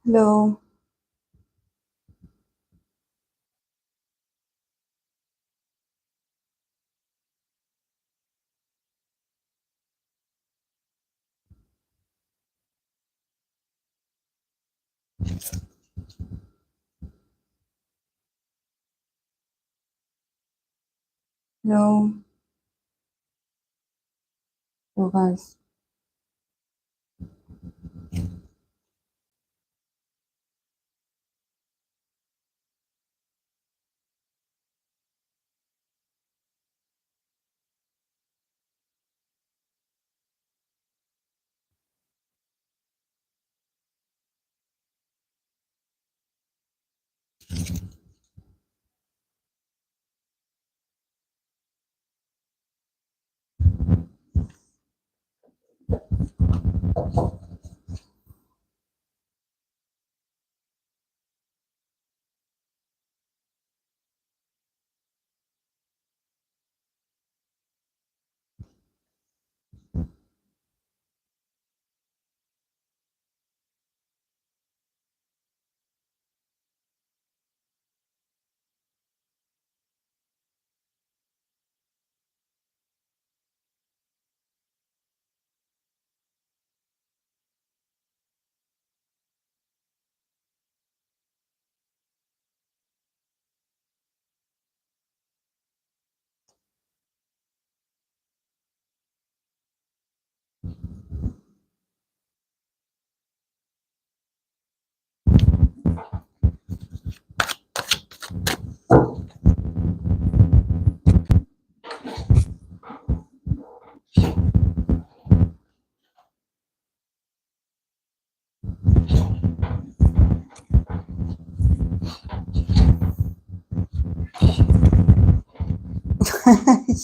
Hello. Hello. Hello, guys.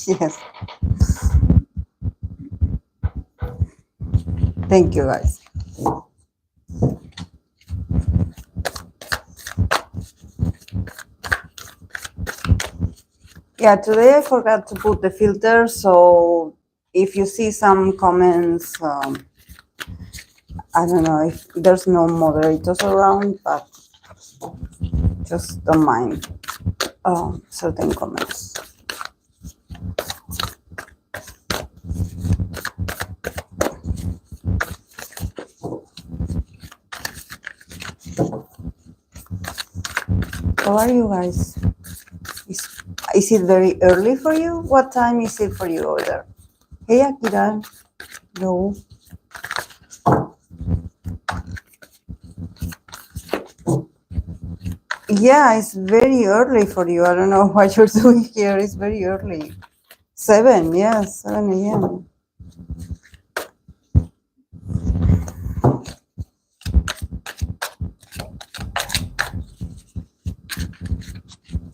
Yes. Thank you, guys. Yeah, today I forgot to put the filter, so if you see some comments, I don't know if there's no moderators around, but just don't mind certain comments. How are you guys? Is it very early for you? What time is it for you over there? Hey, Akira. No. Yeah, it's very early for you. I don't know what you're doing here. It's very early. 7, yes, 7 a.m.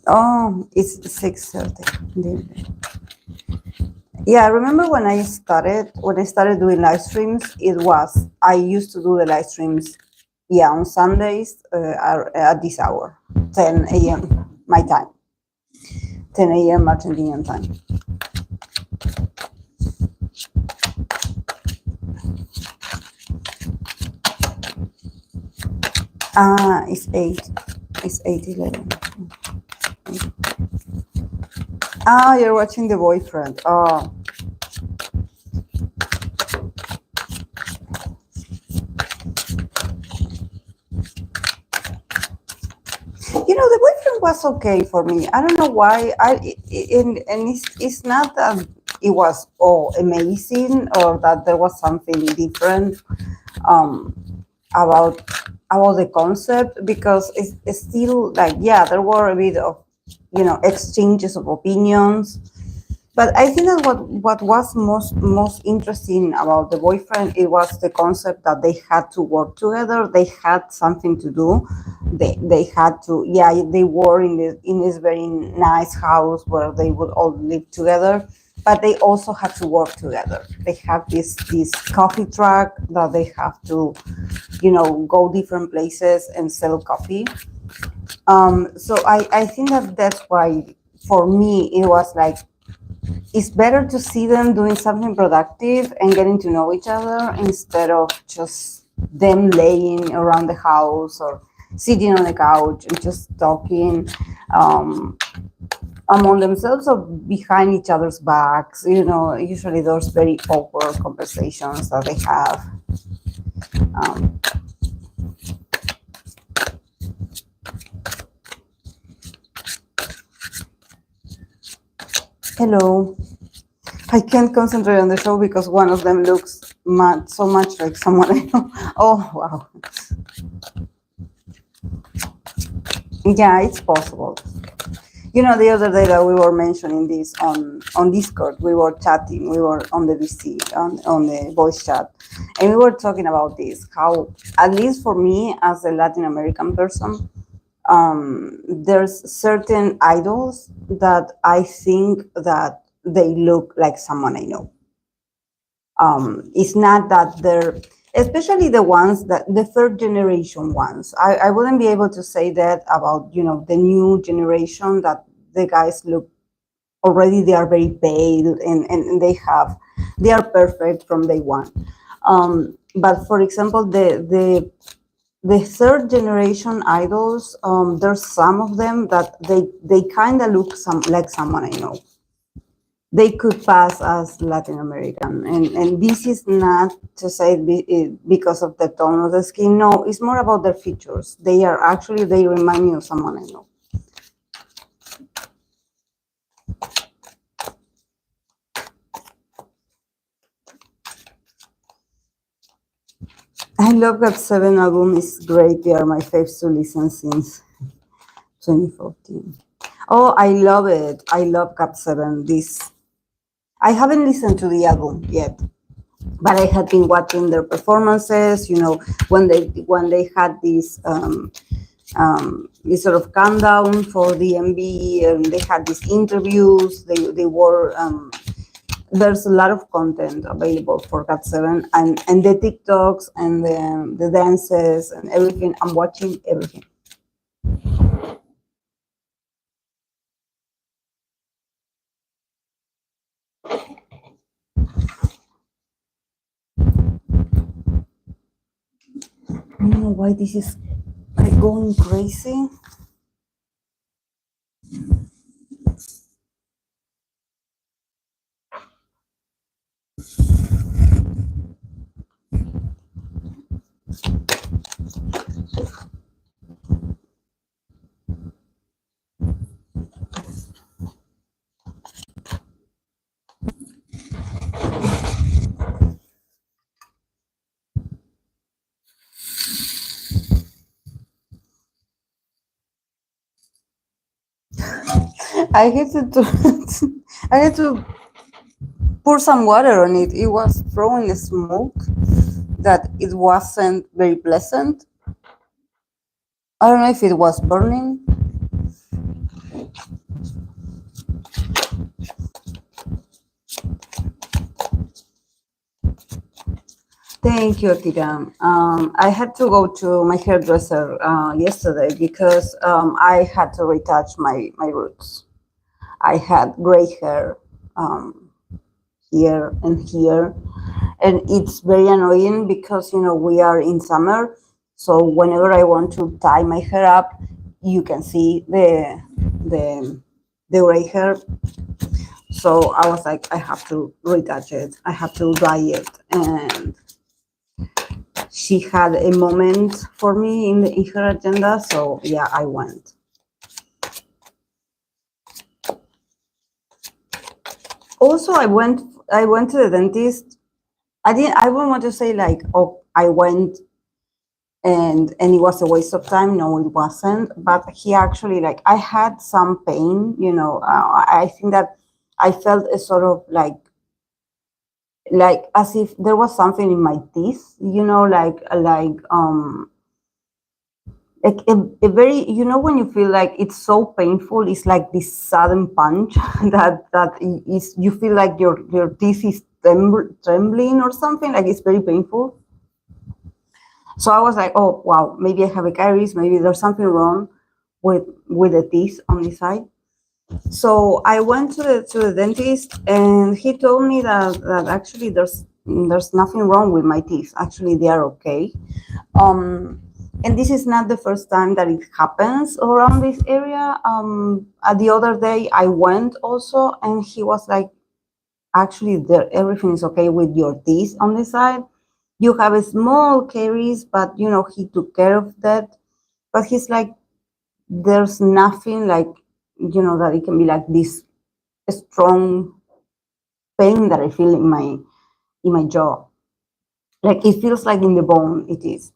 Oh, it's 6:30. Yeah, I remember when I started doing live streams, I used to do the live streams, yeah, on Sundays at this hour, 10 a.m. my time, 10 a.m. Argentinian time. It's 8:11. You're watching The Boyfriend. Oh. You know, The Boyfriend was okay for me. I don't know why. It's not that it was amazing or that there was something different about the concept, because it's still like, yeah, there were a bit of, exchanges of opinions. But I think that what was most interesting about The Boyfriend, it was the concept that they had to work together. They had something to do. They had to, yeah, they were in this very nice house where they would all live together, but they also had to work together. They have this coffee truck that they have to, go different places and sell coffee. So I think that that's why, for me, it was like, it's better to see them doing something productive and getting to know each other instead of just them laying around the house or sitting on the couch and just talking among themselves or behind each other's backs. You know, usually those very awkward conversations that they have. Hello. I can't concentrate on the show because one of them looks so much like someone I know. Oh, wow. Yeah, it's possible. You know, the other day that we were mentioning this on Discord, we were chatting, we were on the VC, on the voice chat, and we were talking about this, how, at least for me as a Latin American person, there's certain idols that I think that they look like someone I know. It's not that they're, especially the ones that the third generation ones. I wouldn't be able to say that about, you know, the new generation, that the guys look already, they are very pale and they are perfect from day one. But for example, the third generation idols, there's some of them that they kind of look like someone I know. They could pass as Latin American. And this is not to say because of the tone of the skin. No, it's more about their features. They remind me of someone I know. I love GOT7 album. It's great. They are my faves to listen since 2014. Oh, I love it. I love GOT7. I haven't listened to the album yet, but I had been watching their performances. You know, when they had this sort of countdown for the MV, and they had these interviews. They were there's a lot of content available for GOT7, and the TikToks and the dances and everything. I'm watching everything. I don't know why this is going crazy. I had to I had to pour some water on it. It was throwing smoke that it wasn't very pleasant. I don't know if it was burning. Thank you, Akira. I had to go to my hairdresser yesterday because I had to retouch my roots. I had gray hair here and here, and it's very annoying because, you know, we are in summer, so whenever I want to tie my hair up, you can see the gray hair. So I was like, I have to retouch it. I have to dye it. And she had a moment for me in her agenda, so yeah, I went. Also, I went to the dentist. I wouldn't want to say like, oh, I went and it was a waste of time. No, it wasn't. But he actually, like, I had some pain, you know. I think that I felt a sort of like as if there was something in my teeth, you know, like a very, you know, when you feel like it's so painful, it's like this sudden punch that is, you feel like your teeth is trembling or something, like it's very painful. So I was like, oh wow, maybe I have a caries, maybe there's something wrong with the teeth on this side. So I went to the dentist, and he told me that actually there's There's nothing wrong with my teeth. Actually, they are okay. And this is not the first time that it happens around this area. The other day I went also, and he was like, actually, there, everything is okay with your teeth on the side. You have a small caries, but you know, he took care of that. But he's like, there's nothing like, you know, that it can be like this strong pain that I feel in my jaw. Like it feels like in the bone it is.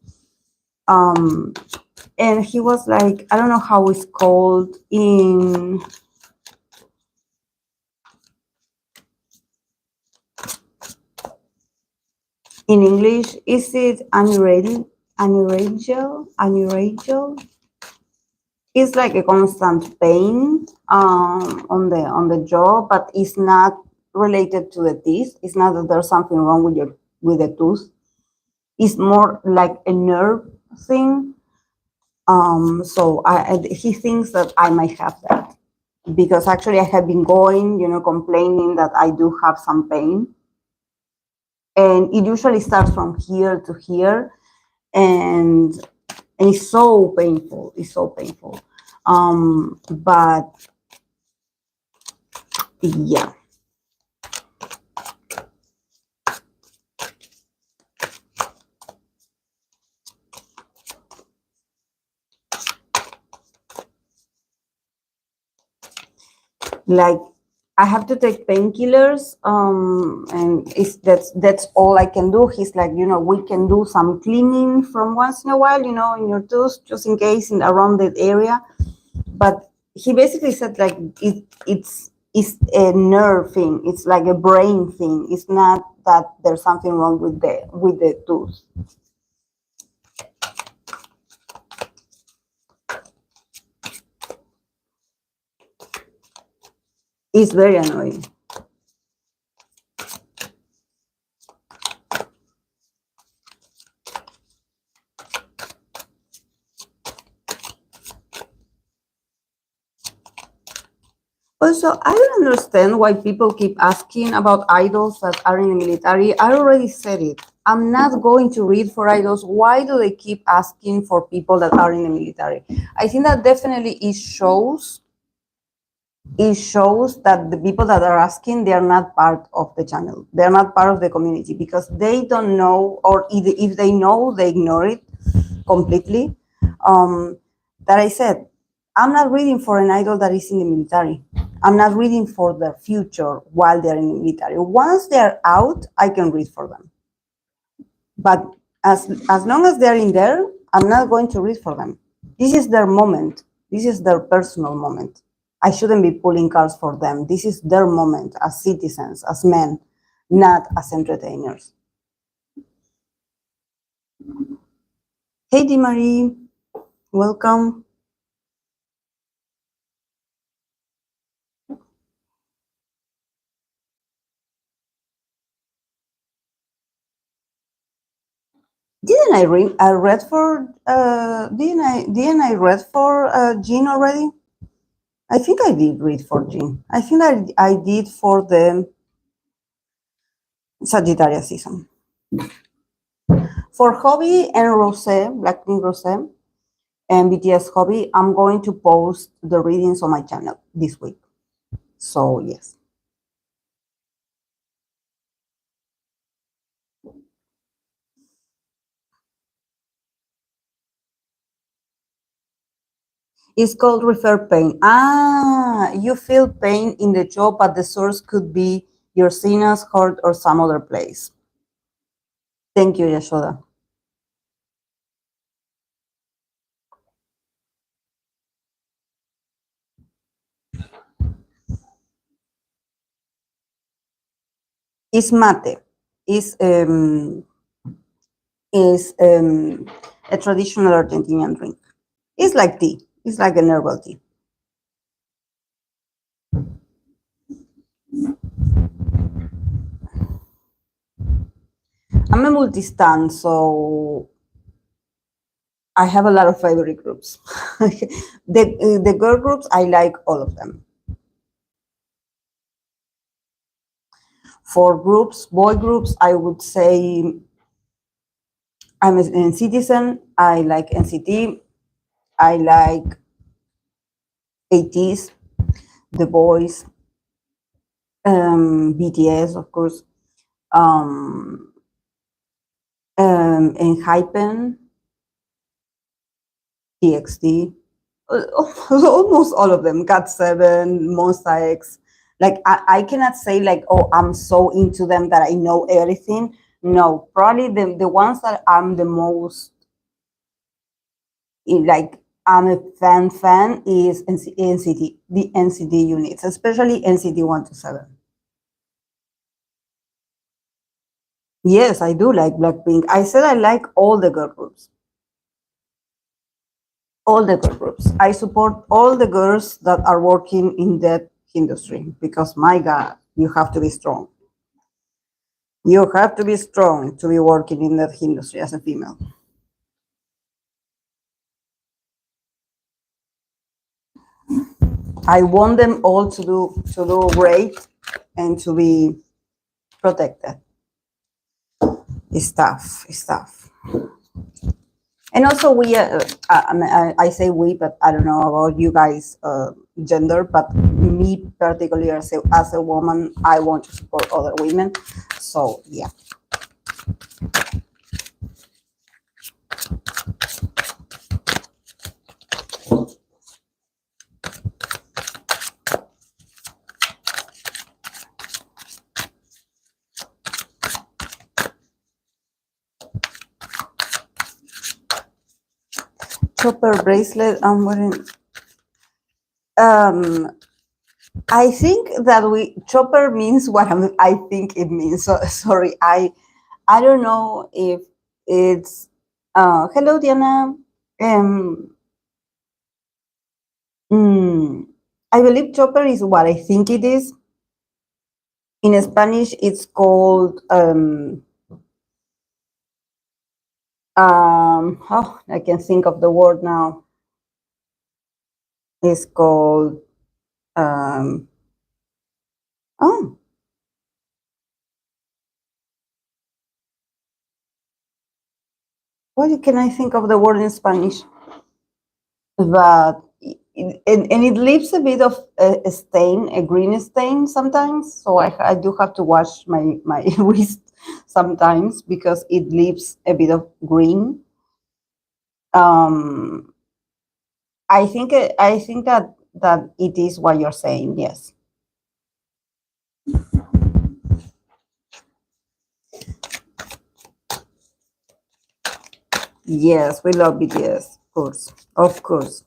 And he was like, I don't know how it's called in English. Is it aneurysm? Aneurysm? It's like a constant pain on the jaw, but it's not related to the teeth. It's not that there's something wrong with the tooth. It's more like a nerve thing. So he thinks that I might have that because actually I have been going, you know, complaining that I do have some pain, and it usually starts from here to here, and it's so painful. It's so painful. But yeah. Like I have to take painkillers, and that's all I can do. He's like, you know, we can do some cleaning from once in a while, you know, in your tooth, just in case in around that area. But he basically said like it's a nerve thing. It's like a brain thing. It's not that there's something wrong with the tooth. It's very annoying. Also, I don't understand why people keep asking about idols that are in the military. I already said it. I'm not going to read for idols. Why do they keep asking for people that are in the military? I think that definitely it shows that the people that are asking, they are not part of the channel. They're not part of the community because they don't know, or either if they know, they ignore it completely. That I said, I'm not reading for an idol that is in the military. I'm not reading for their future while they're in the military. Once they're out, I can read for them. But as long as they're in there, I'm not going to read for them. This is their moment. This is their personal moment. I shouldn't be pulling cards for them. This is their moment as citizens, as men, not as entertainers. Hey, Di Marie, welcome. Didn't I read? I read for. Didn't I read for Jean already? I think I did read for Jean. I think I did for the Sagittarius season. For Hobby and Rosé, Blackpink Rosé, and BTS Hobby, I'm going to post the readings on my channel this week. So yes. It's called refer pain. Ah, you feel pain in the jaw, but the source could be your sinus, heart, or some other place. Thank you, Yashoda. It's mate. Is a traditional Argentinian drink. It's like tea. It's like an herbal tea. I'm a multi-stan, so I have a lot of favorite groups. The girl groups, I like all of them. For groups, boy groups, I would say I'm a citizen. I like NCT. I like ATs, The Boys, BTS, of course, um, and Hypen, TXT, almost all of them, GOT7, Monsta X. Like, I cannot say like, oh, I'm so into them that I know everything. No, probably the ones that I'm the most, like, I'm a fan is NCT, the NCT units, especially NCT 1 to 7. Yes, I do like Blackpink. I said I like all the girl groups. All the girl groups. I support all the girls that are working in that industry because, my God, you have to be strong. You have to be strong to be working in that industry as a female. I want them all to do great and to be protected. It's tough. It's tough. And also, I say we, but I don't know about you guys, gender, but me particularly as a woman, I want to support other women. So, yeah. Chopper bracelet I'm wearing. I think that chopper means what I think it means. So sorry, I don't know if it's hello Diana. Um, I believe chopper is what I think it is. In Spanish, it's called oh, I can think of the word now. It's called oh, what can I think of the word in Spanish? But and it leaves a bit of a stain, a green stain sometimes. So I do have to wash my wrist sometimes because it leaves a bit of green. Um, I think that it is what you're saying. Yes. Yes, we love BTS, of course, of course.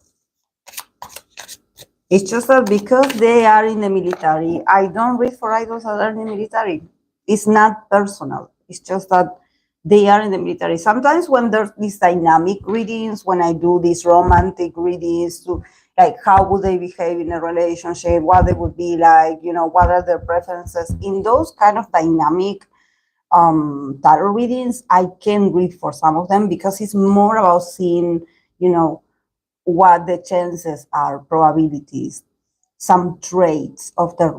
It's just that because they are in the military, I don't read for idols that are in the military. It's not personal. It's just that they are in the military. Sometimes when there's these dynamic readings, when I do these romantic readings to like how would they behave in a relationship, what they would be like, what are their preferences, in those kind of dynamic tarot readings, I can read for some of them because it's more about seeing, what the chances are, probabilities, some traits of their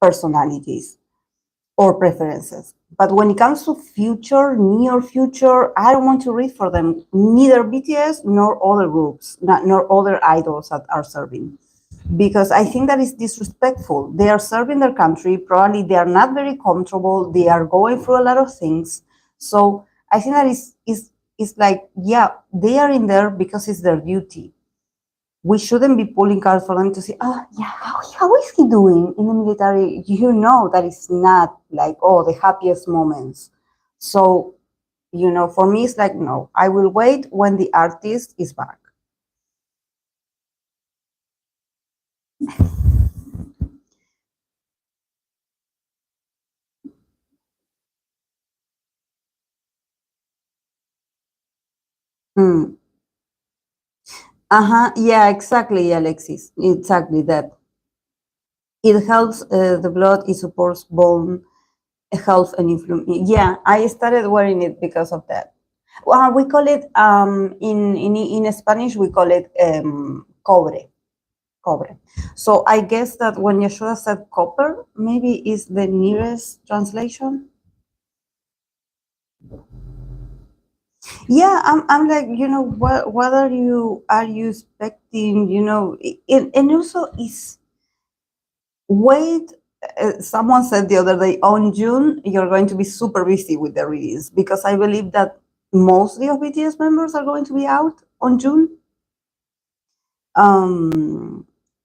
personalities or preferences. But when it comes to future, near future, I don't want to read for them, neither BTS nor other groups, nor other idols that are serving. Because I think that is disrespectful. They are serving their country. Probably they are not very comfortable. They are going through a lot of things. So I think that is like, yeah, they are in there because it's their duty. We shouldn't be pulling cards for them to see, oh, yeah, how is he doing in the military? That it's not like, oh, the happiest moments. So, for me, it's like, no, I will wait when the artist is back. Mm. Uh-huh. Yeah, exactly, Alexis. Exactly that. It helps the blood, it supports bone health and inflammation. Yeah, I started wearing it because of that. Well, we call it in Spanish we call it cobre. Cobre. So I guess that when Yeshua said copper, maybe is the nearest translation. Yeah, I'm like, what are you expecting? And also is wait. Someone said the other day, on June, you're going to be super busy with the release because I believe that mostly of BTS members are going to be out on June.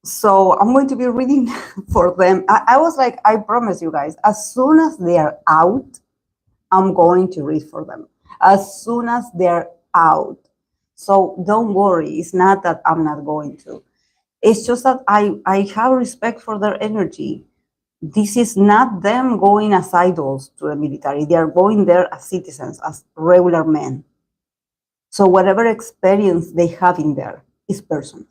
So I'm going to be reading for them. I was like, I promise you guys, as soon as they are out, I'm going to read for them. As soon as they're out. So don't worry. It's not that I'm not going to. It's just that I have respect for their energy. This is not them going as idols to the military. They are going there as citizens, as regular men. So whatever experience they have in there is personal.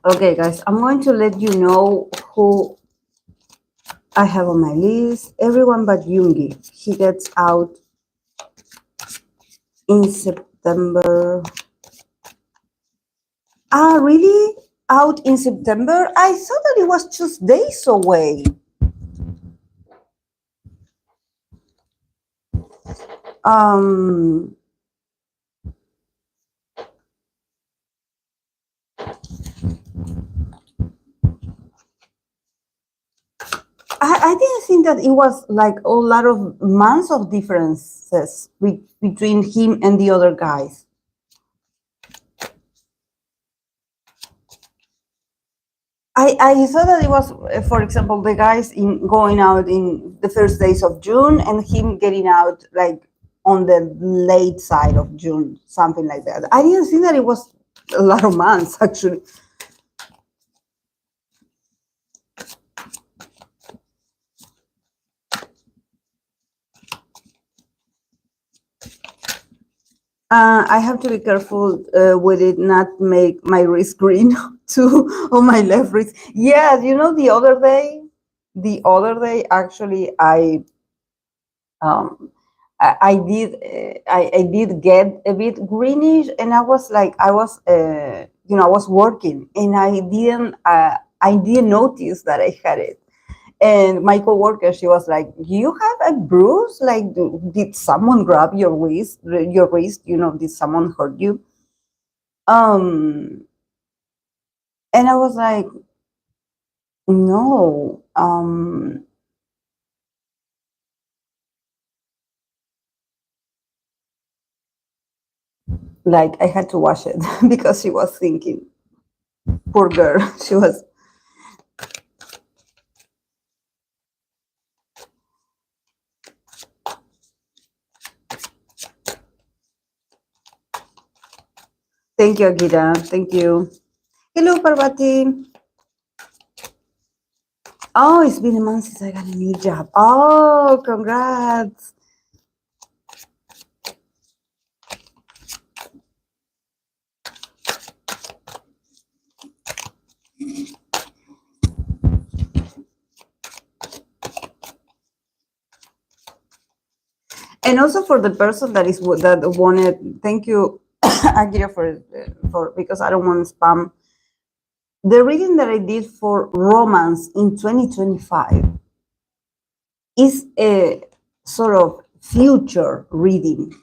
Okay, guys, I'm going to let you know who I have on my list. Everyone but Yoongi. He gets out in September. Ah, really? Out in September? I thought that it was just days away. Um, I didn't think that it was like a lot of months of differences between him and the other guys. I thought that it was, for example, the guys in going out in the first days of June and him getting out like on the late side of June, something like that. I didn't think that it was a lot of months, actually. I have to be careful with it, not make my wrist green too on my left wrist. Yeah, the other day, actually, um, I did get a bit greenish, and I was like, I was working, and I didn't notice that I had it. And my coworker, she was like, "You have a bruise? Like, did someone grab your wrist? Your wrist? Did someone hurt you?" Um, and I was like, "No." Like I had to wash it because she was thinking, "Poor girl." She was. Thank you, Akira. Thank you. Hello, Parvati. Oh, it's been a month since I got a new job. Oh, congrats. And also for the person that wanted, thank you, Akira, for because I don't want to spam. The reading that I did for romance in 2025 is a sort of future reading.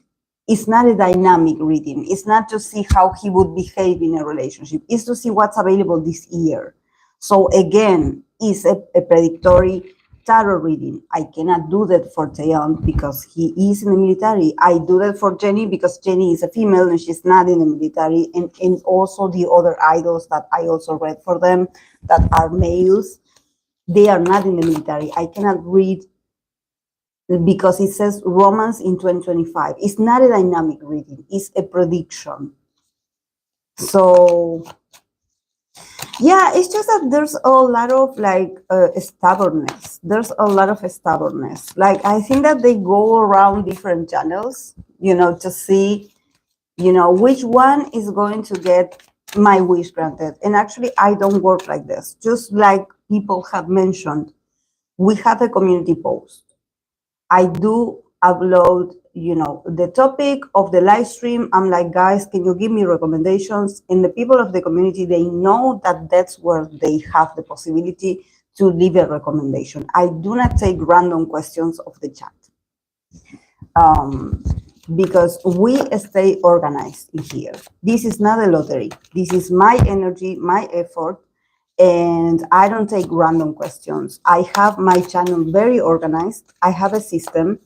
It's not a dynamic reading. It's not to see how he would behave in a relationship. It's to see what's available this year. So again, it's a predictory tarot reading. I cannot do that for Taehyun because he is in the military. I do that for Jenny because Jenny is a female and she's not in the military. And also the other idols that I also read for them that are males, they are not in the military. I cannot read because it says romance in 2025. It's not a dynamic reading, it's a prediction. So Yeah, it's just that there's a lot of like stubbornness. There's a lot of stubbornness. Like I think that they go around different channels, to see, which one is going to get my wish granted. And actually, I don't work like this. Just like people have mentioned, we have a community post. I do upload, the topic of the live stream. I'm like, guys, can you give me recommendations? And the people of the community, they know that that's where they have the possibility to leave a recommendation. I do not take random questions of the chat. Because we stay organized in here. This is not a lottery. This is my energy, my effort, and I don't take random questions. I have my channel very organized. I have a system.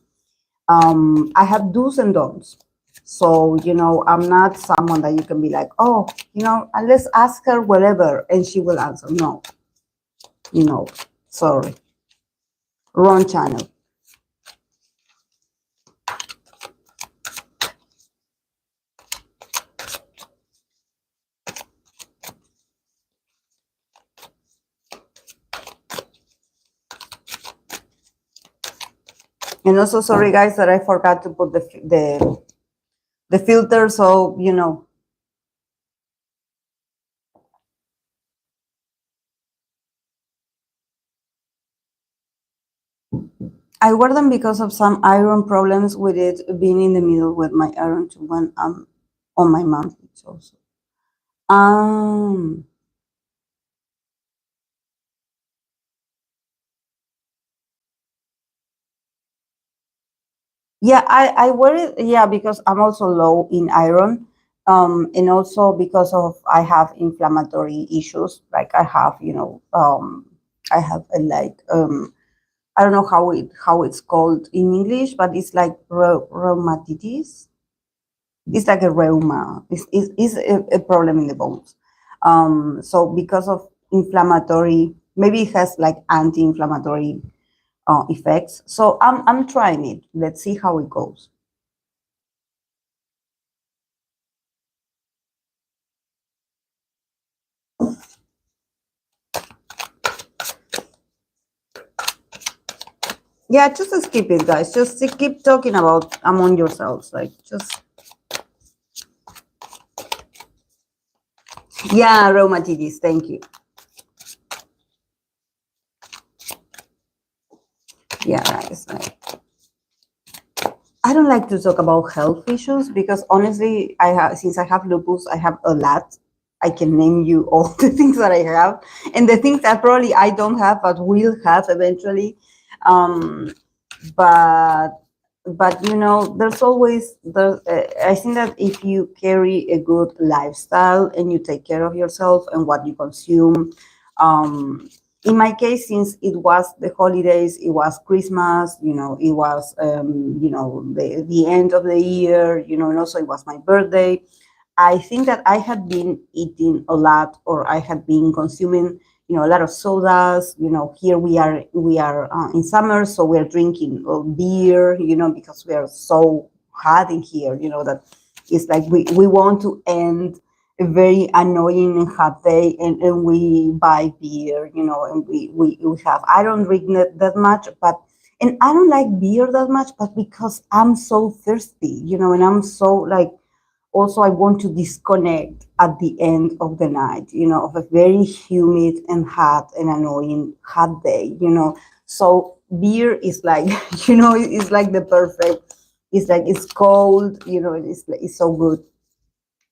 I have do's and don'ts. So, I'm not someone that you can be like, oh, let's ask her whatever and she will answer. No, sorry, wrong channel. And also, sorry guys that I forgot to put the filter. So, I wear them because of some iron problems with it being in the middle with my iron to when I'm on my mom's also. Yeah, I wear it, yeah, because I'm also low in iron. And also because of I have inflammatory issues. Like I have, I have a like I don't know how it's called in English, but it's like rheumatitis. It's like a reuma. It's a problem in the bones. So because of inflammatory, maybe it has like anti-inflammatory effects. So I'm trying it. Let's see how it goes. Yeah, just skip it, guys. Just keep talking about among yourselves. Like just. Yeah, rheumatitis. Thank you. Yeah, guys. I don't like to talk about health issues because honestly, since I have lupus, I have a lot. I can name you all the things that I have and the things that probably I don't have but will have eventually. Um, but there's always I think that if you carry a good lifestyle and you take care of yourself and what you consume, in my case, since it was the holidays, it was Christmas, it was the end of the year, and also it was my birthday. I think that I had been eating a lot, or I had been consuming, a lot of sodas. Here we are in summer, so we're drinking beer, because we are so hot in here. That it's like we want to end a very annoying and hot day, and we buy beer, and we have. I don't drink that much, and I don't like beer that much, but because I'm so thirsty, and I'm so like also I want to disconnect at the end of the night, of a very humid and hot and annoying hot day, So beer is like, it's like the perfect, it's like it's cold, it's so good.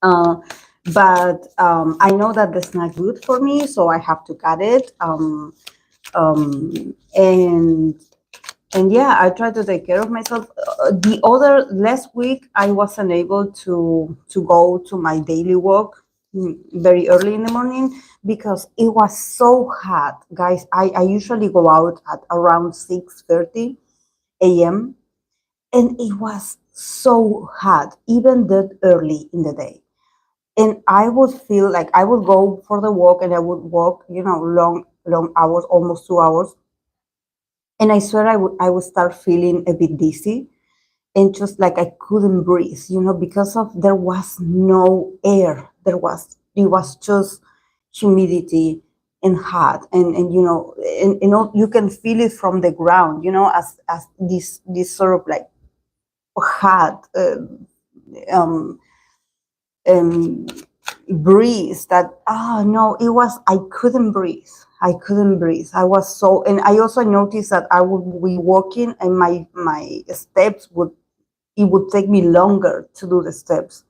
But I know that that's not good for me, so I have to cut it. And yeah, I try to take care of myself. The other last week, I wasn't able to go to my daily walk very early in the morning because it was so hot, guys. I usually go out at around 6:30 a.m. and it was so hot, even that early in the day. And I would feel like I would go for the walk and I would walk, long hours, almost 2 hours. And I swear I would start feeling a bit dizzy and just like I couldn't breathe, because of there was no air. It was just humidity and hot, and you can feel it from the ground, as this sort of like hot um, um, breeze that, no, it was, I couldn't breathe. I was so, and I also noticed that I would be walking and my steps would take me longer to do the steps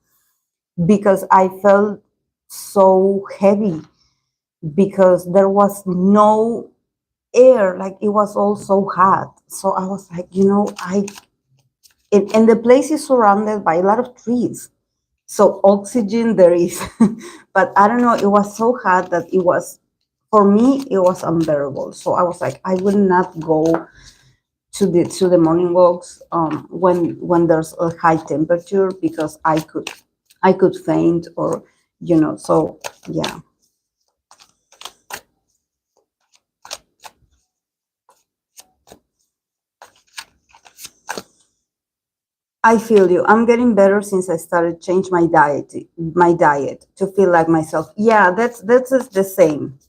because I felt so heavy, because there was no air, like it was all so hot. So I was like, and the place is surrounded by a lot of trees, so oxygen there is. But I don't know, it was so hot that it was, for me, it was unbearable. So I was like, I will not go to the morning walks when there's a high temperature, because I could faint, or so yeah. I feel you. I'm getting better since I started change my diet to feel like myself. Yeah, that's the same.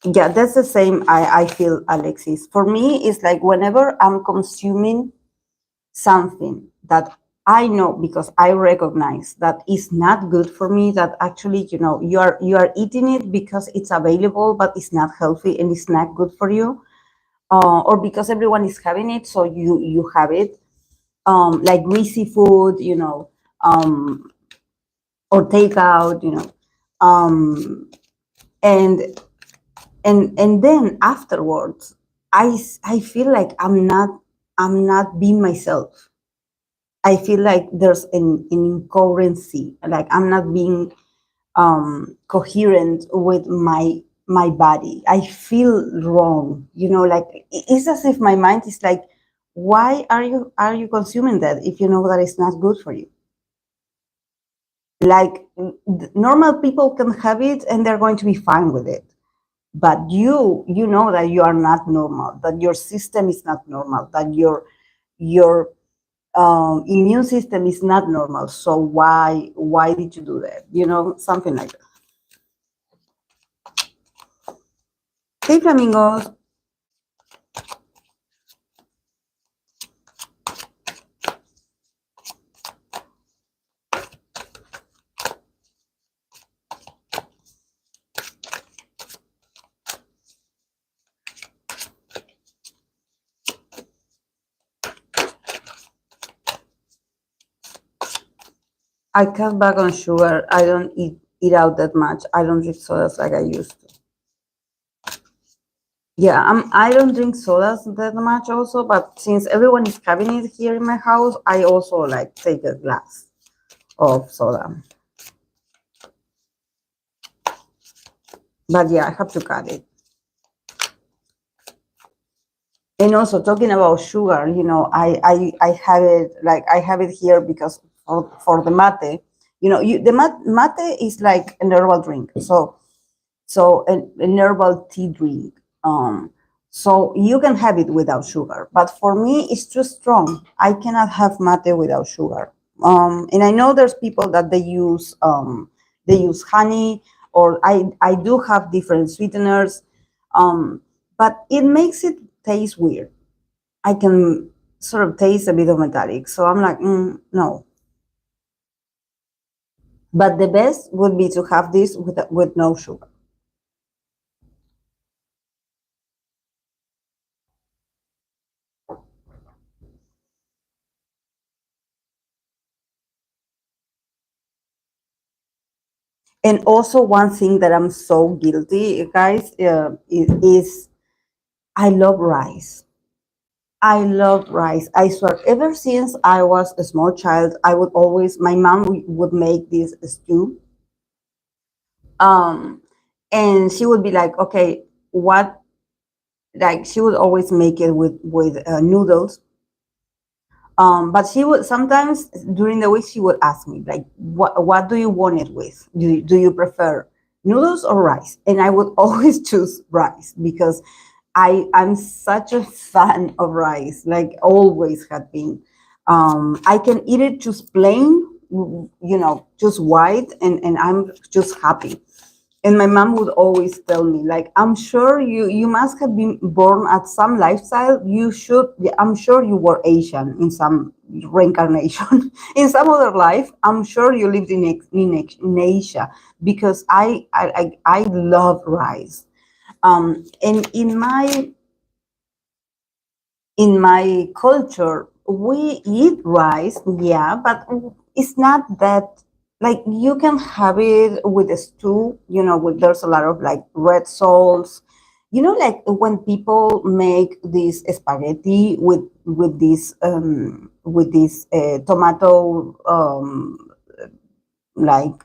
Yeah, that's the same. I feel, Alexis. For me, it's like whenever I'm consuming something that I know, because I recognize that it's not good for me, that actually, you are eating it because it's available, but it's not healthy and it's not good for you, or because everyone is having it, so you have it, like greasy food, um, or takeout, um, and and then afterwards, I feel like I'm not being myself. I feel like there's an incoherency, like I'm not being coherent with my body. I feel wrong, like it's as if my mind is like, why are you consuming that if you know that it's not good for you? Like, normal people can have it and they're going to be fine with it, but you know that you are not normal, that your system is not normal, that your immune system is not normal. So why did you do that? Something like that. Hey, flamingos. I cut back on sugar. I don't eat out that much. I don't drink sodas like I used to. Yeah, I don't drink sodas that much also, but since everyone is having it here in my house, I also like take a glass of soda. But yeah, I have to cut it. And also, talking about sugar, I have it, like I have it here because for the mate, the mate is like an herbal drink. So an herbal tea drink. So you can have it without sugar, but for me it's too strong. I cannot have mate without sugar. And I know there's people that they use honey, or I do have different sweeteners, but it makes it taste weird. I can sort of taste a bit of metallic, so I'm like, no. But the best would be to have this with no sugar. And also, one thing that I'm so guilty, guys, is I love rice. I love rice. I swear, ever since I was a small child, my mom would make this stew. Um, and she would be like, okay, what, like, she would always make it with noodles. But she would sometimes during the week she would ask me like, what do you want it with? Do you prefer noodles or rice? And I would always choose rice because I'm such a fan of rice, like always had been. I can eat it just plain, just white, and I'm just happy. And my mom would always tell me, like, I'm sure you must have been born at some lifestyle. You should, I'm sure you were Asian in some reincarnation, in some other life. I'm sure you lived in Asia, because I love rice. And in my culture, we eat rice, yeah, but it's not that, like, you can have it with a stew, with, there's a lot of like red sauce, like when people make this spaghetti with this tomato like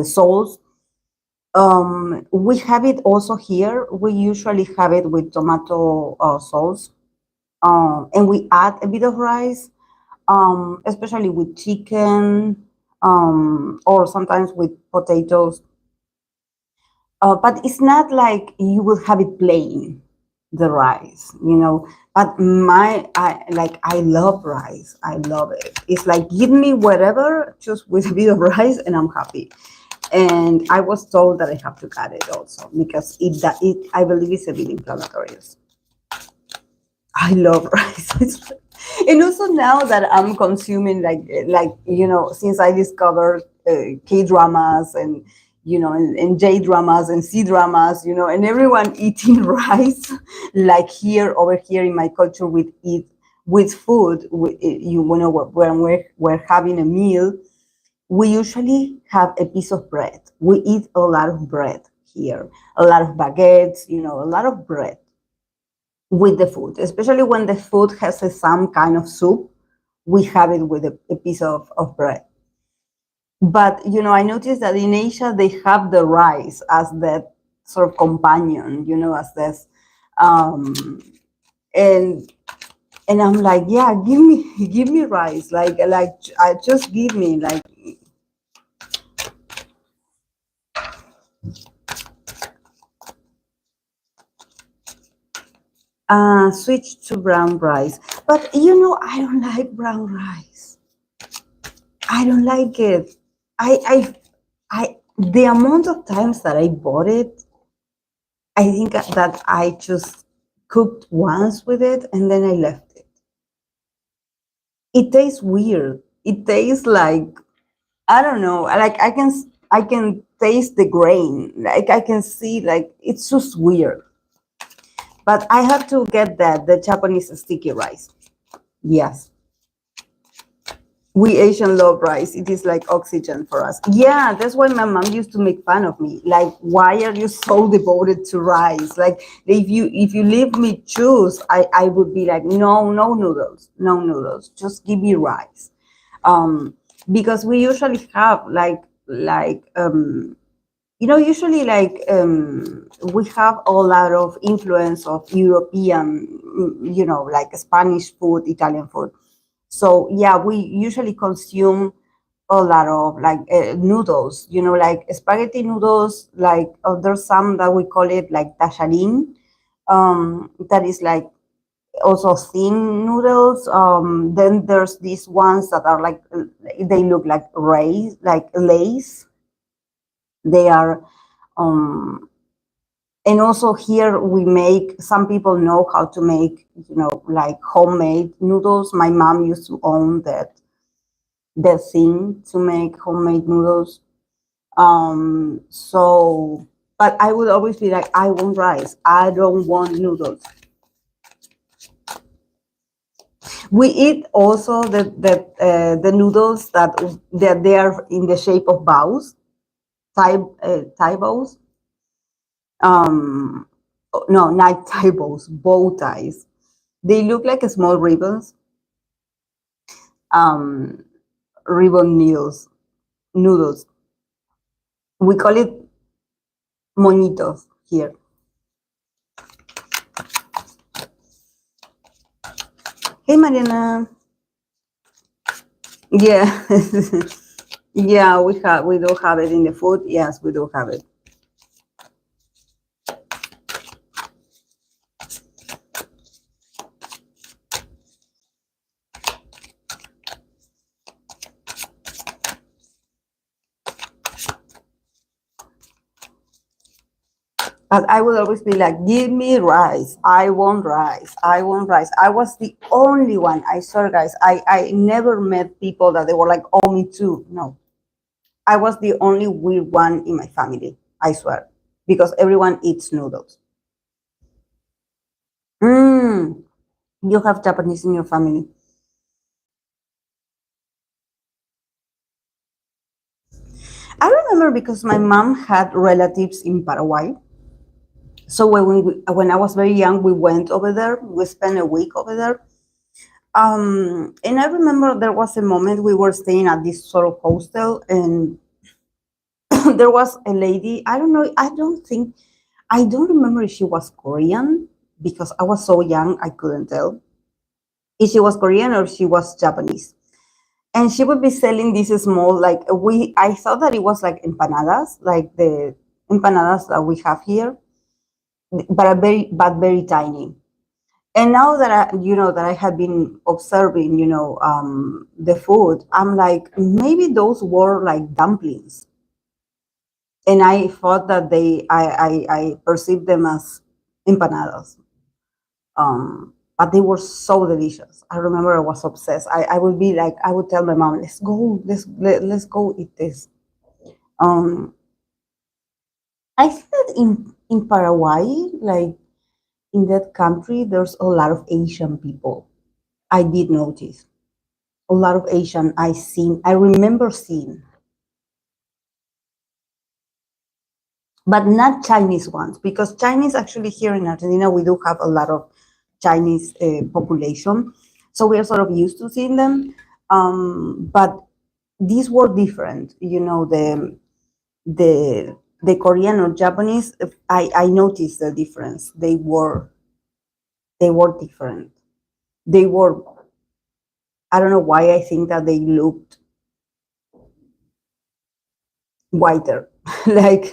sauce. We have it also here. We usually have it with tomato sauce, and we add a bit of rice, especially with chicken, or sometimes with potatoes. But it's not like you will have it plain, the rice. But I love rice. I love it. It's like, give me whatever, just with a bit of rice, and I'm happy. And I was told that I have to cut it also, because I believe it's a bit inflammatory. I love rice. And also now that I'm consuming, since I discovered K-dramas and, and J-dramas and C-dramas, and everyone eating rice, like over here in my culture, with food, when we're having a meal, we usually have a piece of bread. We eat a lot of bread here, a lot of baguettes, a lot of bread with the food, especially when the food has some kind of soup. We have it with a piece of bread. But, I noticed that in Asia, they have the rice as that sort of companion, as this. And I'm like, yeah, give me rice. I just give me, like, switch to brown rice. But, I don't like brown rice. I don't like it. The amount of times that I bought it, I think that I just cooked once with it and then I left it. It tastes weird. It tastes like, I don't know, like I can taste the grain. Like I can see, like, it's just weird. But I have to get the Japanese sticky rice. Yes. We Asian love rice. It is like oxygen for us. Yeah, that's why my mom used to make fun of me. Like, why are you so devoted to rice? Like, if you leave me choose, I would be like, no, no noodles, no noodles. Just give me rice. Because we usually have usually we have a lot of influence of European, like Spanish food, Italian food. So yeah, we usually consume a lot of noodles, like spaghetti noodles. Like there's some that we call it like tajarin, that is like also thin noodles. Then there's these ones that are like, they look like lace. They are, and also here we make, some people know how to make, like homemade noodles. My mom used to own the thing to make homemade noodles. So, but I would always be like, I want rice. I don't want noodles. We eat also the noodles that they are in the shape of bows, Thai bows. No, not Thai bows, bow ties. They look like small ribbons. Ribbon noodles. We call it moñitos here. Hey, Mariana. Yeah. Yeah, we do have it in the food. Yes, we do have it. But I would always be like, give me rice. I want rice. I want rice. I was the only one. I swear, guys, I never met people that they were like, oh, me too. No, I was the only weird one in my family. I swear, because everyone eats noodles. Mm, you have Japanese in your family. I remember because my mom had relatives in Paraguay. So when I was very young, we went over there. We spent a week over there. And I remember there was a moment we were staying at this sort of hostel, and there was a lady. I don't know. I don't remember if she was Korean because I was so young. I couldn't tell if she was Korean or if she was Japanese. And she would be selling this small, like I thought that it was like empanadas, like the empanadas that we have here, but very tiny. And now that I had been observing, the food, I'm like, maybe those were like dumplings. And I thought that I perceived them as empanadas. But they were so delicious. I remember I was obsessed. I would be like, I would tell my mom, let's go eat this. Um, I think that in Paraguay, like in that country, there's a lot of Asian people. I did notice a lot of Asian I remember seeing, but not Chinese ones, because Chinese actually here in Argentina, we do have a lot of Chinese population. So we are sort of used to seeing them. But these were different, the Korean or Japanese, I noticed the difference. They were different. They were, I don't know why I think that they looked whiter. Like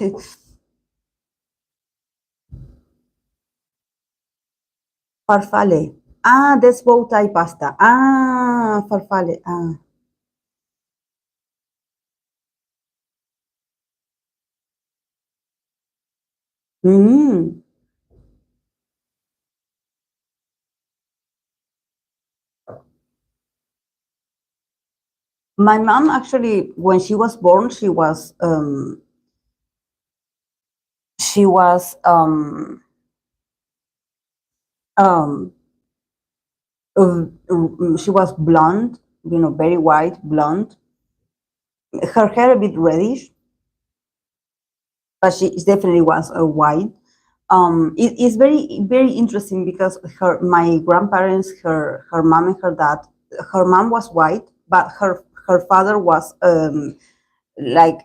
farfalle. Ah, that's bow tie pasta. Ah, farfalle. Ah. Mm. My mom actually, when she was born, she was um she was blonde, very white, blonde. Her hair a bit reddish, but she definitely was a white. It is very very interesting because my grandparents, her mom and her dad, her mom was white, but her father was like,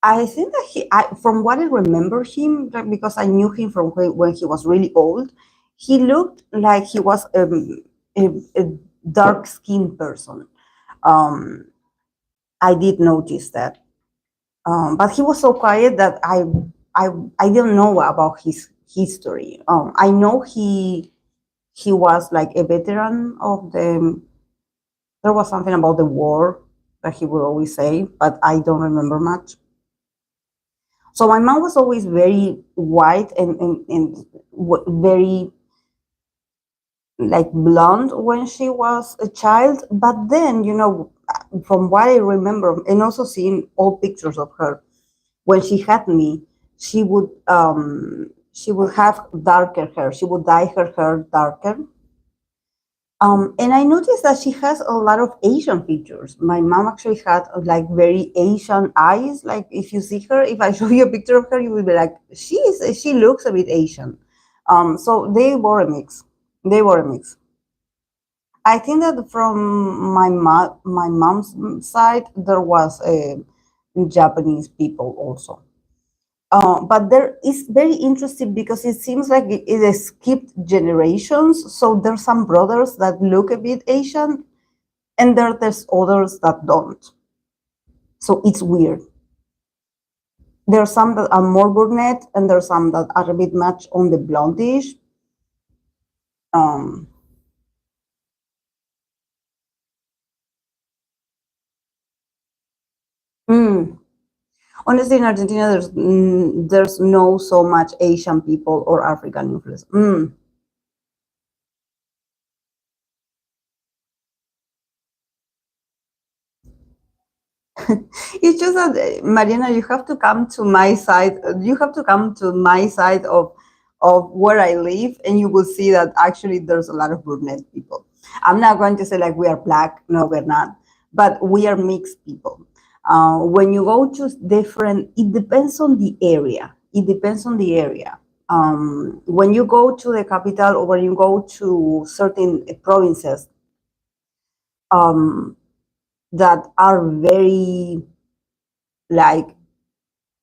I think that from what I remember him, like, because I knew him from when he was really old, he looked like he was a dark skinned person. Um, I did notice that, but he was so quiet that I I didn't know about his history. I know he was like a veteran of the. There was something about the war that he would always say, but I don't remember much. So my mom was always very white and very like blonde when she was a child. But then, from what I remember, and also seeing old pictures of her when she had me, she would have darker hair. She would dye her hair darker. And I noticed that she has a lot of Asian features. My mom actually had like very Asian eyes. Like if you see her, if I show you a picture of her, you will be like, she looks a bit Asian. So they were a mix. They were a mix. I think that from my mom's side, there was Japanese people also. But there is very interesting because it seems like it has skipped generations. So there's some brothers that look a bit Asian, and there's others that don't. So it's weird. There are some that are more brunette, and there are some that are a bit much on the blondish. Um, mm. Honestly, in Argentina, there's no so much Asian people or African influence. It's just that, Mariana, you have to come to my side. You have to come to my side of where I live, and you will see that actually there's a lot of brunette people. I'm not going to say like we are black. No, we're not. But we are mixed people. When you go to different, it depends on the area. It depends on the area. When you go to the capital or when you go to certain provinces that are very like,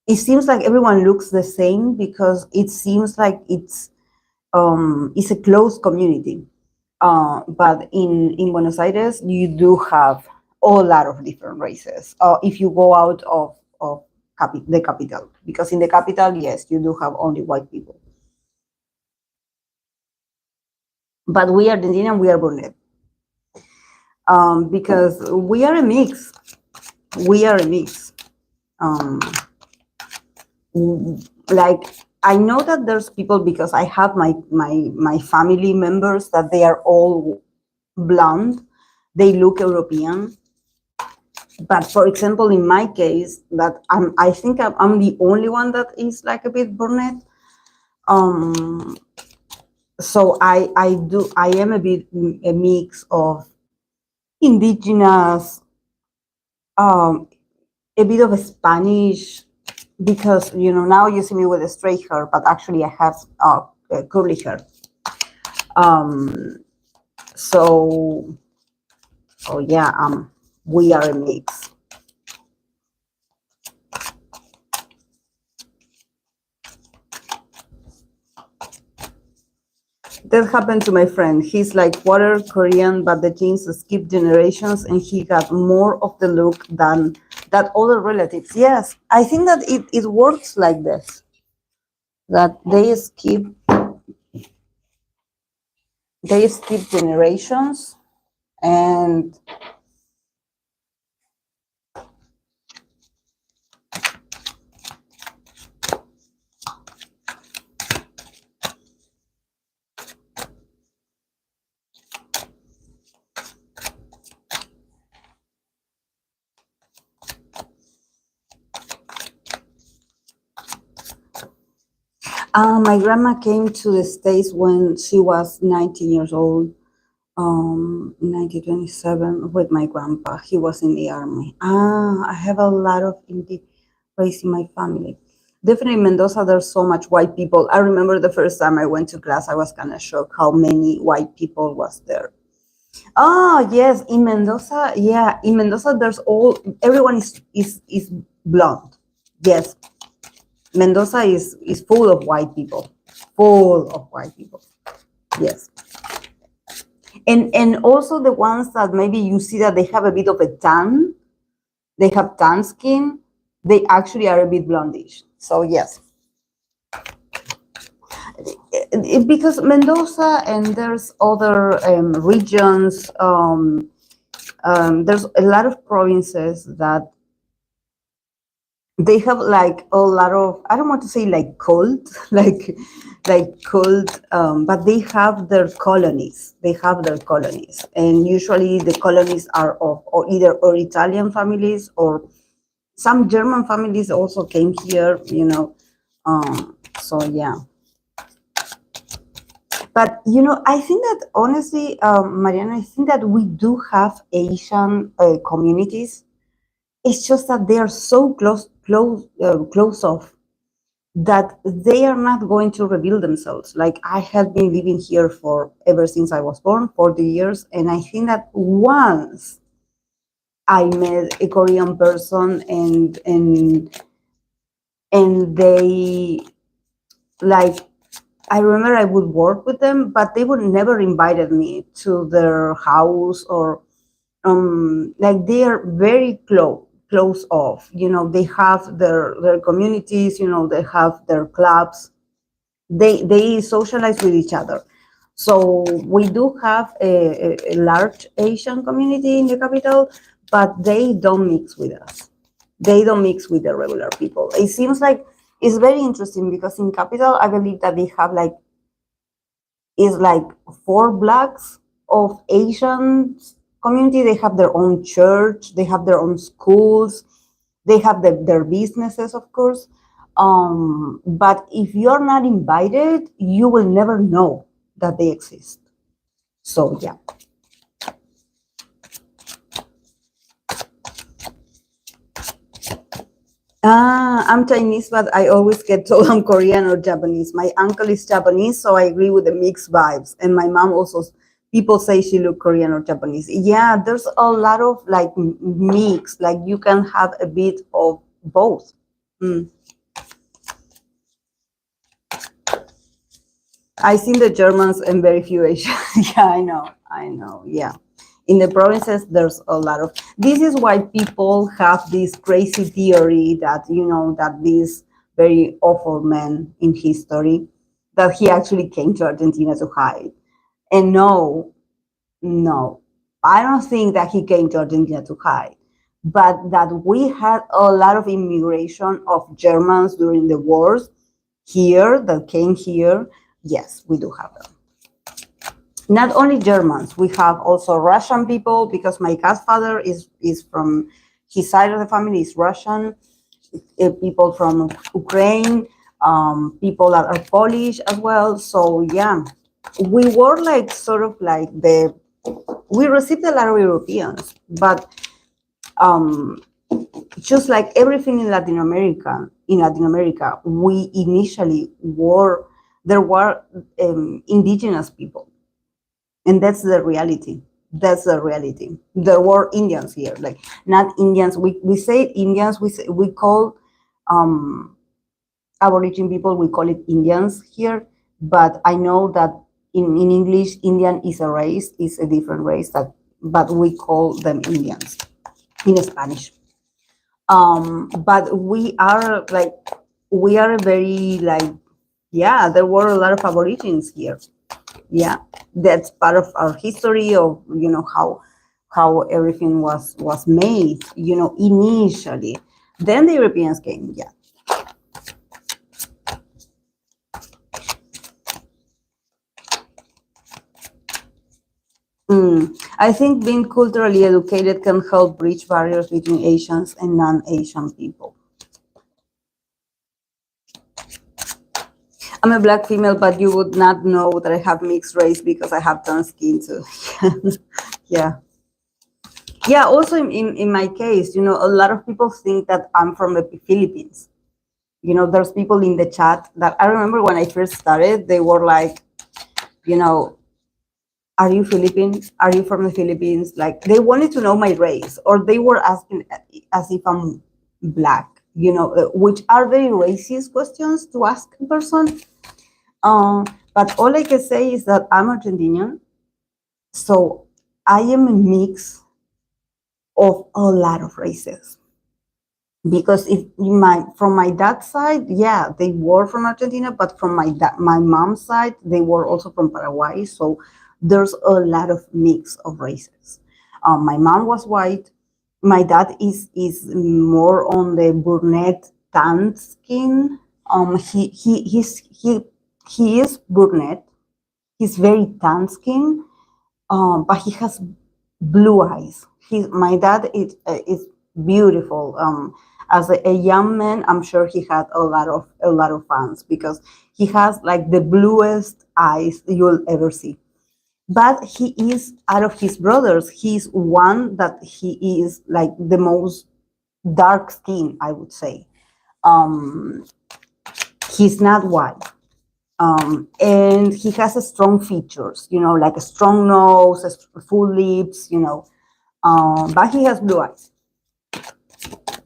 it seems like everyone looks the same because it seems like it's a closed community. But in Buenos Aires, you do have a lot of different races. If you go out of the capital, because in the capital, yes, you do have only white people. But we Argentinian, we are brunette. Because we are a mix. We are a mix. Like, I know that there's people, because I have my family members that they are all blonde. They look European. But for example, in my case, that I think I'm the only one that is like a bit brunette. So I am a bit a mix of indigenous, a bit of a Spanish, because now you see me with a straight hair, but actually I have curly hair. So yeah, we are a mix. That happened to my friend. He's like quarter Korean, but the genes skip generations, and he got more of the look than that other relatives. Yes, I think that it works like this, that they skip generations, and my grandma came to the States when she was 19 years old, 1927, with my grandpa. He was in the army. I have a lot of Indian race in my family. Definitely Mendoza, there's so much white people. I remember the first time I went to class, I was kind of shocked how many white people was there. Oh, yes, in Mendoza, yeah, in Mendoza, everyone is blonde. Yes, Mendoza is full of white people, full of white people. Yes, and also the ones that maybe you see that they have a bit of a tan, they have tan skin, they actually are a bit blondish. So yes, because Mendoza and there's other regions. There's a lot of provinces that they have like a lot of, I don't want to say like cult, like cult, but they have their colonies. They have their colonies, and usually the colonies are of or either or Italian families, or some German families also came here. So yeah. But I think that honestly, Mariana, I think that we do have Asian communities. It's just that they are so close off that they are not going to reveal themselves. Like, I have been living here for ever since I was born, 40 years, and I think that once I met a Korean person and they, like, I remember I would work with them, but they would never invited me to their house, or like, they are very close off. They have their communities. They have their clubs. They socialize with each other. So we do have a large Asian community in the capital, but they don't mix with us. They don't mix with the regular people. It seems like it's very interesting because in Capital, I believe that they have like, is like 4 blocks of Asian community. They have their own church, they have their own schools, they have their businesses, of course. But if you're not invited, you will never know that they exist. So yeah. I'm Chinese, but I always get told I'm Korean or Japanese. My uncle is Japanese, so I agree with the mixed vibes. And my mom also, people say she look Korean or Japanese. Yeah, there's a lot of like mix, like you can have a bit of both. Mm. I seen the Germans and very few Asians. Yeah, I know, yeah. In the provinces, there's a lot of, this is why people have this crazy theory that, that this very awful man in history, that he actually came to Argentina to hide. And no, I don't think that he came to Argentina to hide, but that we had a lot of immigration of Germans during the wars here that came here. Yes, we do have them. Not only Germans, we have also Russian people, because my godfather is from, his side of the family is Russian, people from Ukraine, people that are Polish as well. So yeah, we were like sort of like we received a lot of Europeans, but just like everything in Latin America, we initially there were indigenous people. And that's the reality. There were Indians here, like not Indians. We say Indians. We call Aborigine people. We call it Indians here. But I know that in English, Indian is a race, is a different race. But we call them Indians in Spanish. But we are a very like, yeah. There were a lot of Aborigines here. Yeah, that's part of our history of how everything was made, initially. Then the Europeans came. Yeah. I think being culturally educated can help bridge barriers between Asians and non-Asian people. I'm a Black female, but you would not know that I have mixed race because I have tan skin too. Yeah. Yeah, also in my case, a lot of people think that I'm from the Philippines. There's people in the chat that I remember when I first started, they were like, are you Philippine? Are you from the Philippines? Like, they wanted to know my race, or they were asking as if I'm Black, which are very racist questions to ask a person. But all I can say is that I'm Argentinian, so I am a mix of a lot of races. Because from my dad's side, yeah, they were from Argentina, but from my mom's side, they were also from Paraguay. So there's a lot of mix of races. My mom was white. My dad is more on the brunette tan skin. He is brunette. He's very tan skin, but he has blue eyes. My dad is beautiful. As a young man, I'm sure he had a lot of fans because he has like the bluest eyes you'll ever see. But he is, out of his brothers, he's one that he is like the most dark skin, I would say. He's not white. And he has a strong features, like a strong nose, full lips, but he has blue eyes.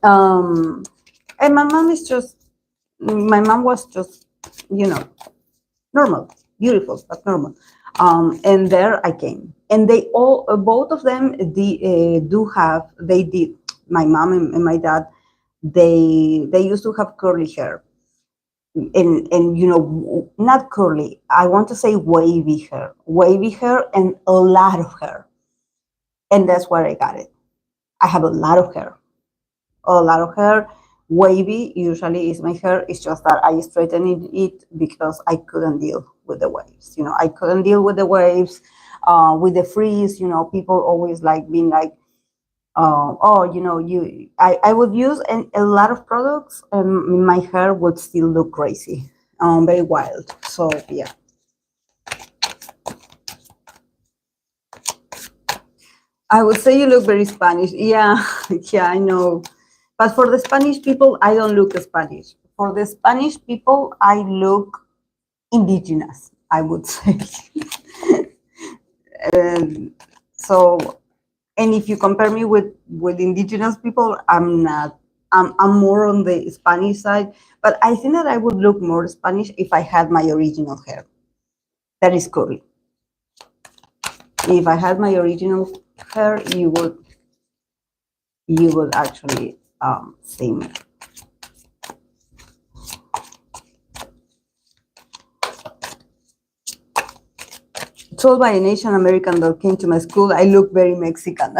And my mom was just, normal, beautiful, but normal. And there I came. And they both of them, they did, my mom and my dad, they used to have curly hair. And not curly, I want to say wavy hair and a lot of hair. And that's where I got it. I have a lot of hair. a lot of hair. Wavy usually is my hair. It's just that I straightened it because I couldn't deal with the waves. I couldn't deal with the waves, with the freeze. People always like being like, oh, I would use a lot of products and my hair would still look crazy, very wild. So yeah. I would say you look very Spanish. Yeah, yeah, I know. But for the Spanish people, I don't look Spanish. For the Spanish people, I look indigenous, I would say. And so, and if you compare me with indigenous people, I'm not. I'm more on the Spanish side. But I think that I would look more Spanish if I had my original hair. That is curly. If I had my original hair, you would actually see me. Told by an Asian American that came to my school, I look very Mexican.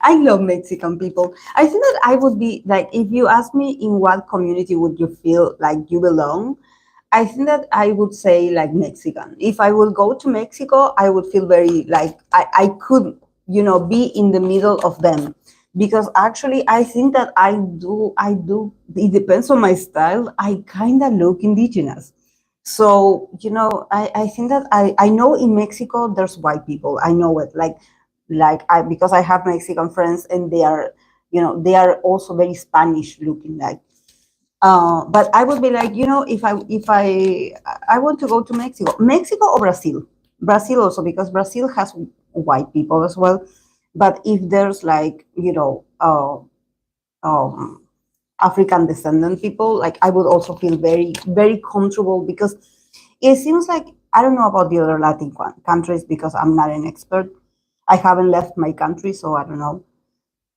I love Mexican people. I think that I would be like, if you ask me in what community would you feel like you belong, I think that I would say like Mexican. If I would go to Mexico, I would feel very like I could, be in the middle of them. Because actually, I think that I do, it depends on my style. I kind of look indigenous. So, I think that I know in Mexico there's white people. I know it. Because I have Mexican friends and they are also very Spanish looking like. But I would be like, if I want to go to Mexico or Brazil also, because Brazil has white people as well. But if there's like, um, African descendant people, like I would also feel very, very comfortable because it seems like, I don't know about the other Latin countries because I'm not an expert. I haven't left my country, so I don't know.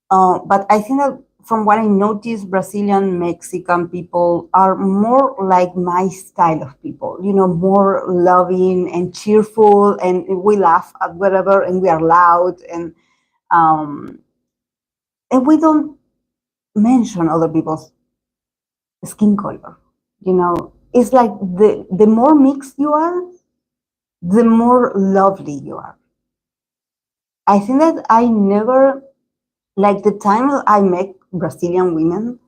But I think that from what I noticed, Brazilian, Mexican people are more like my style of people, more loving and cheerful, and we laugh at whatever, and we are loud, um, and we don't mention other people's skin color. It's like the more mixed you are, the more lovely you are. I think that I never, like the time I met Brazilian women,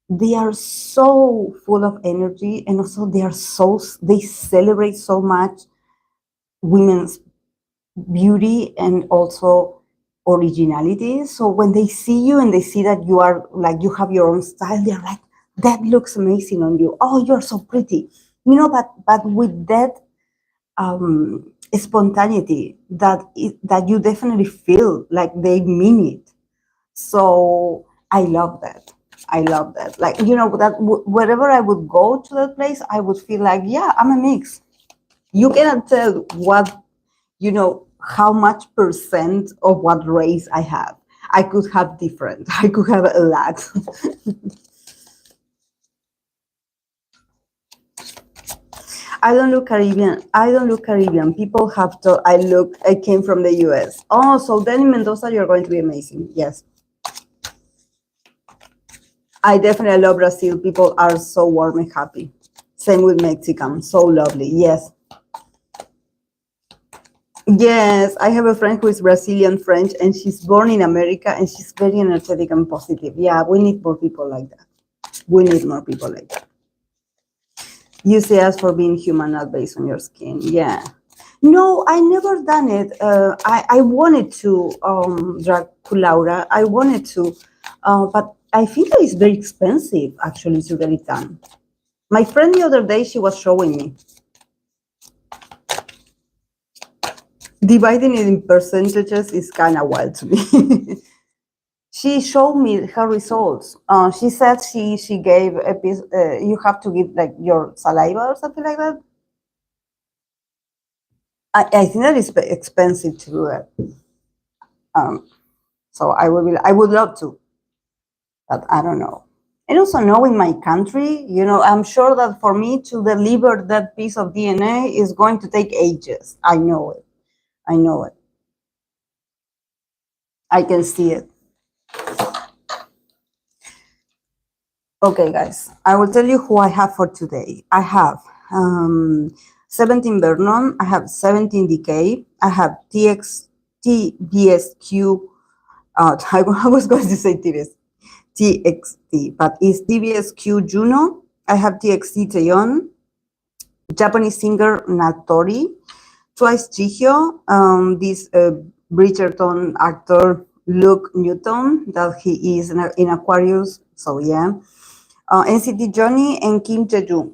they are so full of energy, and also they celebrate so much women's beauty and also originality. So when they see you and they see that you are like, you have your own style, they're like, that looks amazing on you. Oh, you're so pretty. But with that spontaneity that you definitely feel like they mean it. So I love that. I love that. Like, that wherever I would go to that place, I would feel like, yeah, I'm a mix. You cannot tell how much percent of what race I have. I could have different. I could have a lot. I don't look Caribbean. I don't look Caribbean. People have to. I came from the US. Oh, so then in Mendoza, you're going to be amazing. Yes. I definitely love Brazil. People are so warm and happy. Same with Mexican. So lovely. Yes. Yes, I have a friend who is Brazilian French and she's born in America and she's very energetic and positive. Yeah, we need more people like that. We need more people like that. You say us for being human, not based on your skin. Yeah. No, I never done it. I wanted to drag Laura. I wanted to, but I think that it's very expensive actually to get it done. My friend the other day, she was showing me. Dividing it in percentages is kind of wild to me. She showed me her results. She said she gave a piece. You have to give like your saliva or something like that. I think that is expensive to do that. So I would love to, but I don't know. And also knowing my country, I'm sure that for me to deliver that piece of DNA is going to take ages. I know it. I know it. I can see it. Okay, guys, I will tell you who I have for today. I have 17 Vernon, I have 17 DK, I have TVXQ. I was going to say TXT, but it's TVXQ Juno. I have TXT Taehyun, Japanese singer Natori, twice Jihyo, this Bridgerton actor Luke Newton, that he is in Aquarius. So yeah, NCT Johnny and Kim Jaejoong.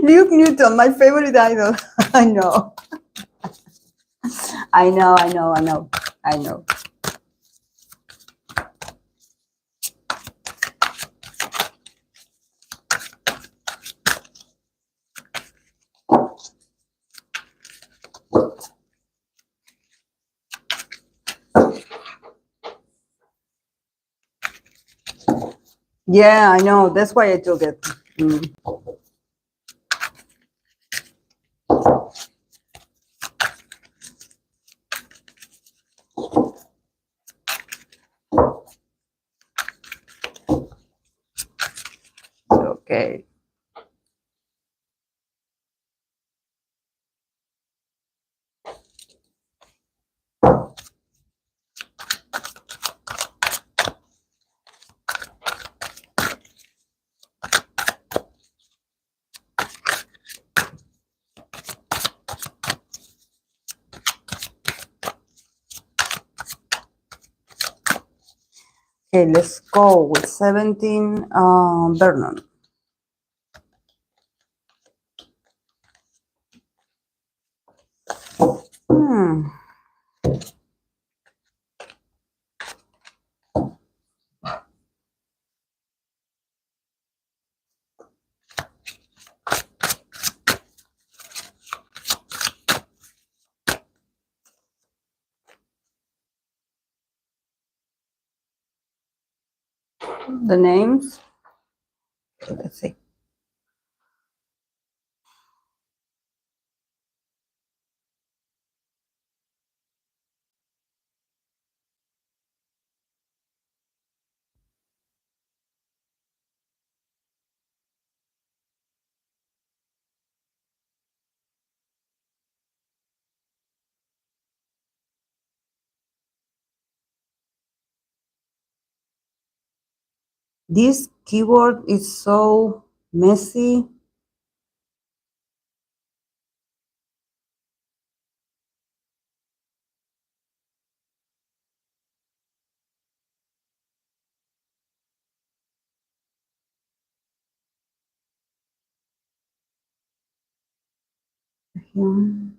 Luke Newton, my favorite idol. I know, I know. Yeah, I know. That's why I took it. Mm. Okay. Okay, let's go with 17, Vernon. Hmm. The names. Let's see. This keyboard is so messy. Hmm.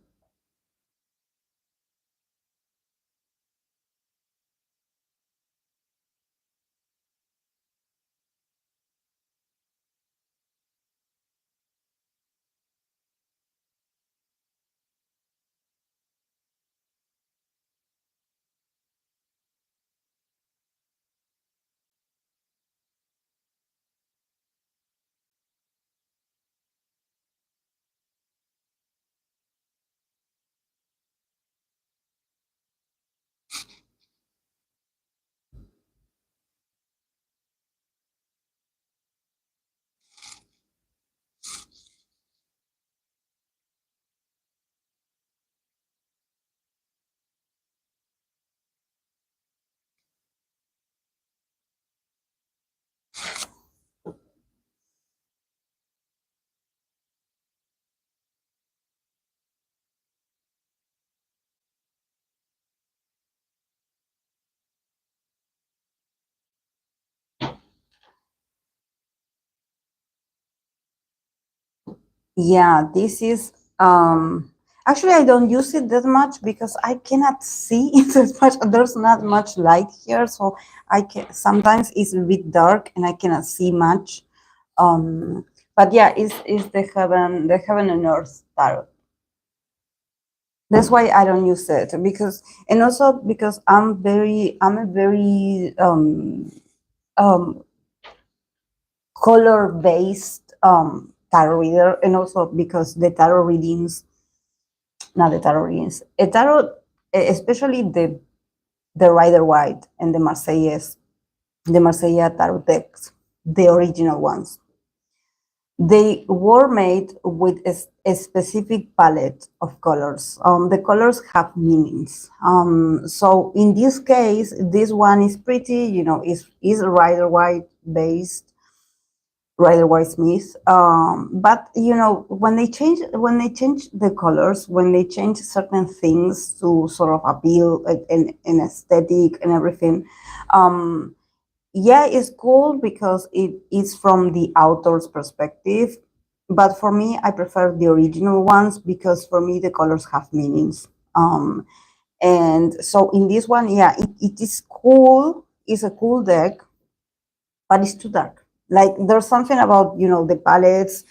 Yeah, this is actually I don't use it that much because I cannot see it as much. There's not much light here, so I can sometimes it's a bit dark and I cannot see much. Um, but yeah, it's the heaven and earth tarot. That's why I don't use it, because, and also because I'm a very color based tarot reader, and also because the tarot readings, not the tarot readings, a tarot, especially the Rider White and the Marsella tarot decks, the original ones, they were made with a specific palette of colors. The colors have meanings. So in this case, this one is pretty, is Rider White based, Rider White Smith. But when they change the colors, when they change certain things to sort of appeal an aesthetic and everything, yeah, it's cool because it is from the author's perspective. But for me, I prefer the original ones because for me the colors have meanings. And so in this one, yeah, it is cool. It's a cool deck, but it's too dark. Like there's something about the palettes,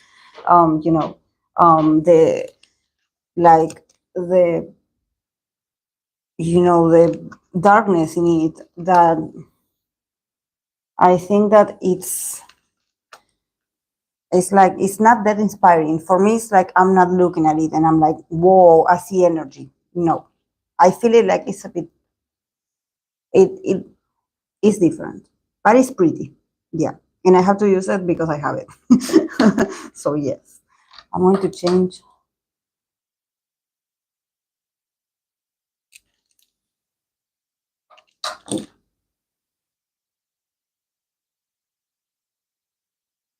the like the darkness in it, that I think that it's like it's not that inspiring. For me, it's like I'm not looking at it and I'm like, whoa, I see energy. No, I feel it like it's a bit, it is different, but it's pretty. Yeah, and I have to use it because I have it. So yes, I'm going to change.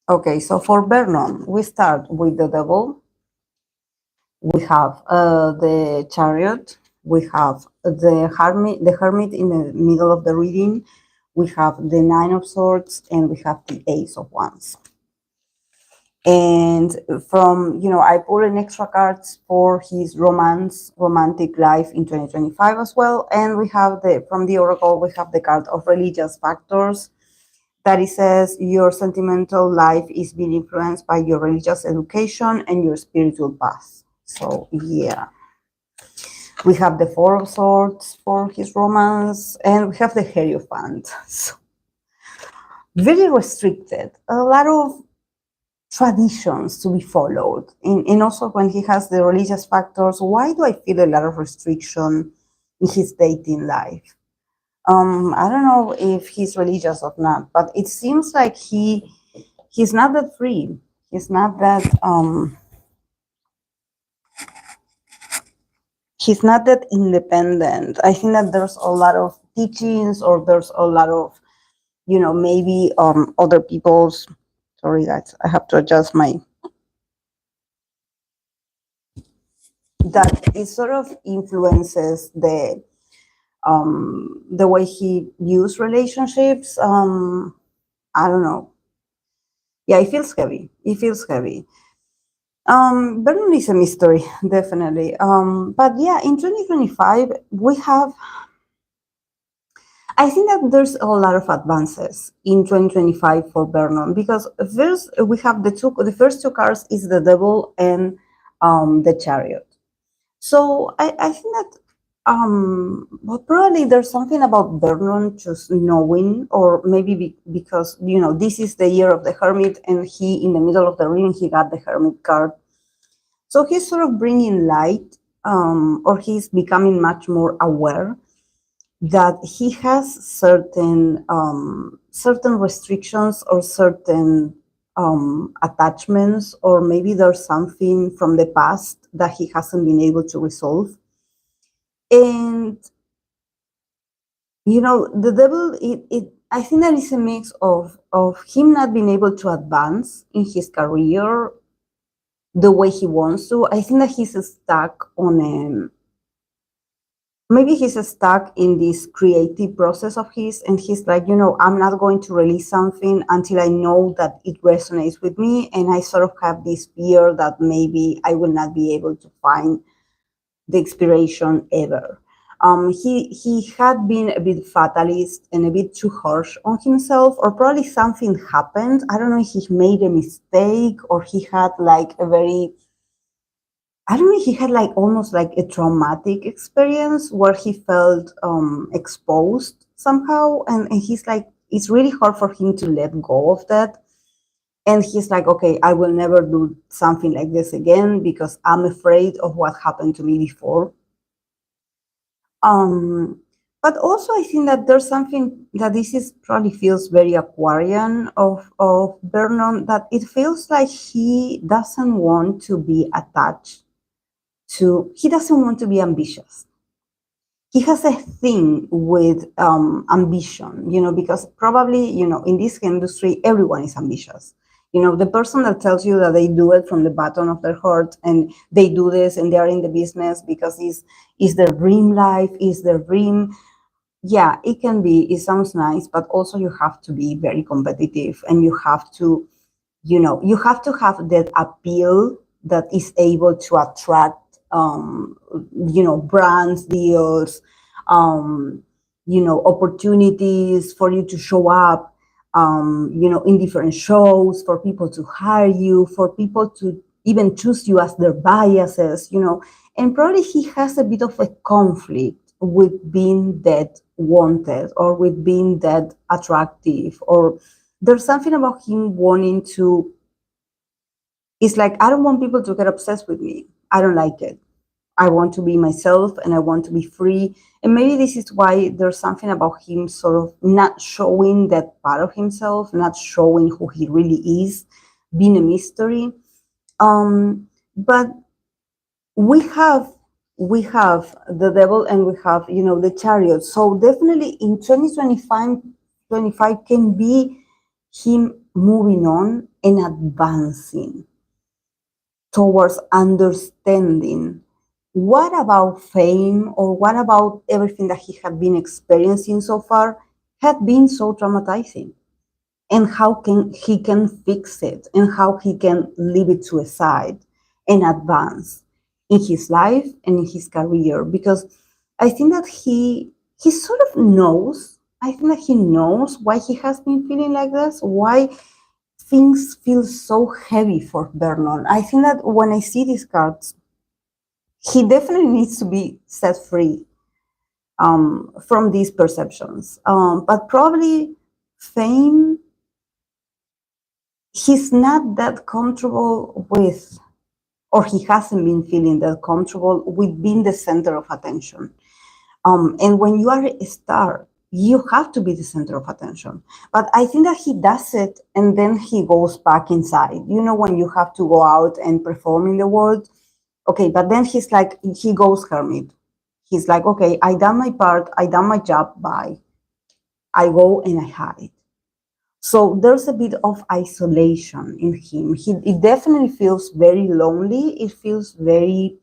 Okay, so for Vernon, we start with the devil. We have the chariot. We have the hermit in the middle of the reading. We have the nine of swords, and we have the ace of wands. And from, I pulled an extra cards for his romantic life in 2025 as well. And we have from the oracle, we have the card of religious factors, that it says your sentimental life is being influenced by your religious education and your spiritual path. So yeah, we have the four of swords for his romance, and we have the Hierophant. So very restricted, a lot of traditions to be followed. And also when he has the religious factors, why do I feel a lot of restriction in his dating life? I don't know if he's religious or not, but it seems like he's not that free. He's not that he's not that independent. I think that there's a lot of teachings, or there's a lot of, maybe other people's, sorry guys, I have to adjust that it sort of influences the way he views relationships. I don't know. Yeah, it feels heavy. It feels heavy. Vernon is a mystery, definitely. But yeah, in 2025, I think that there's a lot of advances in 2025 for Vernon, because first we have the first two cards is the devil and the chariot. So I think that well, probably there's something about Vernon just knowing, or maybe because this is the year of the hermit, and he in the middle of the reading he got the hermit card, so he's sort of bringing light, or he's becoming much more aware that he has certain restrictions, or certain attachments, or maybe there's something from the past that he hasn't been able to resolve. And the devil, I think that is a mix of him not being able to advance in his career the way he wants to. I think that he's stuck maybe he's stuck in this creative process of his, and he's like, I'm not going to release something until I know that it resonates with me. And I sort of have this fear that maybe I will not be able to find the inspiration ever. He had been a bit fatalist and a bit too harsh on himself, or probably something happened. I don't know if he made a mistake, or he had like a very I don't know, he had like almost like a traumatic experience where he felt exposed somehow. And he's like, it's really hard for him to let go of that. And he's like, okay, I will never do something like this again because I'm afraid of what happened to me before. Um, but also, I think that there's something that this is probably feels very Aquarian of Vernon, that it feels like he doesn't want to be attached to, he doesn't want to be ambitious. He has a thing with ambition, because probably, in this industry, everyone is ambitious. The person that tells you that they do it from the bottom of their heart and they do this and they're in the business because is their dream life, is their dream. Yeah, it can be, it sounds nice, but also you have to be very competitive and you have to, you have to have that appeal that is able to attract brands, deals, opportunities for you to show up, in different shows, for people to hire you, for people to even choose you as their biases, and probably he has a bit of a conflict with being that wanted or with being that attractive, or there's something about him wanting to, it's like, I don't want people to get obsessed with me. I don't like it. I want to be myself and I want to be free. And maybe this is why there's something about him sort of not showing that part of himself, not showing who he really is, being a mystery. But we have the devil and we have, the chariot. So definitely in 2025 can be him moving on and advancing towards understanding what about fame or what about everything that he had been experiencing so far had been so traumatizing, and how can he can fix it and how he can leave it to a side and advance in his life and in his career. Because I think that he sort of knows, I think that he knows why he has been feeling like this, why things feel so heavy for Vernon. I think that when I see these cards, he definitely needs to be set free from these perceptions. But probably fame, he's not that comfortable with, or he hasn't been feeling that comfortable with being the center of attention. And when you are a star, you have to be the center of attention. But I think that he does it and then he goes back inside. When you have to go out and perform in the world, okay, but then he's like, he goes hermit. He's like, okay, I done my part, I done my job, bye. I go and I hide. So there's a bit of isolation in him. It definitely feels very lonely. It feels very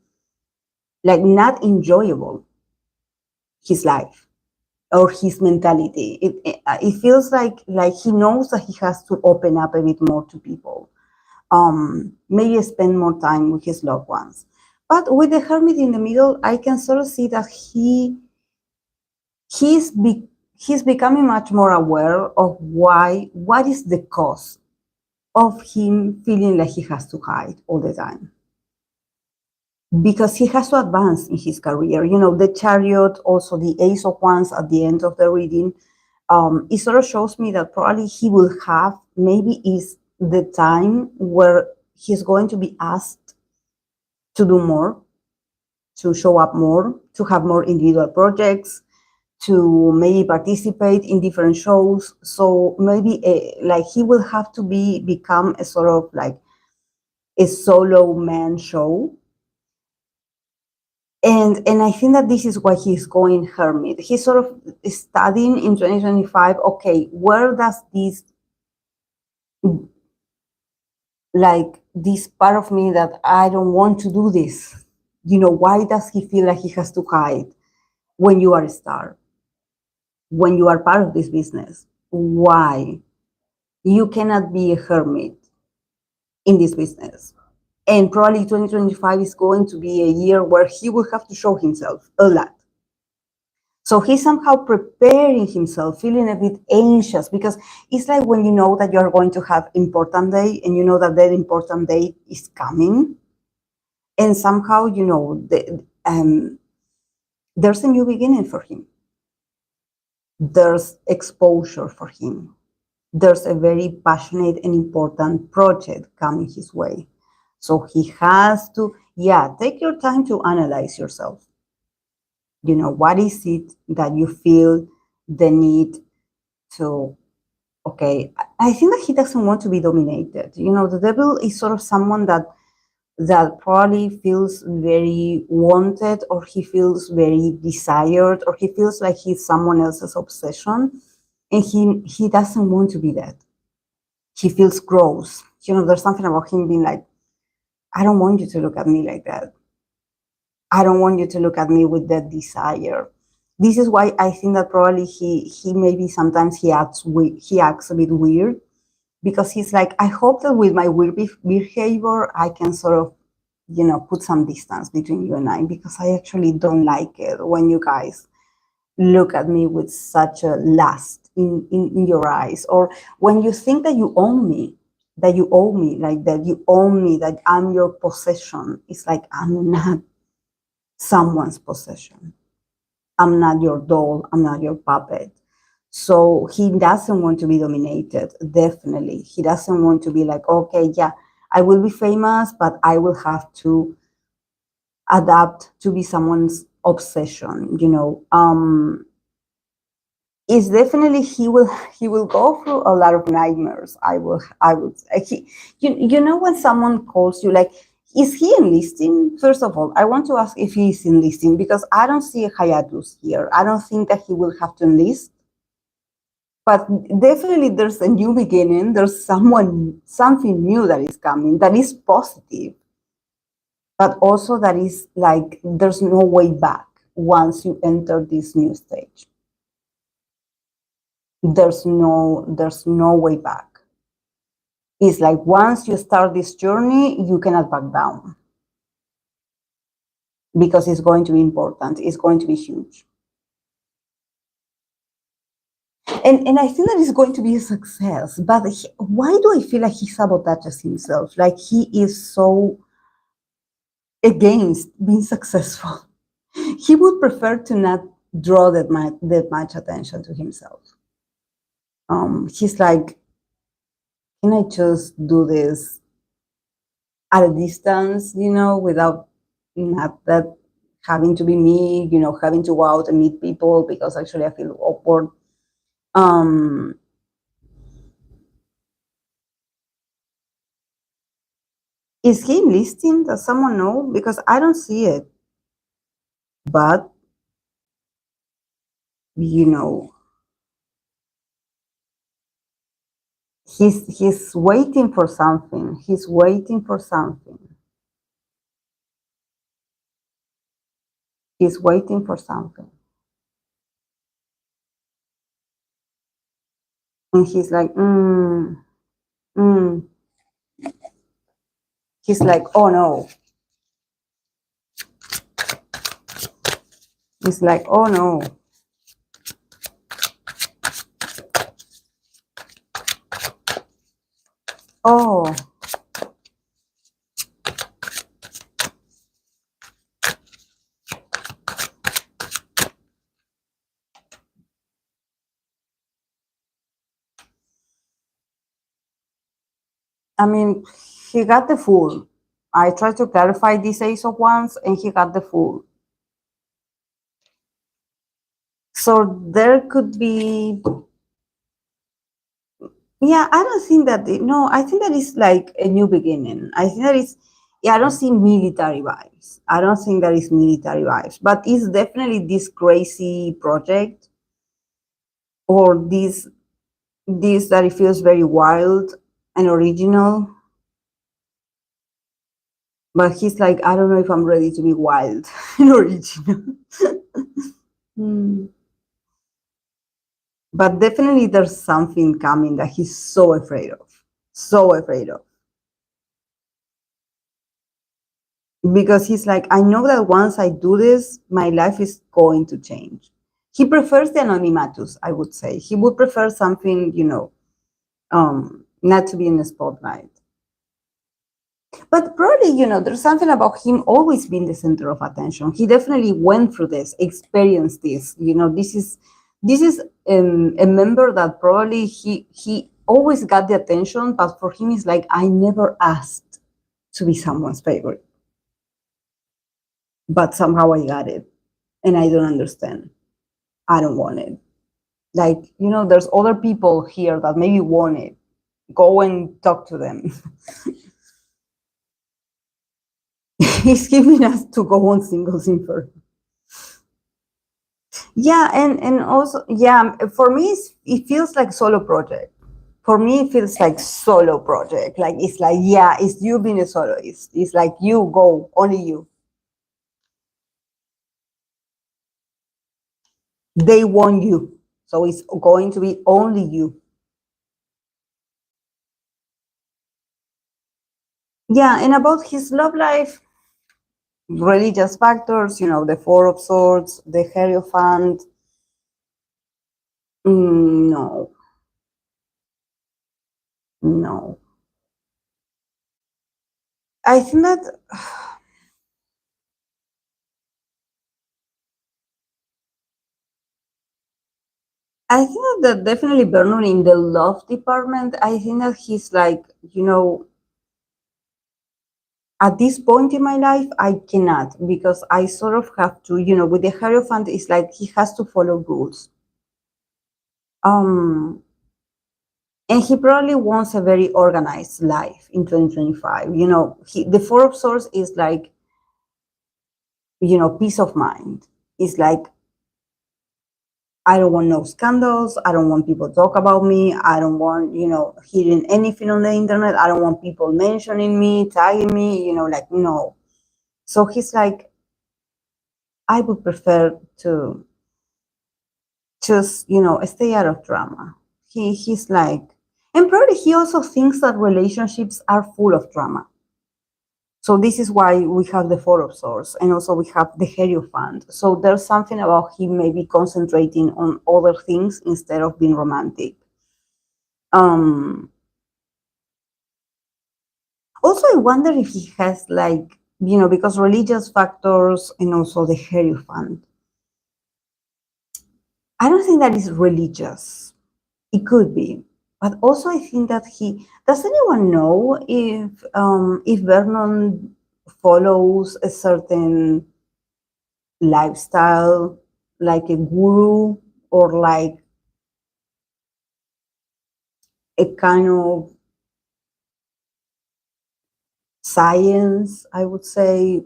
like not enjoyable, his life or his mentality. It feels like he knows that he has to open up a bit more to people. Maybe spend more time with his loved ones. But with the hermit in the middle, I can sort of see that he's becoming much more aware of what is the cause of him feeling like he has to hide all the time. Because he has to advance in his career. The chariot, also the ace of wands at the end of the reading, it sort of shows me that probably he will have, maybe is the time where he's going to be asked to do more, to show up more, to have more individual projects, to maybe participate in different shows. So maybe like he will have to become a sort of like a solo man show. And I think that this is why he's going hermit. He's sort of studying in 2025, okay, where does this, like this part of me that I don't want to do this, why does he feel like he has to hide when you are a star? When you are part of this business, why? You cannot be a hermit in this business. And probably 2025 is going to be a year where he will have to show himself a lot. So he's somehow preparing himself, feeling a bit anxious, because it's like when you know that you're going to have important day and you know that that important day is coming, And somehow, there's a new beginning for him. There's exposure for him. There's a very passionate and important project coming his way. So he has to, take your time to analyze yourself. What is it that you feel the need to, okay, I think that he doesn't want to be dominated. The devil is sort of someone that probably feels very wanted, or he feels very desired, or he feels like he's someone else's obsession, and he doesn't want to be that. He feels gross. There's something about him being like, I don't want you to look at me like that. I don't want you to look at me with that desire. This is why I think that probably he maybe sometimes he acts a bit weird, because he's like, I hope that with my weird behavior I can sort of put some distance between you and I, because I actually don't like it when you guys look at me with such a lust in your eyes, or when you think that you own me, that you owe me, like that you own me, that I'm your possession. It's like, I'm not someone's possession. I'm not your doll. I'm not your puppet. So he doesn't want to be dominated, definitely. He doesn't want to be like, okay, yeah, I will be famous, but I will have to adapt to be someone's obsession, It's definitely, he will go through a lot of nightmares. I would say. When someone calls you, like, is he enlisting? First of all, I want to ask if he is enlisting, because I don't see a hiatus here. I don't think that he will have to enlist. But definitely there's a new beginning. There's something new that is coming, that is positive, but also that is like, there's no way back once you enter this new stage. There's no way back. It's like, once you start this journey, you cannot back down, because it's going to be important. It's going to be huge. And I think that it's going to be a success. But why do I feel like he sabotages himself? Like, he is so against being successful. He would prefer to not draw that much attention to himself. He's like, can I just do this at a distance, without not that having to be me, having to go out and meet people, because actually I feel awkward. Is he enlisting? Does someone know? Because I don't see it. But, he's waiting for something. He's waiting for something. He's waiting for something. And he's like, He's like, oh no. He's like, oh no. Oh. I mean, he got the fool. I tried to clarify this Ace of Wands, and he got the fool. So there could be, I don't think that, no, I think that is like a new beginning. I think that is, I don't see military vibes. I don't think that is military vibes, but it's definitely this crazy project, or this that it feels very wild and original. But he's like, I don't know if I'm ready to be wild and original. But definitely there's something coming that he's so afraid of. So afraid of. Because he's like, I know that once I do this, my life is going to change. He prefers the anonymatus, I would say. He would prefer something, not to be in the spotlight. But probably, there's something about him always being the center of attention. He definitely went through this, experienced this. This is a member that probably he always got the attention, but for him, it's like I never asked to be someone's favorite, but somehow I got it, and I don't understand. I don't want it. Like, there's other people here that maybe want it. Go and talk to them. He's giving us to go on singles infer. Yeah, and also, yeah, for me, it feels like solo project. For me, it feels like solo project. Like, it's like, yeah, it's you being a soloist. It's like you go, only you. They want you. So it's going to be only you. Yeah, and about his love life, religious factors, the Four of Swords, the Hierophant. No, no. I think that I think that definitely Vernon in the love department. I think that he's like, at this point in my life, I cannot because I sort of have to, with the Hierophant, it's like he has to follow rules. Um, and he probably wants a very organized life in 2025. The Four of Swords is like, peace of mind. It's like I don't want no scandals. I don't want people to talk about me. I don't want, hearing anything on the internet. I don't want people mentioning me, tagging me, like, no. So he's like, I would prefer to just, stay out of drama. He's like, and probably he also thinks that relationships are full of drama. So this is why we have the Four of Swords, and also we have the Hierophant. So there's something about him maybe concentrating on other things instead of being romantic. Um, Also, I wonder if he has like, because religious factors and also the Hierophant. I don't think that is religious. It could be. But also I think that does anyone know if Vernon follows a certain lifestyle, like a guru, or like a kind of science, I would say,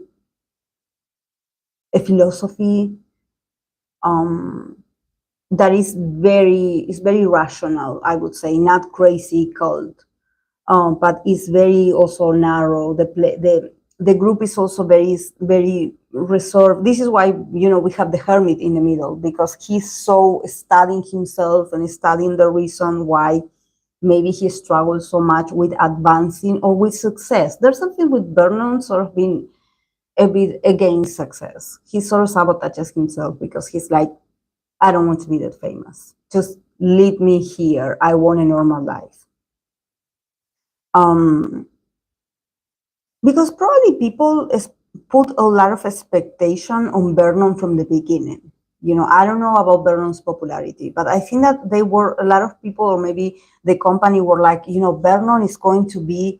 a philosophy, um, that is very rational, I would say, not crazy cult, but it's very also narrow. The group is also very reserved. This is why we have the hermit in the middle, because he's so studying himself and studying the reason why maybe he struggles so much with advancing or with success. There's something with Vernon sort of being a bit against success. He sort of sabotages himself because he's like, I don't want to be that famous. Just leave me here. I want a normal life. Um, because probably people put a lot of expectation on Vernon from the beginning. I don't know about Vernon's popularity, but I think that they were a lot of people, or maybe the company were like, Vernon is going to be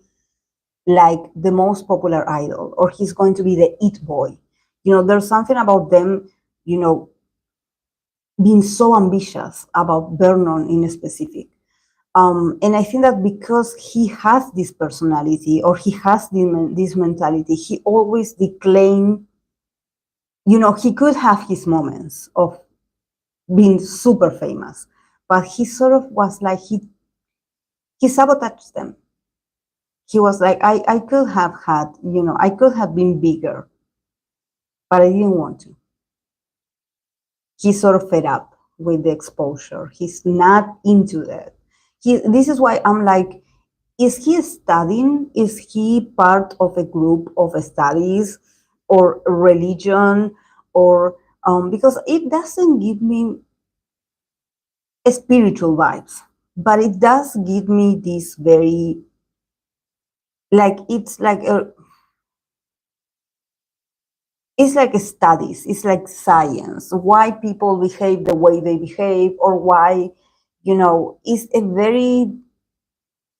like the most popular idol, or he's going to be the it boy. There's something about them, being so ambitious about Vernon in specific. And I think that because he has this personality, or he has this mentality, he always declaimed, he could have his moments of being super famous, but he sort of was like, he sabotaged them. He was like, I could have had, I could have been bigger, but I didn't want to. He's sort of fed up with the exposure. He's not into that. This is why I'm like, is he studying? Is he part of a group of studies or religion? Or because it doesn't give me spiritual vibes, but it does give me this very like it's like a it's like studies, it's like science, why people behave the way they behave, or why, it's a very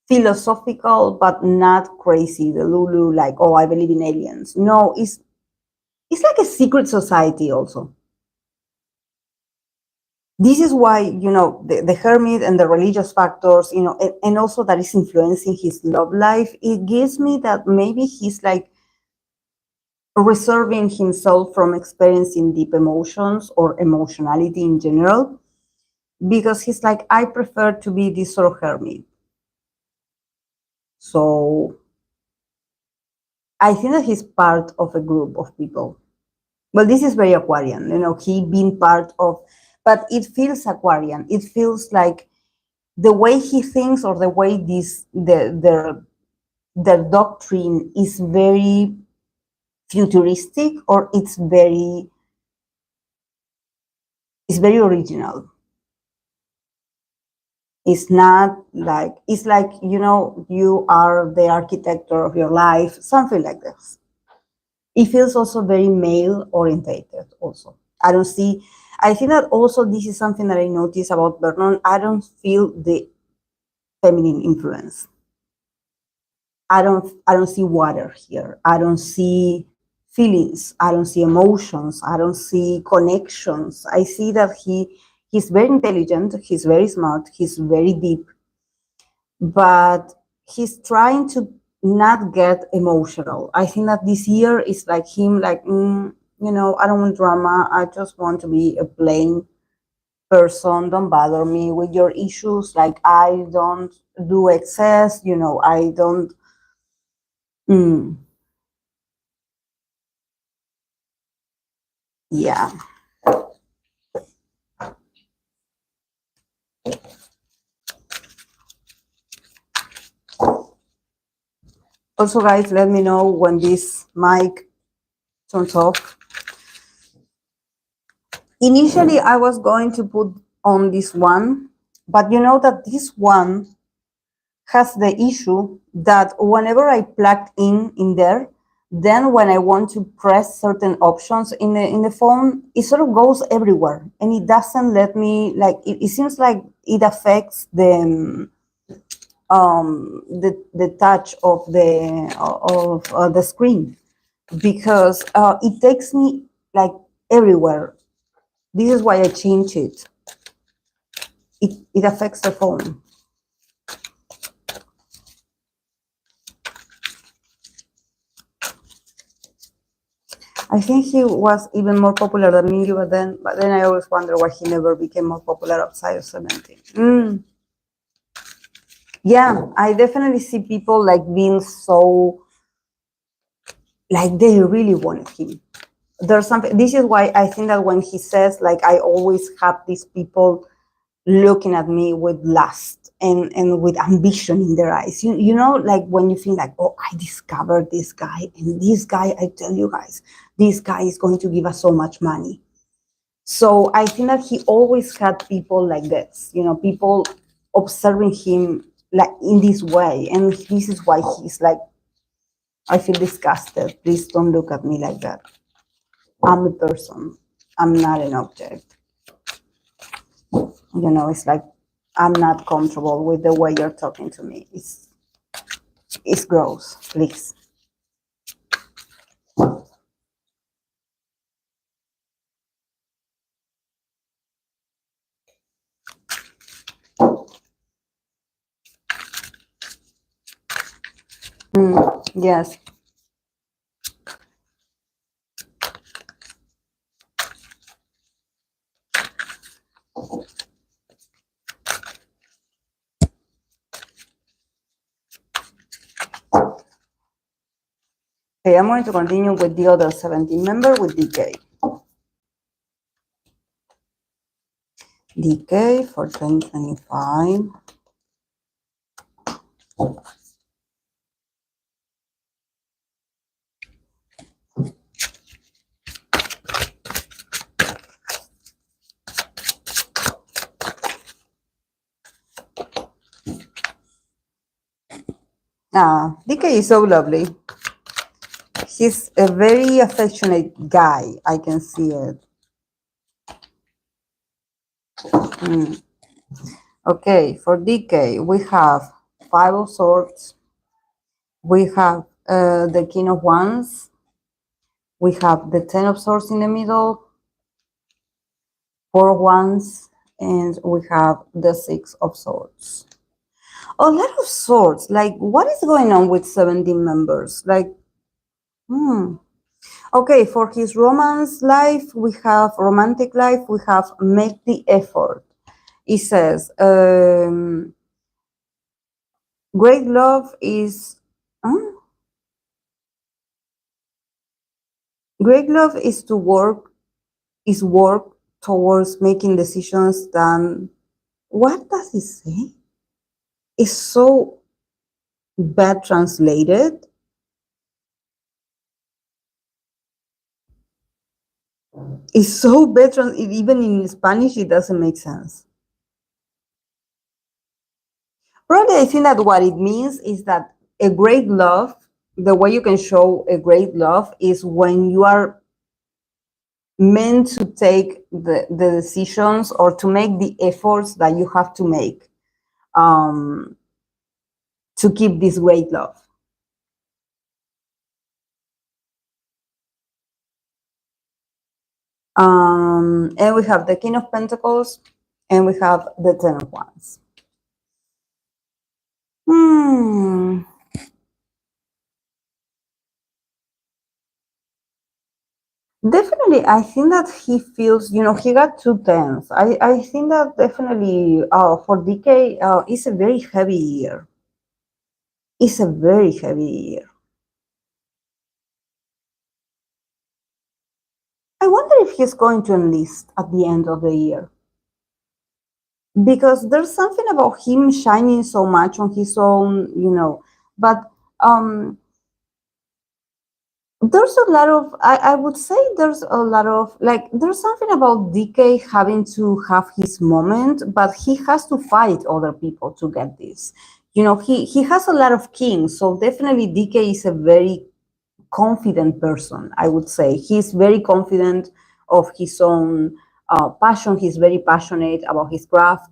philosophical but not crazy, the Lulu, like, oh, I believe in aliens. No, it's like a secret society also. This is why, the hermit and the religious factors, and also that is influencing his love life. It gives me that maybe he's like reserving himself from experiencing deep emotions or emotionality in general, because he's like, I prefer to be this sort of hermit. So I think that he's part of a group of people. Well, this is very Aquarian, he being part of, but it feels Aquarian. It feels like the way he thinks, or the way their doctrine is very futuristic, or it's very original. It's not like, it's like, you are the architect of your life, something like this. It feels also very male orientated also. I think that also this is something that I notice about Vernon. I don't feel the feminine influence. I don't see water here. I don't see feelings. I don't see emotions. I don't see connections. I see that he's very intelligent, he's very smart, he's very deep, but he's trying to not get emotional. I think that this year is like him, like, I don't want drama. I just want to be a plain person. Don't bother me with your issues. Like, I don't do excess, I don't. Mm, yeah. Also, guys, let me know when this mic turns off. Initially, I was going to put on this one, but you know that this one has the issue that whenever I plug in there, then when I want to press certain options in the phone, it sort of goes everywhere, and it doesn't let me, like, it seems like it affects the touch of the screen, because it takes me like everywhere. This is why I changed it. It affects the phone. I think he was even more popular than Mingyu, but then I always wonder why he never became more popular outside of 17. Yeah, I definitely see people like being so, like, they really wanted him. There's something. This is why I think that when he says, like, I always have these people looking at me with lust and with ambition in their eyes. Like when you think like, oh, I discovered this guy, and this guy, I tell you guys, this guy is going to give us so much money. So I think that he always had people like this, people observing him like in this way. And this is why he's like, I feel disgusted. Please don't look at me like that. I'm a person. I'm not an object. It's like, I'm not comfortable with the way you're talking to me. It's gross, please. Yes. Okay, I'm going to continue with the other 17 member, with DK. DK for 2025. Ah, DK is so lovely. He's a very affectionate guy. I can see it. Mm. Okay, for DK, we have Five of Swords. We have the King of Wands. We have the Ten of Swords in the middle, Four of Wands, and we have the Six of Swords. A lot of swords. Like, what is going on with 17 members? Like, hmm. Okay, for his romance life, we have romantic life, we have make the effort. It says, great love is, huh? Great love is to work, is work towards making decisions than, what does it say? It's so bad translated. It's so bad, even in Spanish, it doesn't make sense. Probably, I think that what it means is that a great love, the way you can show a great love is when you are meant to take the decisions or to make the efforts that you have to make um, to keep this great love. And we have the King of Pentacles and we have the Ten of Wands. Hmm. Definitely, I think that he feels, he got two tens. I think that definitely for DK, it's a very heavy year. It's a very heavy year. I wonder if he's going to enlist at the end of the year. Because there's something about him shining so much on his own, but um, there's a lot of, I would say there's a lot of, like, there's something about DK having to have his moment, but he has to fight other people to get this. He has a lot of kings, so definitely DK is a very confident person, I would say. He's very confident of his own passion. He's very passionate about his craft.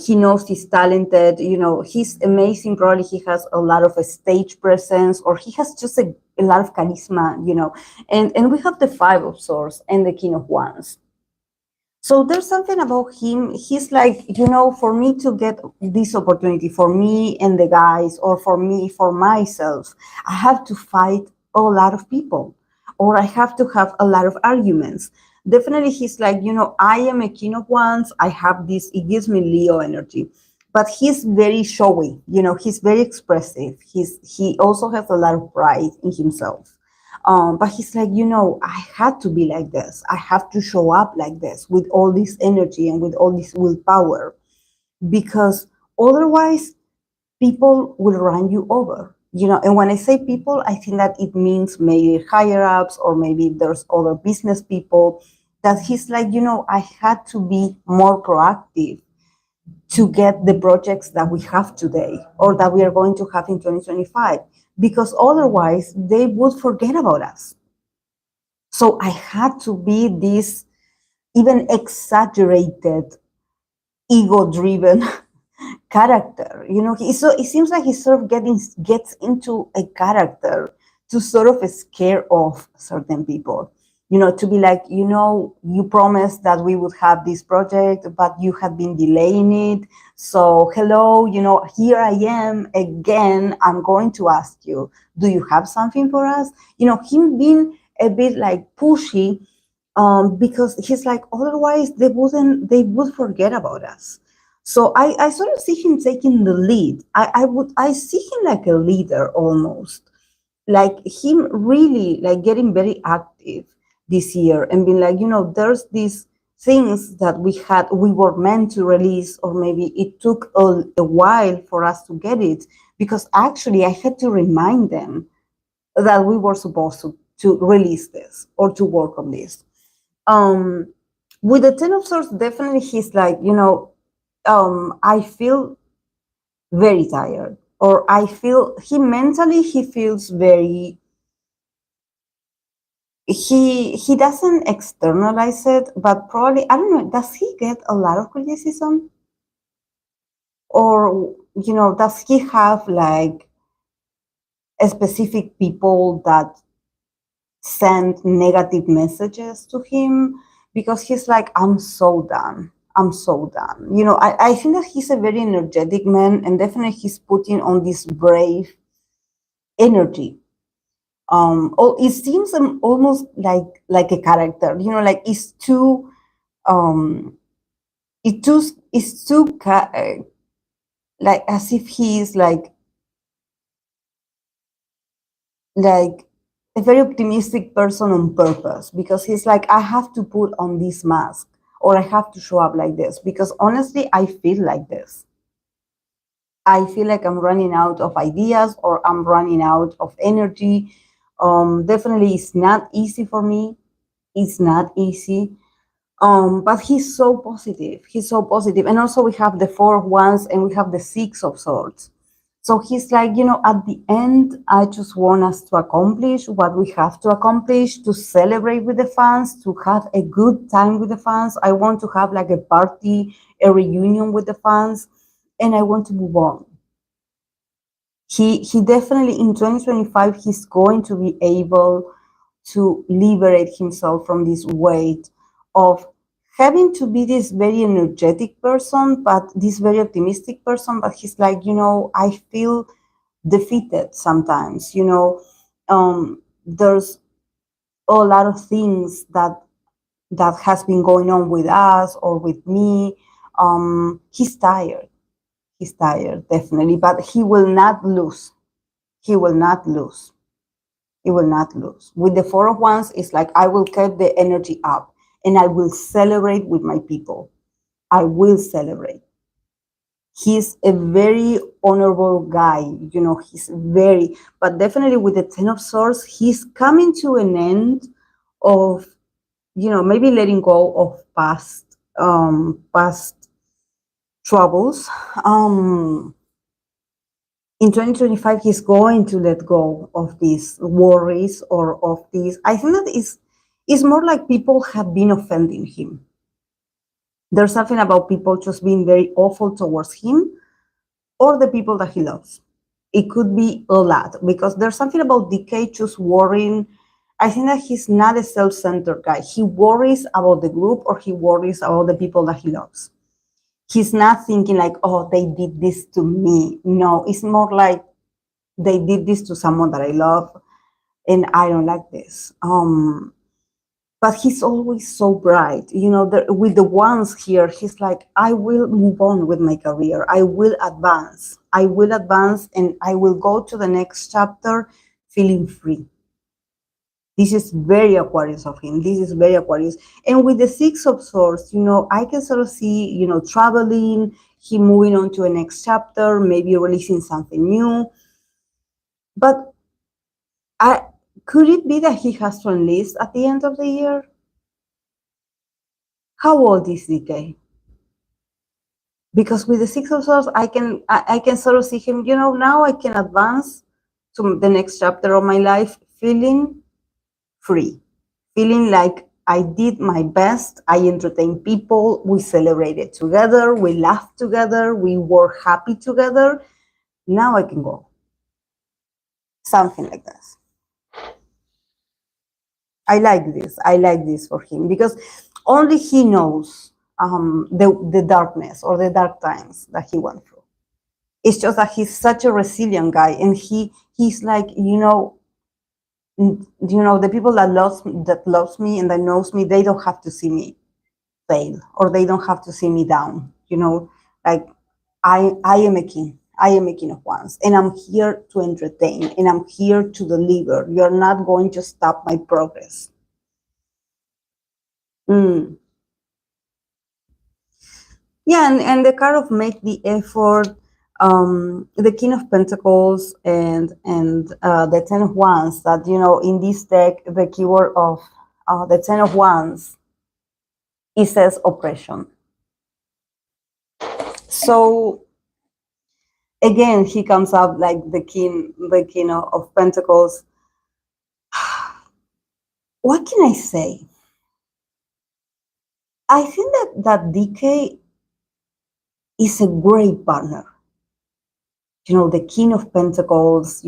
He knows he's talented, he's amazing. Probably he has a lot of a stage presence, or he has just a lot of charisma, and we have the Five of Swords and the King of Wands. So there's something about him. He's like, for me to get this opportunity, for me and the guys, or for me, for myself, I have to fight a lot of people, or I have to have a lot of arguments. Definitely, he's like, I am a King of Wands. I have this, it gives me Leo energy. But he's very showy, he's very expressive. He also has a lot of pride in himself. But he's like, I had to be like this. I have to show up like this with all this energy and with all this willpower, because otherwise people will run you over. And when I say people, I think that it means maybe higher ups, or maybe there's other business people, that he's like, I had to be more proactive to get the projects that we have today or that we are going to have in 2025, because otherwise they would forget about us. So I had to be this even exaggerated, ego-driven character. It seems like he sort of gets into a character to sort of scare off certain people. To be like, you promised that we would have this project, but you have been delaying it. So hello, here I am again. I'm going to ask you, do you have something for us? Him being a bit like pushy, because he's like, otherwise they would forget about us. So I sort of see him taking the lead. I see him like a leader almost, like him really like getting very active this year and being like, there's these things that we were meant to release, or maybe it took a while for us to get it, because actually I had to remind them that we were supposed to release this or to work on this. um with the Ten of Swords, definitely he's like, I feel very tired. or I feel he mentally, he feels very, he doesn't externalize it, but probably, I don't know, does he get a lot of criticism? Or, does he have like a specific people that send negative messages to him? Because he's like, I'm so done. I'm so done. I think that he's a very energetic man, and definitely he's putting on this brave energy. It seems almost like a character, like um, it's too like as if he's like a very optimistic person on purpose, because he's like, I have to put on this mask, or I have to show up like this, because honestly, I feel like this. I feel like I'm running out of ideas, or I'm running out of energy. Definitely, it's not easy for me. It's not easy. But he's so positive. He's so positive. And also we have the Four of Wands and we have the Six of Swords. So he's like, at the end, I just want us to accomplish what we have to accomplish, to celebrate with the fans, to have a good time with the fans. I want to have like a party, a reunion with the fans, and I want to move on. He definitely, in 2025, he's going to be able to liberate himself from this weight of having to be this very energetic person, but this very optimistic person. But he's like, I feel defeated sometimes. There's a lot of things that has been going on with us or with me. He's tired. He's tired, definitely, but he will not lose. He will not lose. He will not lose. With the Four of Wands, it's like I will keep the energy up and I will celebrate with my people. I will celebrate. He's a very honorable guy, he's very, but definitely with the Ten of Swords, he's coming to an end of, maybe letting go of past troubles. In 2025, he's going to let go of these worries or of these. I think that is more like people have been offending him. There's something about people just being very awful towards him or the people that he loves. It could be a lot, because there's something about DK just worrying. I think that he's not a self-centered guy. He worries about the group, or he worries about the people that he loves. He's not thinking like, oh, they did this to me. No, it's more like, they did this to someone that I love, and I don't like this. But he's always so bright. With the ones here, he's like, I will move on with my career. I will advance. I will advance, and I will go to the next chapter feeling free. This is very Aquarius of him. This is very Aquarius. And with the Six of Swords, I can sort of see, traveling, him moving on to a next chapter, maybe releasing something new. But could it be that he has to enlist at the end of the year? How old is DK? Because with the Six of Swords, I can sort of see him, now I can advance to the next chapter of my life feeling free, feeling like I did my best, I entertained people, we celebrated together, we laughed together, we were happy together. Now I can go. Something like this. I like this. I like this for him, because only he knows the darkness or the dark times that he went through. It's just that he's such a resilient guy, and he's like, the people that loves me and that knows me, they don't have to see me fail, or they don't have to see me down. Like I am a king. I am a king of wands, and I'm here to entertain, and I'm here to deliver. You're not going to stop my progress. Yeah, and the card of make the effort, the King of Pentacles, and the Ten of Wands. That, in this deck, the keyword of the Ten of Wands, it says oppression. So again, he comes up like the king of Pentacles. What can I say? I think that DK is a great partner. The King of Pentacles,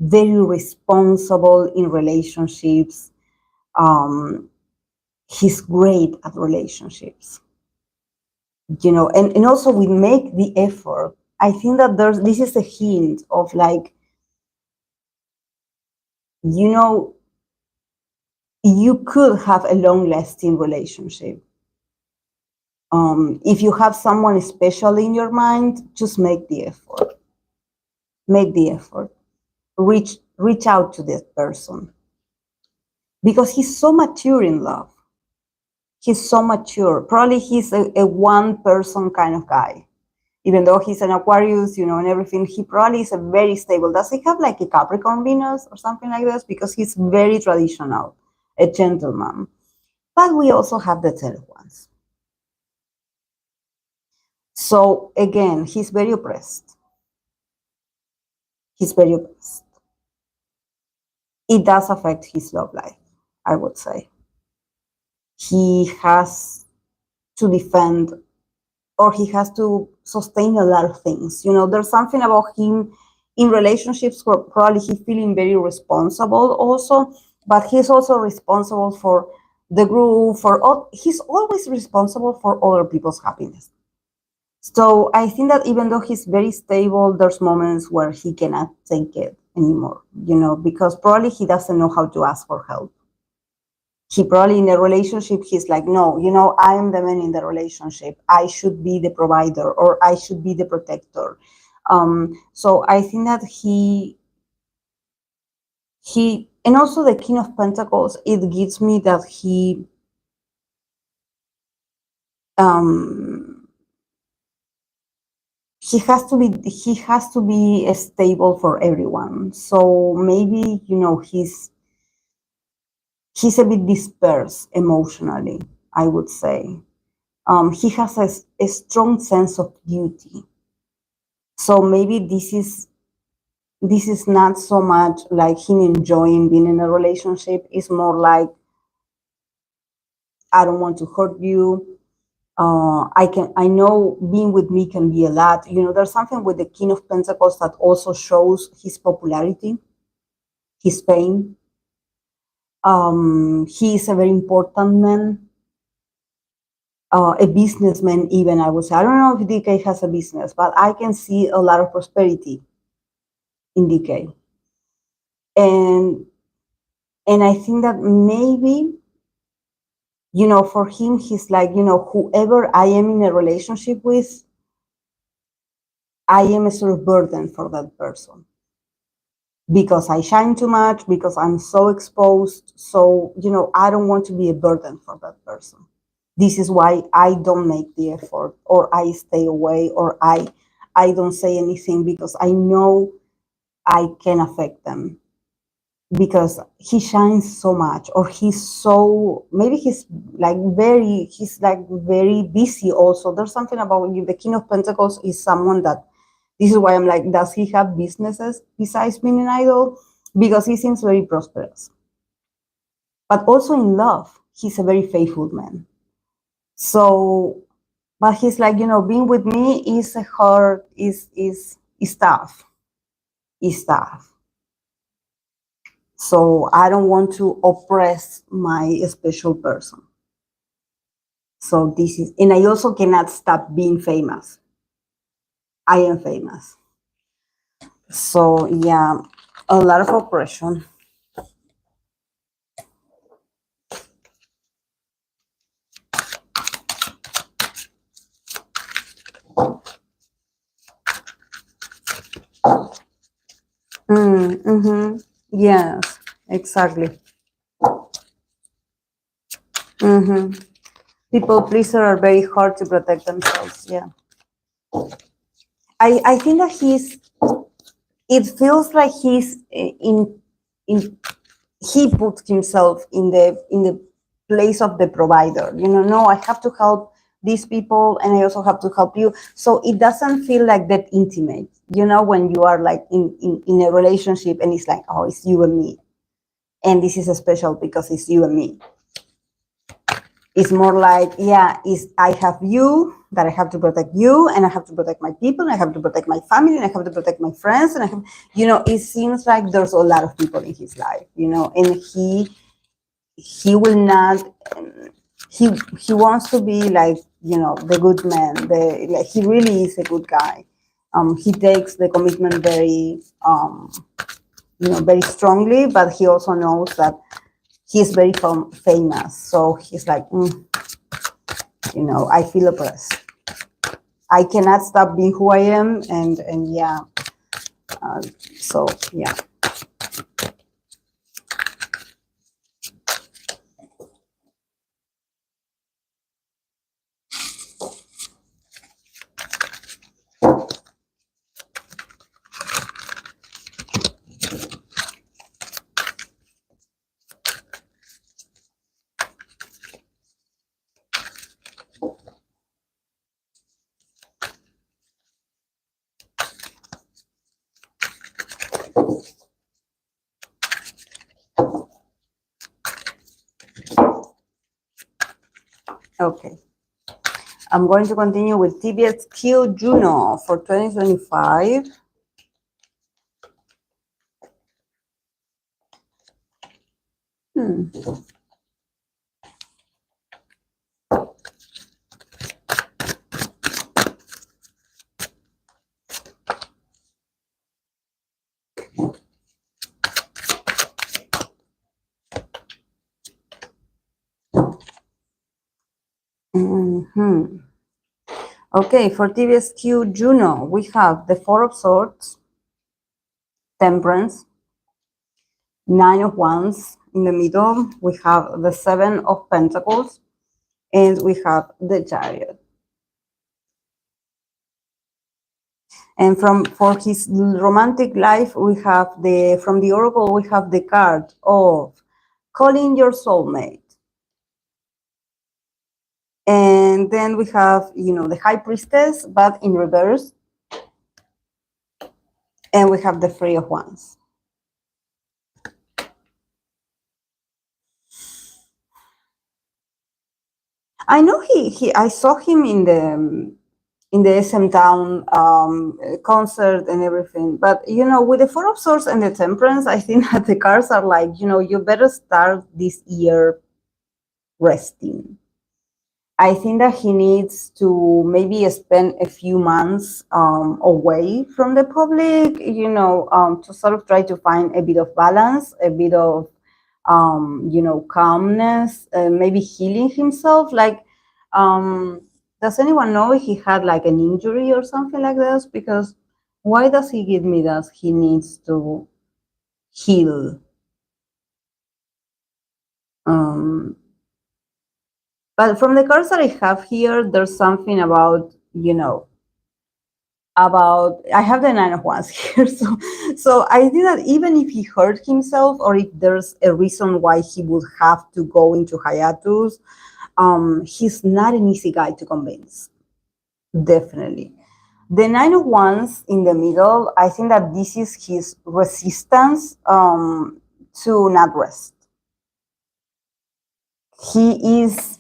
very responsible in relationships. He's great at relationships, and also we make the effort. I think that this is a hint of like, you could have a long-lasting relationship. If you have someone special in your mind, just make the effort. Make the effort. Reach out to that person. Because he's so mature in love. He's so mature. Probably he's a one-person kind of guy. Even though he's an Aquarius, and everything, he probably is a very stable. Does he have like a Capricorn Venus or something like this? Because he's very traditional, a gentleman. But we also have the 10 ones. So again, he's very oppressed. He's very oppressed. It does affect his love life, I would say. He has to defend, or he has to sustain a lot of things. There's something about him in relationships where probably he's feeling very responsible also, but he's also responsible for the group, he's always responsible for other people's happiness. So I think that even though he's very stable, there's moments where he cannot take it anymore, because probably he doesn't know how to ask for help. He probably in a relationship, he's like, no, I am the man in the relationship. I should be the provider, or I should be the protector. So I think that he, and also the King of Pentacles, it gives me that he has to be stable for everyone. So maybe, he's a bit dispersed emotionally, I would say. He has a strong sense of duty. So maybe this is not so much like him enjoying being in a relationship. It's more like, I don't want to hurt you. I know being with me can be a lot. There's something with the King of Pentacles that also shows his popularity, his fame. He is a very important man. A businessman, even, I would say. I don't know if DK has a business, but I can see a lot of prosperity in DK. And I think that maybe, for him, he's like, whoever I am in a relationship with, I am a sort of burden for that person. Because I shine too much, because I'm so exposed. So, I don't want to be a burden for that person. This is why I don't make the effort, or I stay away, or I don't say anything, because I know I can affect them. Because he shines so much, or maybe he's very busy also. There's something about the King of Pentacles is someone that, this is why I'm like, does he have businesses besides being an idol? Because he seems very prosperous. But also in love, he's a very faithful man. So, but he's like, being with me is hard, is tough. Is tough. So I don't want to oppress my special person. So this is, and I also cannot stop being famous. I am famous. So yeah, a lot of oppression. Yes, exactly. People pleaser are very hard to protect themselves. Yeah. I think that it feels like he's he puts himself in the place of the provider. No, I have to help these people, and I also have to help you. So it doesn't feel like that intimate, you know, when you are like in a relationship and it's like, oh, it's you and me. And this is special because it's you and me. It's more like, yeah, is I have you, that I have to protect you, and I have to protect my people, and I have to protect my family, and I have to protect my friends, and I have, you know, it seems like there's a lot of people in his life, you know, and he will not, he wants to be like, you know, the good man, like, he really is a good guy. He takes the commitment very, you know, very strongly, but he also knows that he's very famous. So he's like, you know, I feel oppressed. I cannot stop being who I am, and yeah. So yeah. Okay. I'm going to continue with TVXQ Juno for 2025. Okay, for TVSQ Juno, we have the Four of Swords, Temperance, Nine of Wands in the middle. We have the Seven of Pentacles, and we have the Chariot. And for his romantic life, we have from the Oracle, we have the card of calling your soulmate. And then we have, you know, the High Priestess, but in reverse. And we have the Three of Wands. I know I saw him in the SM Town concert and everything, but you know, with the Four of Swords and the Temperance, I think that the cards are like, you know, you better start this year resting. I think that he needs to maybe spend a few months away from the public, you know, to sort of try to find a bit of balance, a bit of, you know, calmness, maybe healing himself. Like, does anyone know if he had like an injury or something like this? Because why does he give me that he needs to heal? But from the cards that I have here, there's something about, you know, I have the Nine of Wands here. So I think that even if he hurt himself, or if there's a reason why he would have to go into hiatus, he's not an easy guy to convince. Definitely. The Nine of Wands in the middle, I think that this is his resistance to not rest. He is,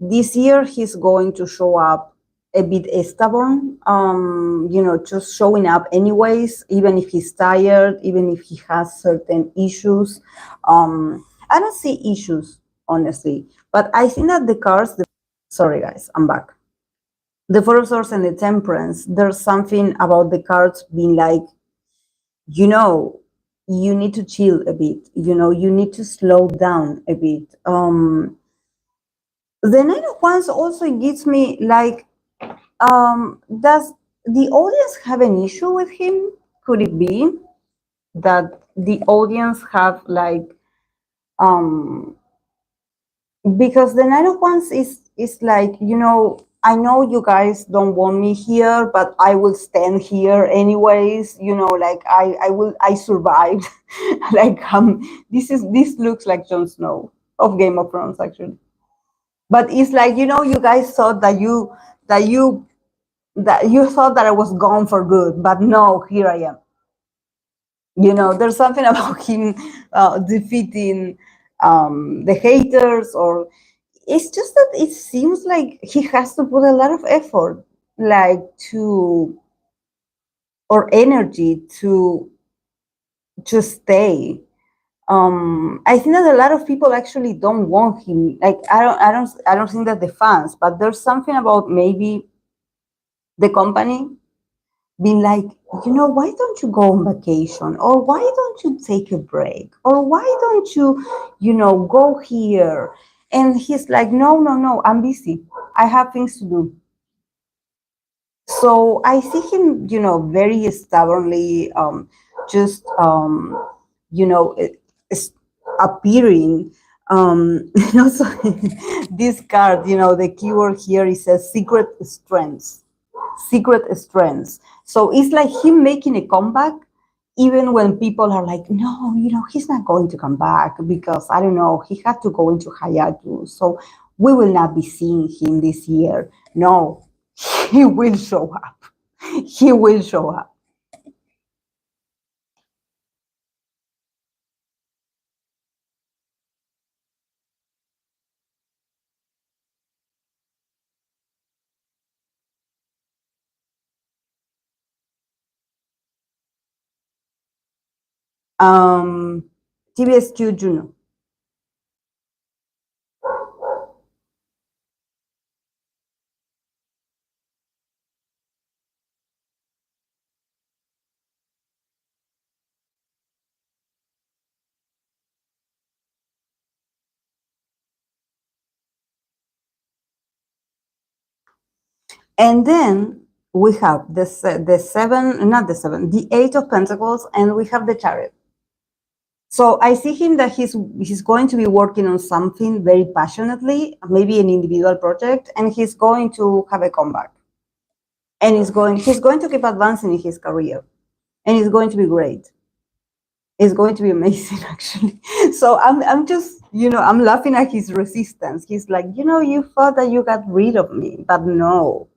this year, he's going to show up a bit stubborn, you know, just showing up anyways, even if he's tired, even if he has certain issues. I don't see issues, honestly, but I think that the cards, sorry guys, I'm back. The Four of Swords and the Temperance, there's something about the cards being like, you know, you need to chill a bit, you know, you need to slow down a bit. The Nine of Wands also gives me like, does the audience have an issue with him? Could it be that the audience have like, because the Nine of Wands is like, you know, I know you guys don't want me here, but I will stand here anyways. You know, like I survived. Like this looks like Jon Snow of Game of Thrones, actually. But it's like, you guys thought that you that you thought that I was gone for good, but no, here I am. There's something about him defeating the haters, or it's just that it seems like he has to put a lot of effort, like to or energy to stay. I think that a lot of people actually don't want him. Like I don't think that the fans, but there's something about maybe the company being like, why don't you go on vacation? Or why don't you take a break? Or why don't you, go here? And he's like, no, no, no, I'm busy. I have things to do. So I see him, very stubbornly, just, you know, it- it's appearing. And also, this card, the keyword here is says secret strengths. Secret strengths. So it's like him making a comeback, even when people are like, no, he's not going to come back because I don't know, he had to go into hiatus. So we will not be seeing him this year. No, he will show up. He will show up. Um, TVXQ Juno. And then we have the seven, not the seven, the eight of pentacles, and we have the chariot. So I see him that he's going to be working on something very passionately, maybe an individual project, and he's going to have a comeback. And he's going to keep advancing in his career, and it's going to be great. It's going to be amazing, actually. So I'm just, I'm laughing at his resistance. He's like, you thought that you got rid of me, but no,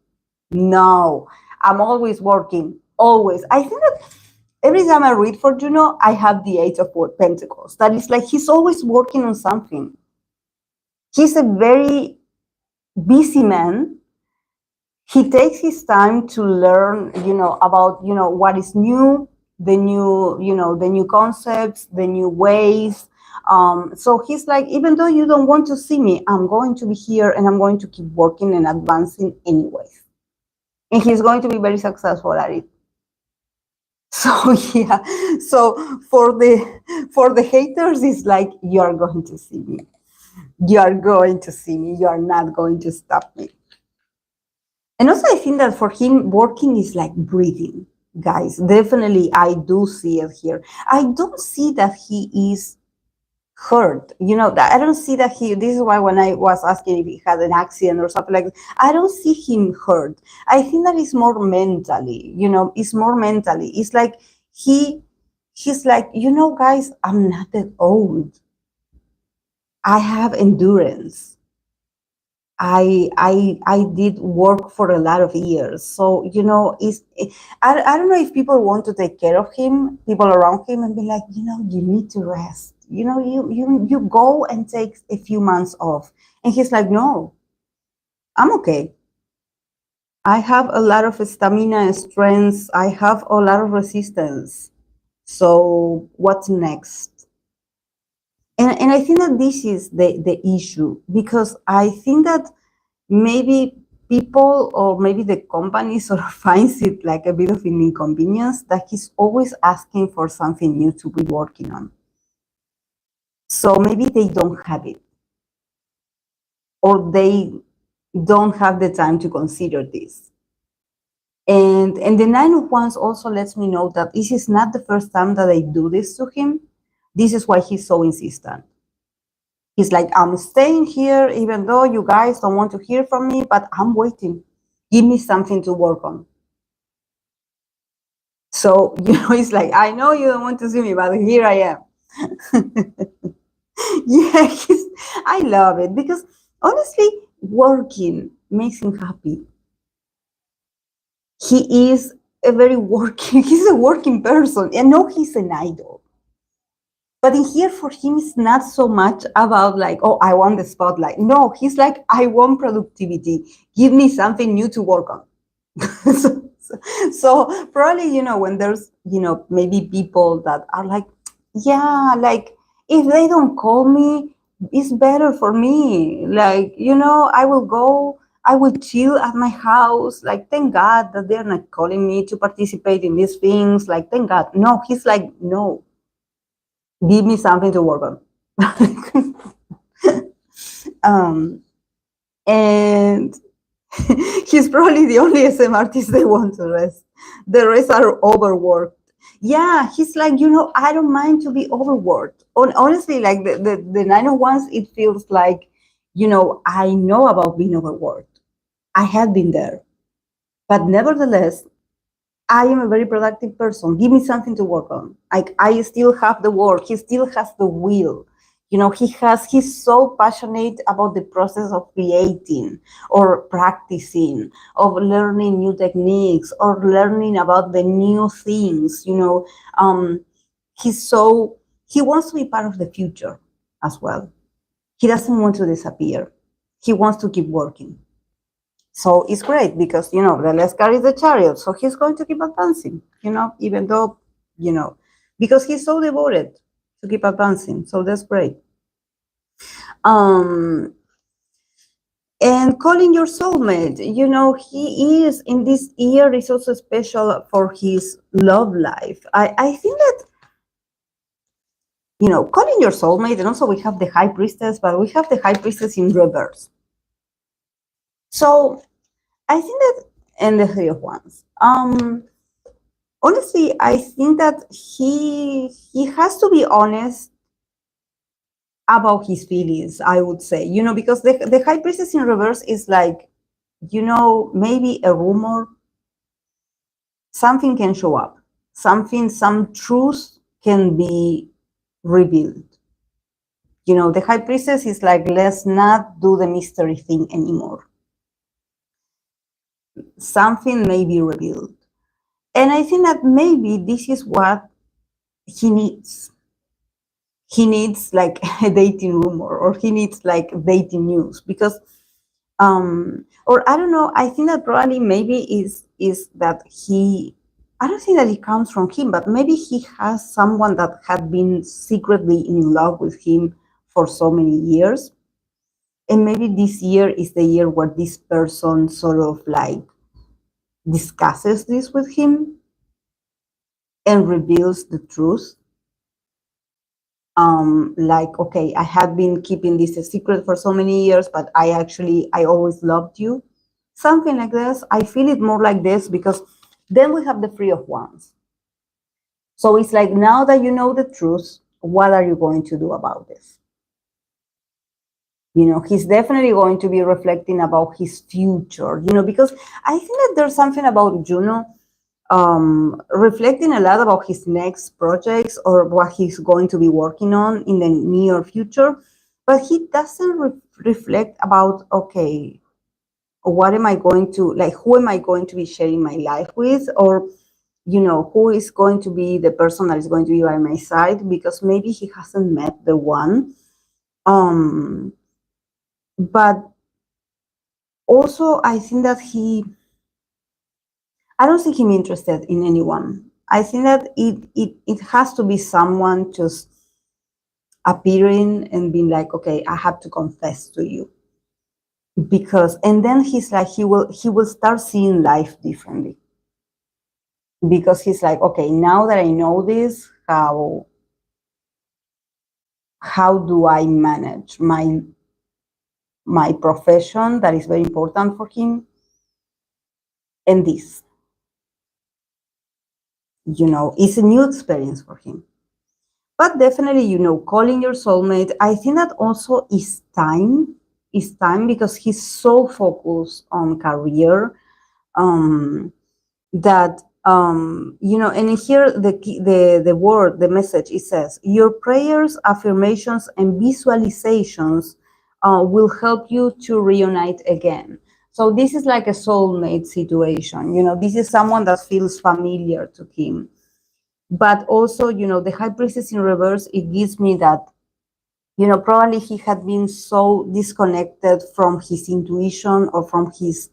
no, I'm always working, always. I think that every time I read for Juno, I have the Eight of Pentacles. That is like he's always working on something. He's a very busy man. He takes his time to learn, about, what is new, the new concepts, the new ways. So he's like, even though you don't want to see me, I'm going to be here and I'm going to keep working and advancing anyways. And he's going to be very successful at it. So yeah, so for the haters, it's like you are going to see me. You are going to see me. You are not going to stop me. And also, I think that for him, working is like breathing, guys. Definitely, I do see it here. I don't see that he is hurt. I don't see that this is why when I was asking if he had an accident or something like that, I don't see him hurt. I think that it's more mentally, it's more mentally. It's like he's like, guys, I'm not that old. I have endurance. I did work for a lot of years. So, I don't know if people want to take care of him, people around him, and be like, you need to rest. You go and take a few months off. And he's like, no, I'm okay. I have a lot of stamina and strength. I have a lot of resistance. So what's next? And I think that this is the issue, because I think that maybe people or maybe the company sort of finds it like a bit of an inconvenience that he's always asking for something new to be working on. So maybe they don't have it, or they don't have the time to consider this. And the Nine of Wands also lets me know that this is not the first time that I do this to him. This is why he's so insistent. He's like, I'm staying here even though you guys don't want to hear from me, but I'm waiting. Give me something to work on. So, it's like, I know you don't want to see me, but here I am. Yeah, I love it, because honestly, working makes him happy. He is a very working, he's a working person. I know he's an idol. But in here for him, it's not so much about like, oh, I want the spotlight. No, he's like, I want productivity. Give me something new to work on. so, so probably, when there's, maybe people that are like, yeah, like if they don't call me, it's better for me. Like, I will chill at my house. Like, thank God that they're not calling me to participate in these things. Like, thank God. No, he's like, no, give me something to work on. um, and he's probably the only SM artist they want to rest. The rest are overworked. Yeah, he's like, I don't mind to be overworked. Honestly, like the 901s, it feels like, I know about being overworked. I have been there. But nevertheless, I am a very productive person. Give me something to work on. Like I still have the work. He still has the will. He's so passionate about the process of creating or practicing, of learning new techniques or learning about the new things. He wants to be part of the future as well. He doesn't want to disappear. He wants to keep working. So it's great because, the less carries the chariot. So he's going to keep advancing, even though, because he's so devoted to keep advancing. So that's great. And calling your soulmate, he is in this year is also special for his love life. I think that, calling your soulmate, and also we have the high priestess, but we have the high priestess in reverse. So I think that, and the Three of Wands. Honestly, I think that he has to be honest about his feelings, I would say, because the high priestess in reverse is like, maybe a rumor, something can show up, some truth can be revealed. The high priestess is like, let's not do the mystery thing anymore. Something may be revealed. And I think that maybe this is what he needs. He needs like a dating rumor, or he needs like dating news, because or I don't know, I think that probably maybe is that I don't think that it comes from him, but maybe he has someone that had been secretly in love with him for so many years. And maybe this year is the year where this person sort of like discusses this with him and reveals the truth. Like, okay, I have been keeping this a secret for so many years, but I always loved you. Something like this. I feel it more like this, because then we have the Three of Wands. So it's like, now that you know the truth, what are you going to do about this? He's definitely going to be reflecting about his future, because I think that there's something about Juno reflecting a lot about his next projects or what he's going to be working on in the near future, but he doesn't reflect about, okay, what am I going to, like, who am I going to be sharing my life with, or, who is going to be the person that is going to be by my side, because maybe he hasn't met the one. But also, I think that I don't think him interested in anyone. I think that it has to be someone just appearing and being like, okay, I have to confess to you. And then he's like, he will start seeing life differently. Because he's like, okay, now that I know this, how do I manage my profession that is very important for him, and this, it's a new experience for him. But definitely, calling your soulmate, I think that also is time, because he's so focused on career, that, and in here, the word, the message, it says, your prayers, affirmations, and visualizations will help you to reunite again. So this is like a soulmate situation. This is someone that feels familiar to him. But also, the High Priestess in reverse, it gives me that, probably he had been so disconnected from his intuition or from his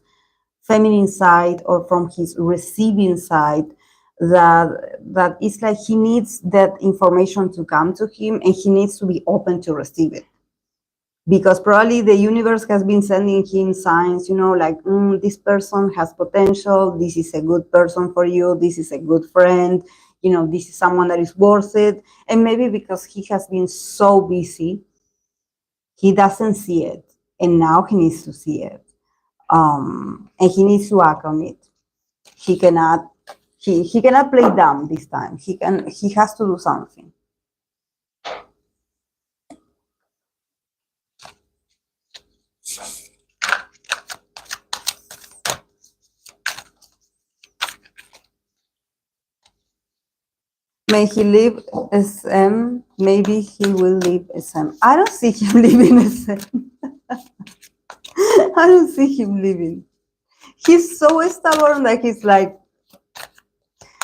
feminine side or from his receiving side, that it's like he needs that information to come to him and he needs to be open to receive it, because probably the universe has been sending him signs, like, this person has potential, this is a good person for you, this is a good friend, this is someone that is worth it. And maybe because he has been so busy, he doesn't see it, and now he needs to see it, and he needs to act on it. He cannot he cannot play dumb this time. He has to do something. May he leave SM. Maybe he will leave SM. I don't see him leaving SM. I don't see him leaving. He's so stubborn that he's like,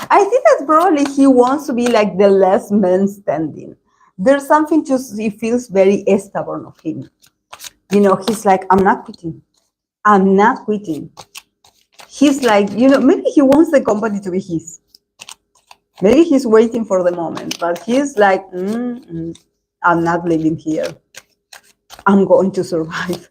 I think that probably he wants to be like the last man standing. There's something just, he feels very stubborn of him. He's like, I'm not quitting. I'm not quitting. He's like, maybe he wants the company to be his. Maybe he's waiting for the moment, but he's like, I'm not living here. I'm going to survive.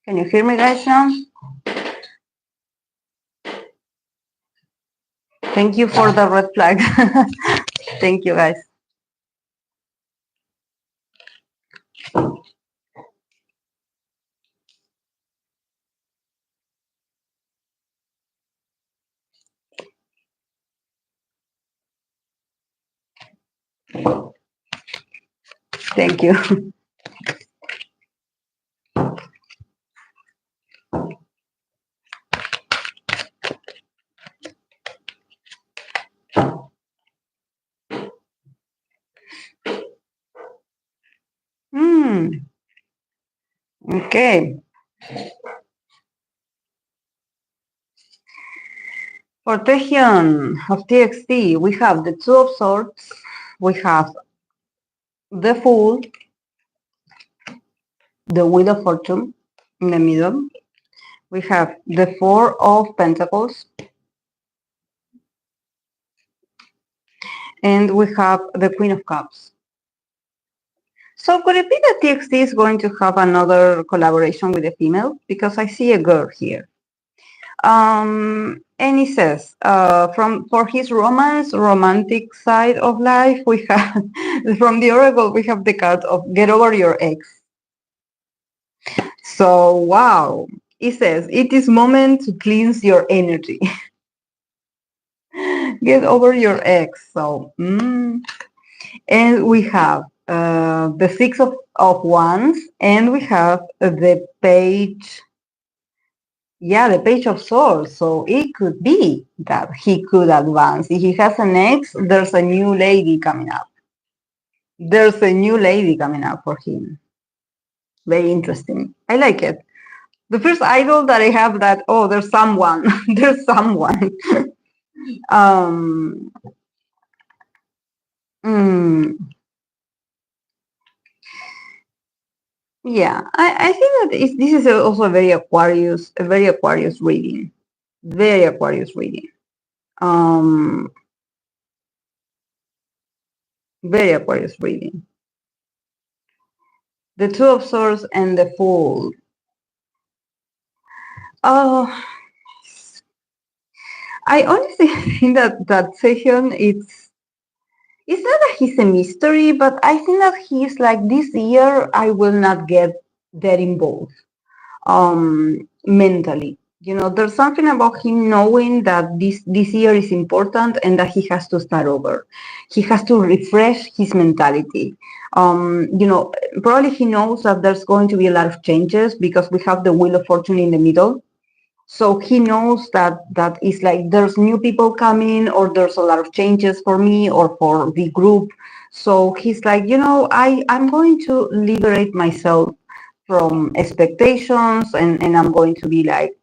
Can you hear me, guys, now? Thank you for the red flag. Thank you, guys. Thank you. Okay. For Taehyun of TXT, we have the Two of Swords, we have the Fool, the Wheel of Fortune in the middle, we have the Four of Pentacles, and we have the Queen of Cups. So could it be that TXT is going to have another collaboration with a female? Because I see a girl here. And he says, for his romantic side of life, we have from the oracle we have the card of get over your ex. So wow, he says it is moment to cleanse your energy. Get over your ex. So and we have the of Wands, and we have the page. Yeah, the Page of Swords. So it could be that he could advance. If he has an ex, there's a new lady coming up. There's a new lady coming up for him. Very interesting. I like it. The first idol that I have that, oh, there's someone. There's someone. um, mm, yeah, I think that this is also a very Aquarius reading. Very Aquarius reading. Um, Very Aquarius reading. The Two of Swords and the Fool. Oh, I honestly think that Taehyun it's not that he's a mystery, but I think that he's like this year I will not get that involved mentally. You know, there's something about him knowing that this year is important and that he has to start over. He has to refresh his mentality. You know, probably he knows that there's going to be a lot of changes because we have the Wheel of Fortune in the middle. So he knows that it's like there's new people coming or there's a lot of changes for me or for the group. So he's like, you know, I'm going to liberate myself from expectations and I'm going to be like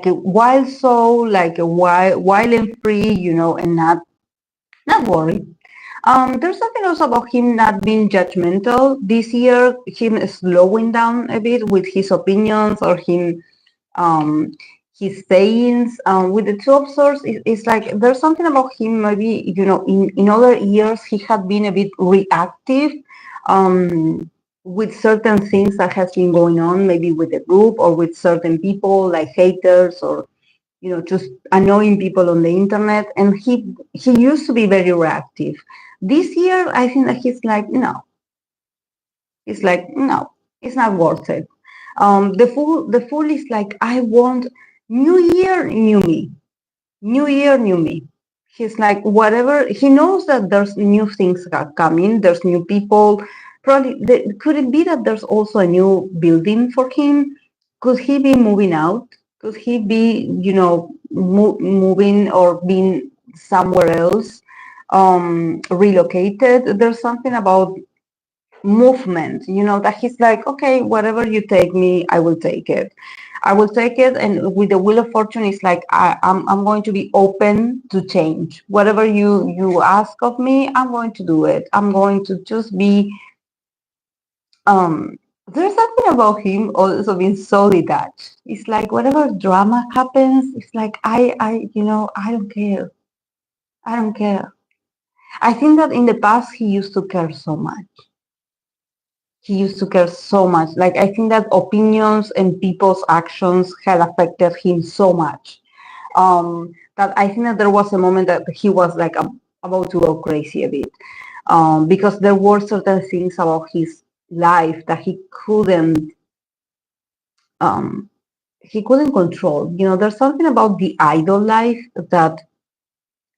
a wild soul, like a wild and free, you know, and not worried. There's something also about him not being judgmental this year, him slowing down a bit with his opinions or him um, his sayings. With the Two of Swords, it's like there's something about him. Maybe you know, in other years he had been a bit reactive with certain things that has been going on, maybe with the group or with certain people like haters or you know just annoying people on the internet. And he used to be very reactive. This year, I think that he's like no, it's like, no, it's not worth it. The fool is like, I want new year, new me. New year, new me. He's like, whatever. He knows that there's new things coming. There's new people. Probably, could it be that there's also a new building for him? Could he be moving out? Could he be, you know, moving or being somewhere else, relocated? There's something about movement, you know, that he's like, okay, whatever you take me, I will take it. I will take it. And with the Wheel of Fortune, it's like I'm going to be open to change. Whatever you ask of me, I'm going to do it. I'm going to just be. There's something about him also being so detached. It's like whatever drama happens, it's like you know, I don't care. I don't care. I think that in the past he used to care so much. He used to care so much. Like I think that opinions and people's actions had affected him so much that I think that there was a moment that he was like about to go crazy a bit because there were certain things about his life that um, he couldn't control. You know, there's something about the idol life that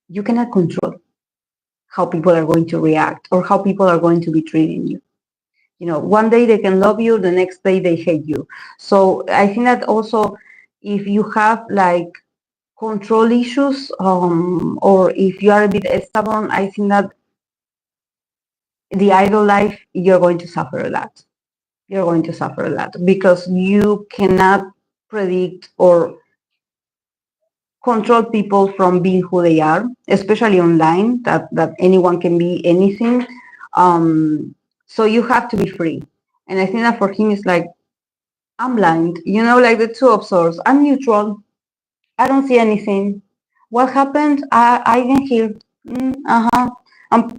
you cannot control how people are going to react or how people are going to be treating you. You know, one day they can love you, the next day they hate you. So I think that also if you have like control issues or if you are a bit stubborn, I think that the idol life, you're going to suffer a lot. You're going to suffer a lot because you cannot predict or control people from being who they are, especially online, that anyone can be anything. So you have to be free. And I think that for him, it's like, I'm blind, you know, like the Two of Swords. I'm neutral. I don't see anything. What happened? I didn't hear. Uh-huh.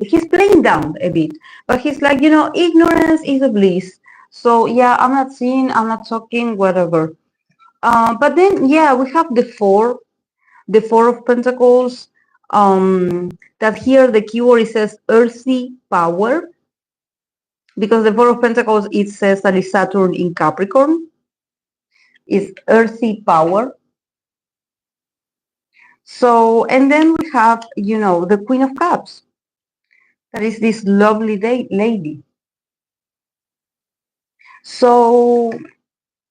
He's playing down a bit, but he's like, you know, ignorance is a bliss. So yeah, I'm not seeing, I'm not talking, whatever. But then, yeah, we have the Four of Pentacles. That here the keyword it says earthy power, because the Four of Pentacles it says that it's Saturn in Capricorn, is earthy power. So, and then we have, the Queen of Cups. That is this lovely lady. So,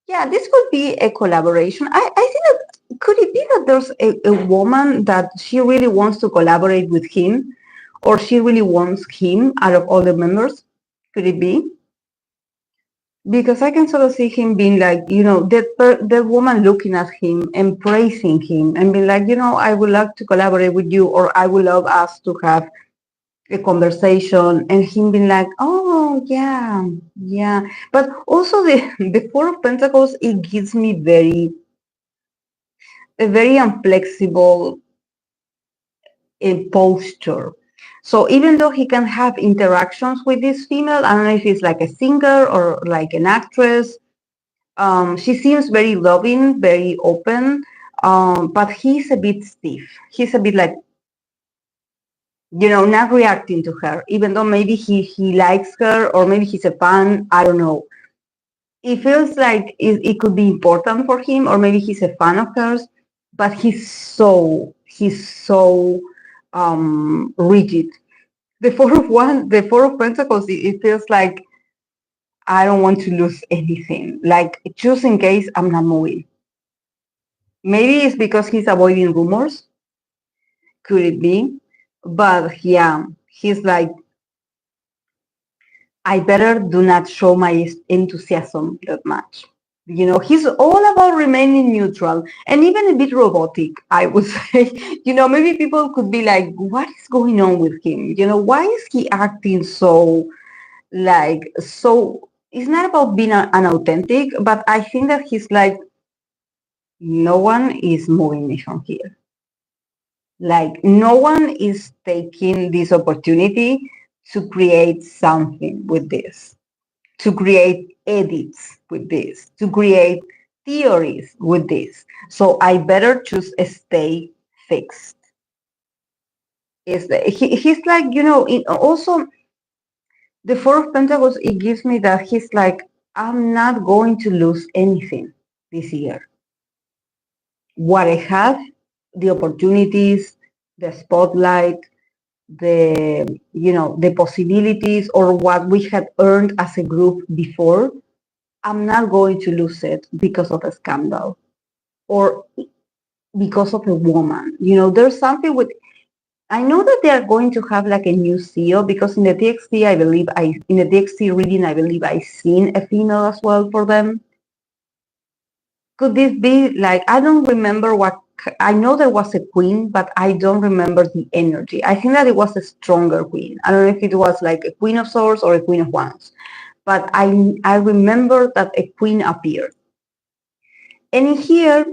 yeah, this could be a collaboration. I think that could it be that there's a woman that she really wants to collaborate with him, or she really wants him out of all the members? Could it be? Because I can sort of see him being like, the woman looking at him and praising him and being like, I would love to collaborate with you, or I would love us to have a conversation, and him being like, oh yeah, yeah. But also the Four of Pentacles, it gives me a very inflexible posture. So even though he can have interactions with this female, I don't know if it's like a singer or like an actress. She seems very loving, very open, but he's a bit stiff. He's a bit like, not reacting to her, even though maybe he likes her, or maybe he's a fan. I don't know. It feels like it could be important for him, or maybe he's a fan of hers, but he's so rigid. The Four of Pentacles, it feels like I don't want to lose anything. Like, just in case, I'm not moving. Maybe it's because he's avoiding rumors. Could it be? But yeah, he's like, I better do not show my enthusiasm that much. He's all about remaining neutral and even a bit robotic, I would say. Maybe people could be like, what is going on with him? Why is he acting so, it's not about being unauthentic, but I think that he's like, no one is moving me from here. Like, no one is taking this opportunity to create something with this, to create edits with this, to create theories with this. So I better just stay fixed. He's like, also the Four of Pentacles, it gives me that he's like, I'm not going to lose anything this year. What I have, the opportunities, the spotlight, the possibilities, or what we had earned as a group before, I'm not going to lose it because of a scandal or because of a woman. There's something with, I know that they are going to have like a new CEO, because in the TXT, in the TXT reading, I believe I seen a female as well for them. Could this be like, I don't remember I know there was a queen, but I don't remember the energy. I think that it was a stronger queen. I don't know if it was like a Queen of Swords or a Queen of Wands, but I remember that a queen appeared. And in here,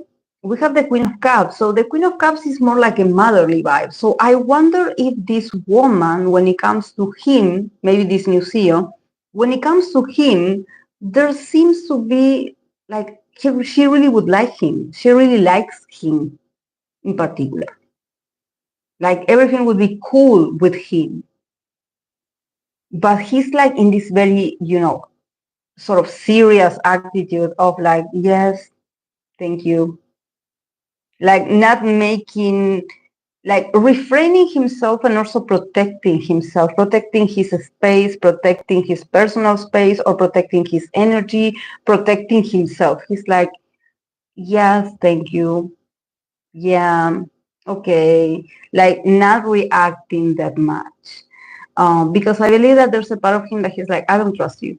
we have the Queen of Cups. So the Queen of Cups is more like a motherly vibe. So I wonder if this woman, when it comes to him, maybe this new CEO, when it comes to him, there seems to be like, she really would like him. She really likes him in particular. Like, everything would be cool with him. But he's like in this very, sort of serious attitude of like, yes, thank you. Like, not making, like, refraining himself and also protecting himself, protecting his space, protecting his personal space, or protecting his energy, protecting himself. He's like, yes, thank you. Yeah, okay. Like, not reacting that much. Because I believe that there's a part of him that he's like, I don't trust you.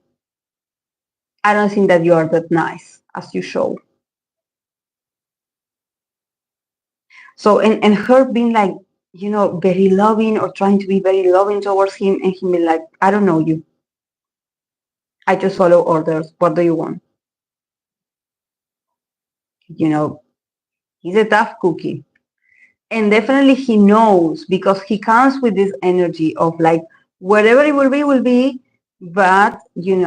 I don't think that you are that nice as you show. So, and her being like, very loving, or trying to be very loving towards him, and him being like, I don't know you. I just follow orders. What do you want? He's a tough cookie. And definitely he knows, because he comes with this energy of like, whatever it will be, but, you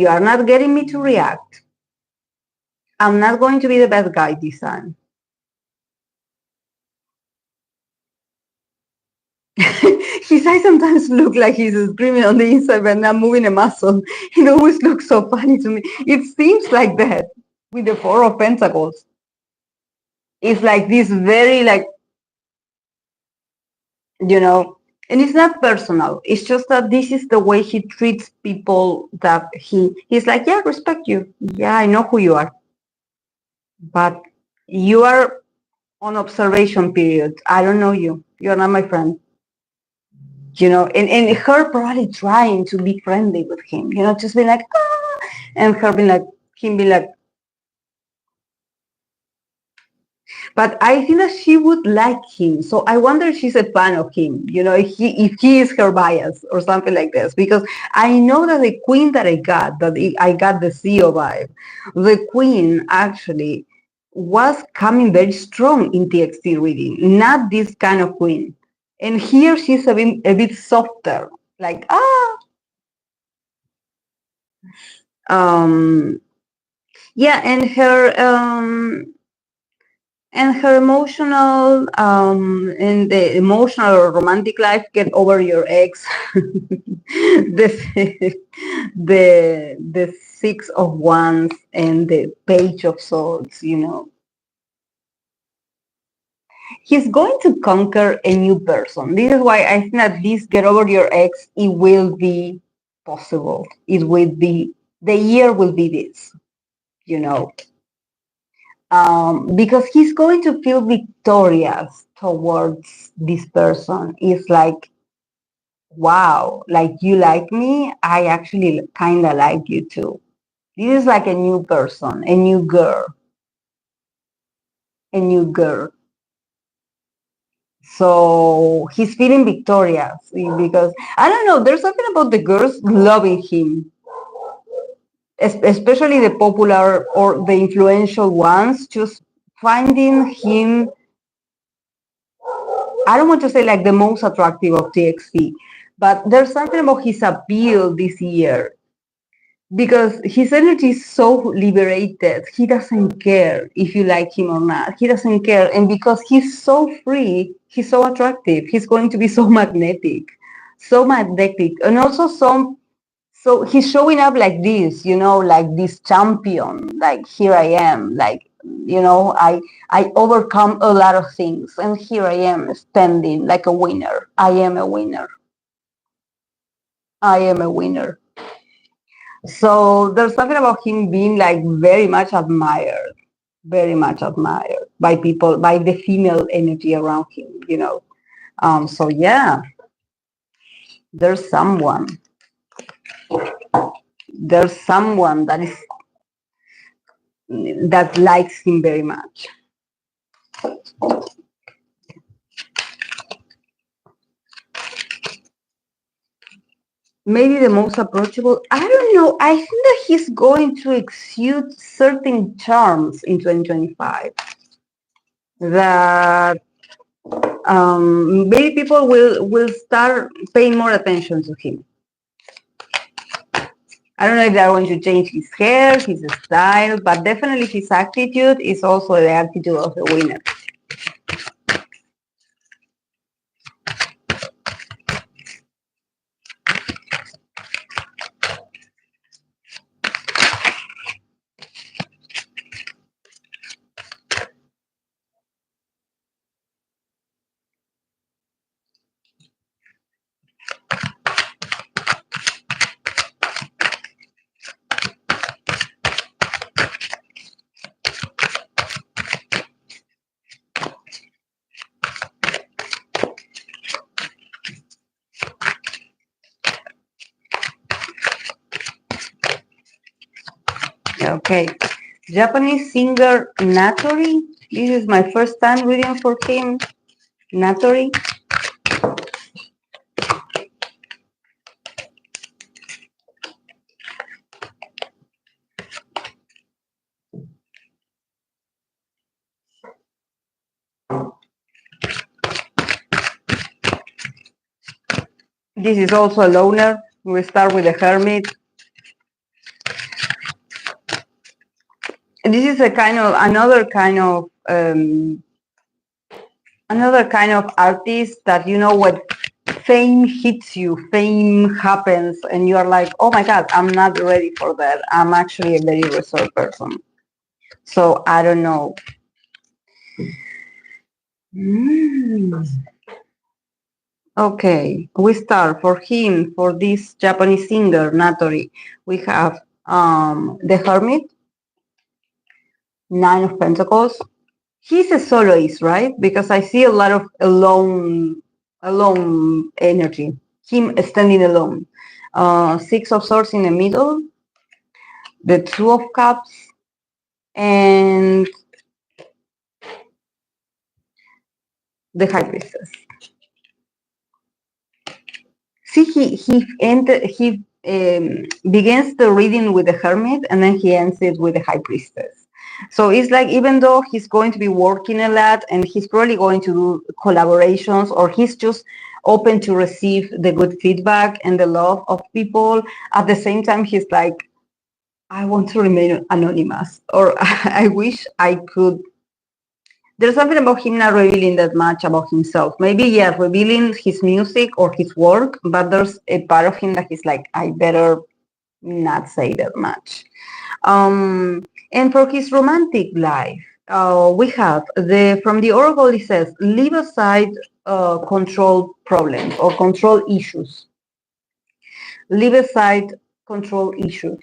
are not getting me to react. I'm not going to be the bad guy this time. His eyes sometimes look like he's screaming on the inside but not moving a muscle. It always looks so funny to me. It seems like that with the Four of Pentacles. It's like this very like, you know, and it's not personal. It's just that this is the way he treats people, that he's like, yeah, respect you. Yeah, I know who you are. But you are on observation period. I don't know you. You're not my friend. You know, and her probably trying to be friendly with him, you know, just be like, ah, and her being like, him be like, but I think that she would like him. So I wonder if she's a fan of him, you know, if he is her bias or something like this. Because I know that the queen that I got, I got the CEO vibe, the queen actually was coming very strong in TXT reading, not this kind of queen. And here she's a bit softer, like, um, yeah, and her emotional in the emotional or romantic life, get over your ex. The Six of Wands and the Page of Swords, you know. He's going to conquer a new person. This is why I think that this get over your ex, it will be possible. It will be, the year will be this, you know. Because he's going to feel victorious towards this person. It's like, wow, like you like me, I actually kind of like you too. This is like a new person, a new girl, a new girl. So he's feeling victorious because, I don't know, there's something about the girls loving him, especially the popular or the influential ones, just finding him, I don't want to say like the most attractive of TXT, but there's something about his appeal this year because his energy is so liberated. He doesn't care if you like him or not. He doesn't care. And because he's so free, he's so attractive. He's going to be so magnetic, so magnetic. And also so he's showing up like this, you know, like this champion, like here I am, like, you know, I overcome a lot of things and here I am standing like a winner. I am a winner. I am a winner. So there's something about him being like very much admired by people, by the female energy around him, you know. So yeah, there's someone, that likes him very much. Maybe the most approachable. I don't know. I think that he's going to exude certain charms in 2025 that maybe people will start paying more attention to him. I don't know if they're going to change his hair, his style, but definitely his attitude is also the attitude of the winner. Okay. Japanese singer Natori. This is my first time reading for him. Natori. This is also a loner. We start with the Hermit. this is a kind of another kind of artist that, you know, what fame hits you, fame happens, and you are like, oh my God, I'm not ready for that. I'm actually a very reserved person. So I don't know. Okay, we start for him, for this Japanese singer, Natori. We have the Hermit, Nine of Pentacles. He's a soloist, right? Because I see a lot of alone energy. Him standing alone. Six of Swords in the middle, the Two of Cups, and the High Priestess. See, he begins the reading with the Hermit, and then he ends it with the High Priestess. So it's like, even though he's going to be working a lot, and he's probably going to do collaborations, or he's just open to receive the good feedback and the love of people, at the same time, he's like, I want to remain anonymous, or I wish I could. There's something about him not revealing that much about himself. Maybe, yeah, revealing his music or his work, but there's a part of him that he's like, I better not say that much. And for his romantic life, we have from the oracle, it says, leave aside control problems or control issues. Leave aside control issues.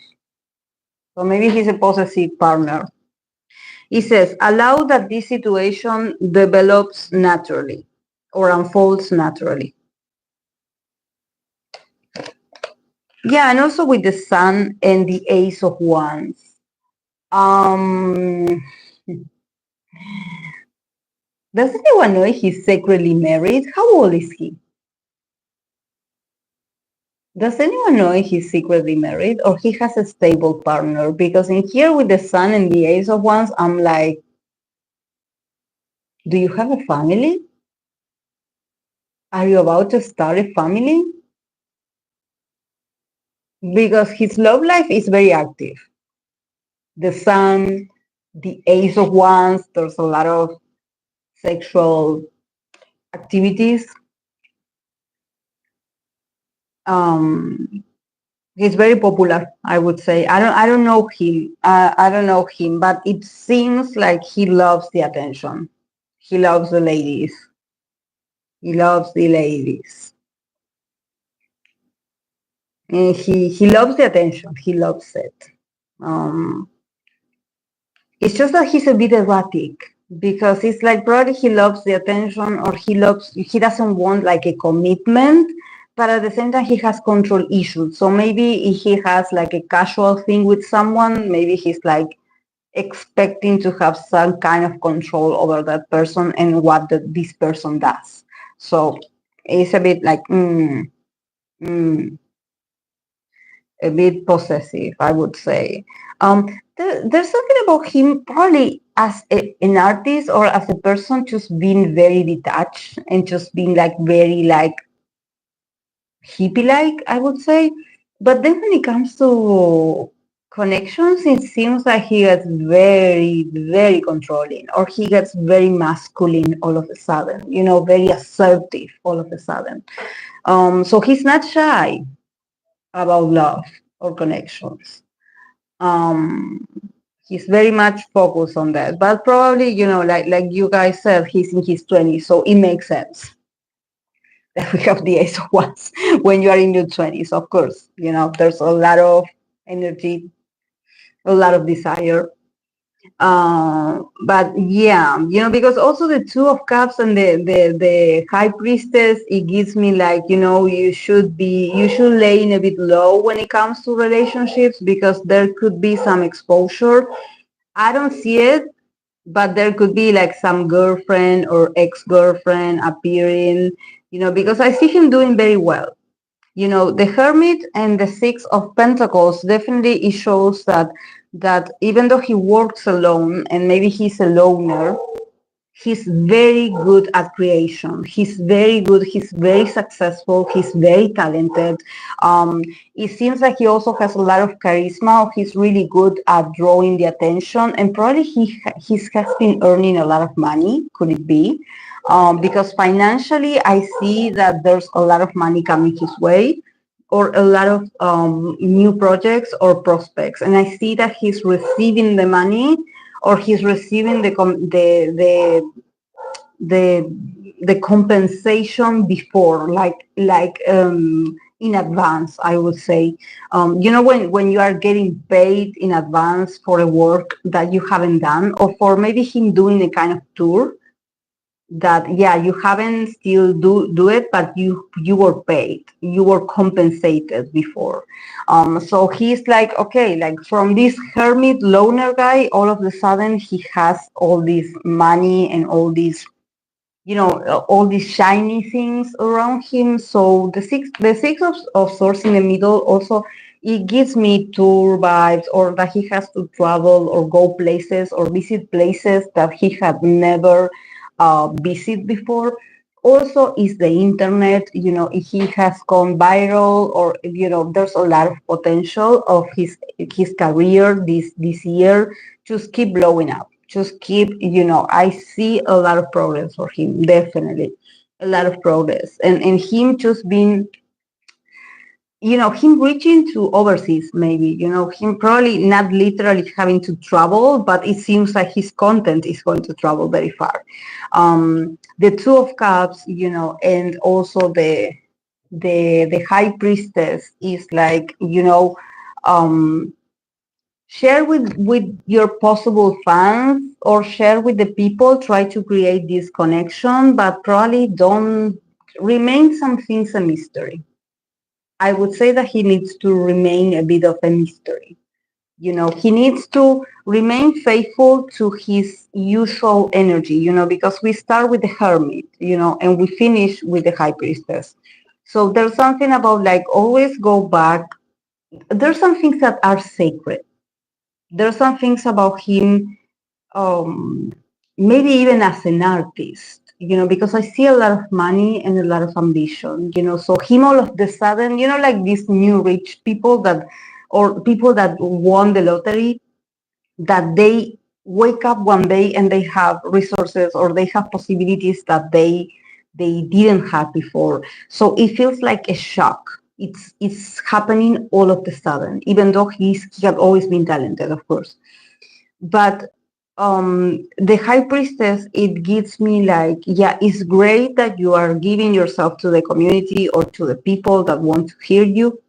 So maybe he's a possessive partner. He says, allow that this situation develops naturally or unfolds naturally. Yeah, and also with the Sun and the Ace of Wands. Does anyone know if he's secretly married? How old is he? Does anyone know if he's secretly married or he has a stable partner? Because in here with the Sun and the Ace of Wands, I'm like, do you have a family? Are you about to start a family? Because his love life is very active. The Sun, the Ace of Wands, there's a lot of sexual activities. He's very popular, I would say. I don't know him. I don't know him, but it seems like he loves the attention. He loves the ladies. He loves the ladies. And he loves the attention. He loves it. It's just that he's a bit erratic because it's like probably he loves the attention or he doesn't want like a commitment, but at the same time he has control issues. So maybe if he has like a casual thing with someone, maybe he's like expecting to have some kind of control over that person and what this person does. So it's a bit like a bit possessive, I would say. There's something about him probably as an artist or as a person just being very detached and just being like very like hippie-like, I would say. But then when it comes to connections, it seems like he gets very, very controlling, or he gets very masculine all of a sudden, you know, very assertive all of a sudden. So he's not shy about love or connections. He's very much focused on that, but probably, you know, like you guys said, he's in his 20s, so it makes sense that we have the Ace of Wands when you are in your 20s. Of course, you know, there's a lot of energy, a lot of desire. But yeah, you know, because also the Two of Cups and the High Priestess, it gives me like, you know, you should lay in a bit low when it comes to relationships because there could be some exposure. I don't see it, but there could be like some girlfriend or ex-girlfriend appearing, you know, because I see him doing very well. You know, the Hermit and the Six of Pentacles, definitely it shows that even though he works alone and maybe he's a loner, he's very good at creation. He's very good. He's very successful. He's very talented. It seems like he also has a lot of charisma. He's really good at drawing the attention, and probably he has been earning a lot of money. Could it be? Because financially, I see that there's a lot of money coming his way, or a lot of new projects or prospects, and I see that he's receiving the money, or he's receiving the the compensation before, in advance, I would say. When you are getting paid in advance for a work that you haven't done, or for maybe him doing a kind of tour that, yeah, you haven't still do it, but you were paid, you were compensated before. So he's like, okay, like from this hermit loner guy, all of a sudden he has all this money and all these, all these shiny things around him. So the six of swords in the middle also, it gives me tour vibes, or that he has to travel or go places or visit places that he had never visit before. Also is the internet, if he has gone viral, or there's a lot of potential of his career this year, just keep blowing up, just keep, I see a lot of progress for him, definitely a lot of progress, and him just being, him reaching to overseas, maybe, him probably not literally having to travel, but it seems like his content is going to travel very far. The Two of Cups, and also the High Priestess is like, share with your possible fans, or share with the people, try to create this connection, but probably don't remain some things a mystery. I would say that he needs to remain a bit of a mystery. He needs to remain faithful to his usual energy, because we start with the hermit, and we finish with the high priestess. So there's something about, like, always go back. There's some things that are sacred. There's some things about him, maybe even as an artist, because I see a lot of money and a lot of ambition, so him all of the sudden, like these new rich people or people that won the lottery, that they wake up one day and they have resources, or they have possibilities that they didn't have before. So it feels like a shock. It's happening all of the sudden, even though he had always been talented, of course. But the high priestess, it gives me like, yeah, it's great that you are giving yourself to the community or to the people that want to hear you.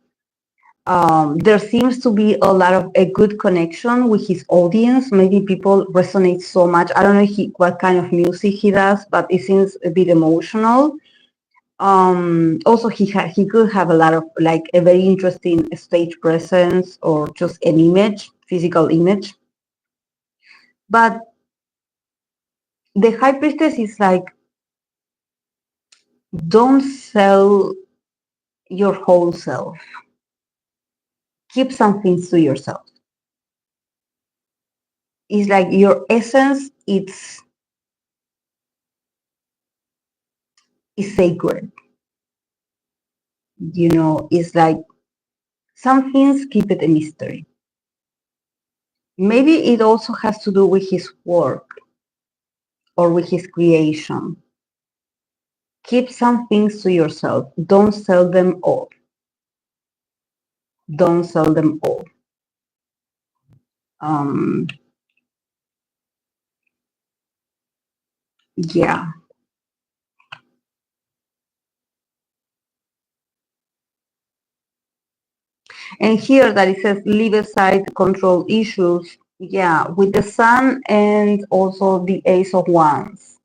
There seems to be a lot of a good connection with his audience. Maybe people resonate so much. I don't know what kind of music he does, but it seems a bit emotional. Also, he could have a lot of, like, a very interesting stage presence, or just an image, physical image. But the high priestess is like, don't sell your whole self. Keep some things to yourself. It's like your essence, is sacred. It's like some things, keep it a mystery. Maybe it also has to do with his work or with his creation. Keep some things to yourself. Don't sell them all. Don't sell them all. Yeah. And here that it says leave aside control issues. Yeah, with the sun and also the ace of wands.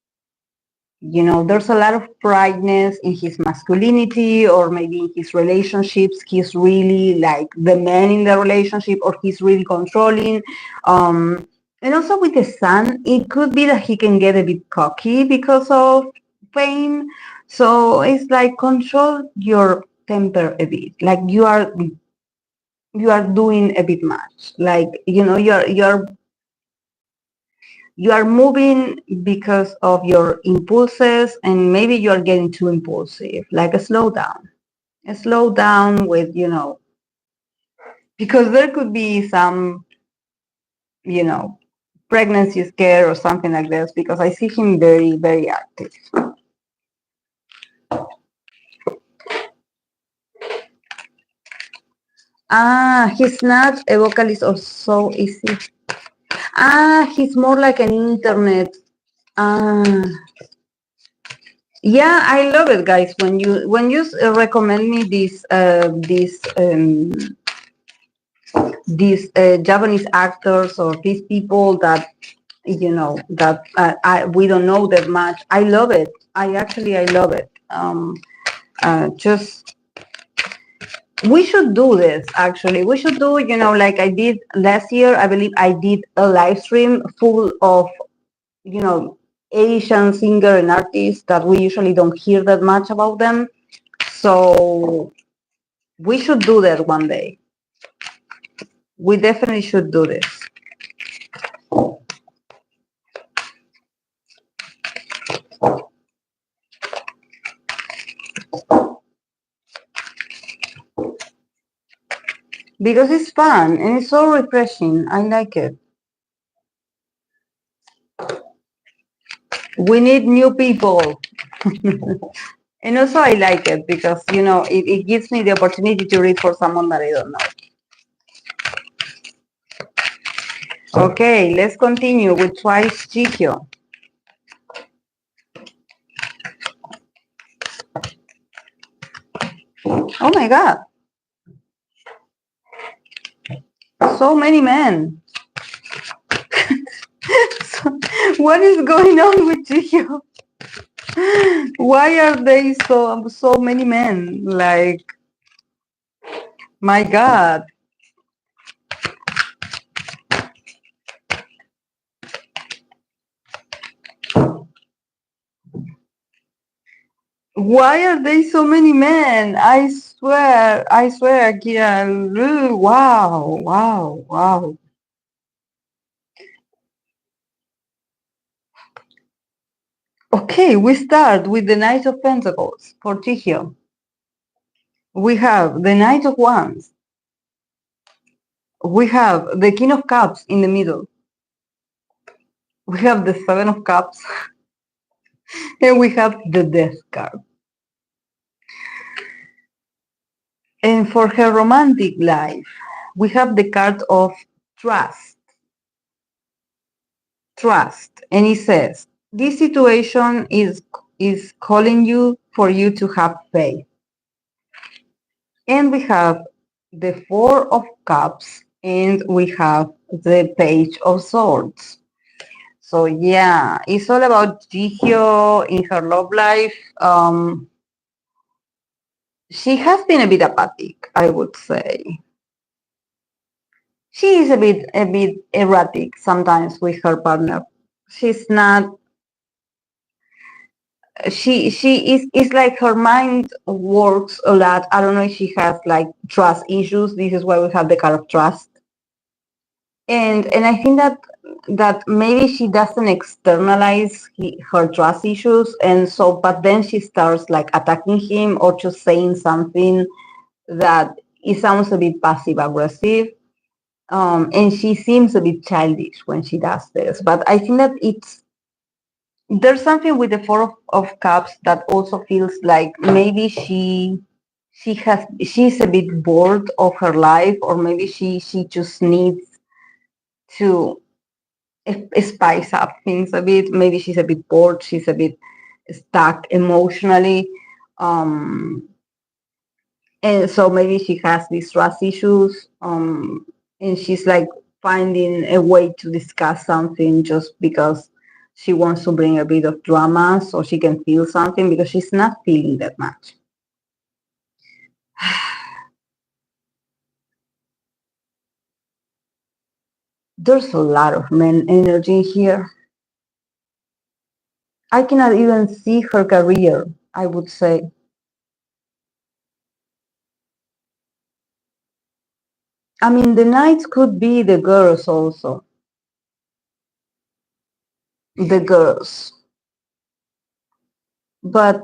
There's a lot of pride-ness in his masculinity, or maybe in his relationships. He's really like the man in the relationship, or he's really controlling. And also with the sun, it could be that he can get a bit cocky because of fame. So it's like, control your temper a bit. Like you are doing a bit much. Like, you are moving because of your impulses, and maybe you are getting too impulsive, like a slow down with, because there could be some, you know, pregnancy scare or something like this, because I see him very, very active. Ah, he's not a vocalist or so easy. Ah, he's more like an internet. Ah, yeah, I love it, guys. When you recommend me these Japanese actors or these people that that we don't know that much. I love it. I love it. Just we should do this actually. We should do, like I did last year. I believe I did a live stream full of, you know, Asian singer and artists that we usually don't hear that much about them. So we should do that one day. We definitely should do this. Because it's fun and it's so refreshing. I like it. We need new people. And also I like it because, it gives me the opportunity to read for someone that I don't know. Okay, let's continue with Twice Jihyo. Oh my God. So many men. What is going on with Jihyo? Why are they so many men? Like, my God. Why are they so many men? I swear, Akira. Wow, wow, wow. Okay, we start with the Knight of Pentacles for Jihyo. We have the Knight of Wands. We have the King of Cups in the middle. We have the Seven of Cups. And we have the Death card. And for her romantic life, we have the card of Trust. Trust. And it says, this situation is calling you for you to have faith. And we have the Four of Cups and we have the Page of Swords. So yeah, it's all about Jihyo in her love life. She has been a bit apathic, I would say. She is a bit erratic sometimes with her partner. She's not. She is. It's like her mind works a lot. I don't know if she has like trust issues. This is why we have the card of trust. And I think that maybe she doesn't externalize her trust issues, and so but then she starts like attacking him or just saying something that it sounds a bit passive aggressive, and she seems a bit childish when she does this. But I think that there's something with the Four of Cups that also feels like maybe she's a bit bored of her life, or maybe she just needs to spice up things a bit. Maybe she's a bit bored. She's a bit stuck emotionally. And so maybe she has these trust issues. And she's like finding a way to discuss something just because she wants to bring a bit of drama so she can feel something, because she's not feeling that much. There's a lot of men energy here. I cannot even see her career, I would say. I mean, the knights could be the girls also. the girls. But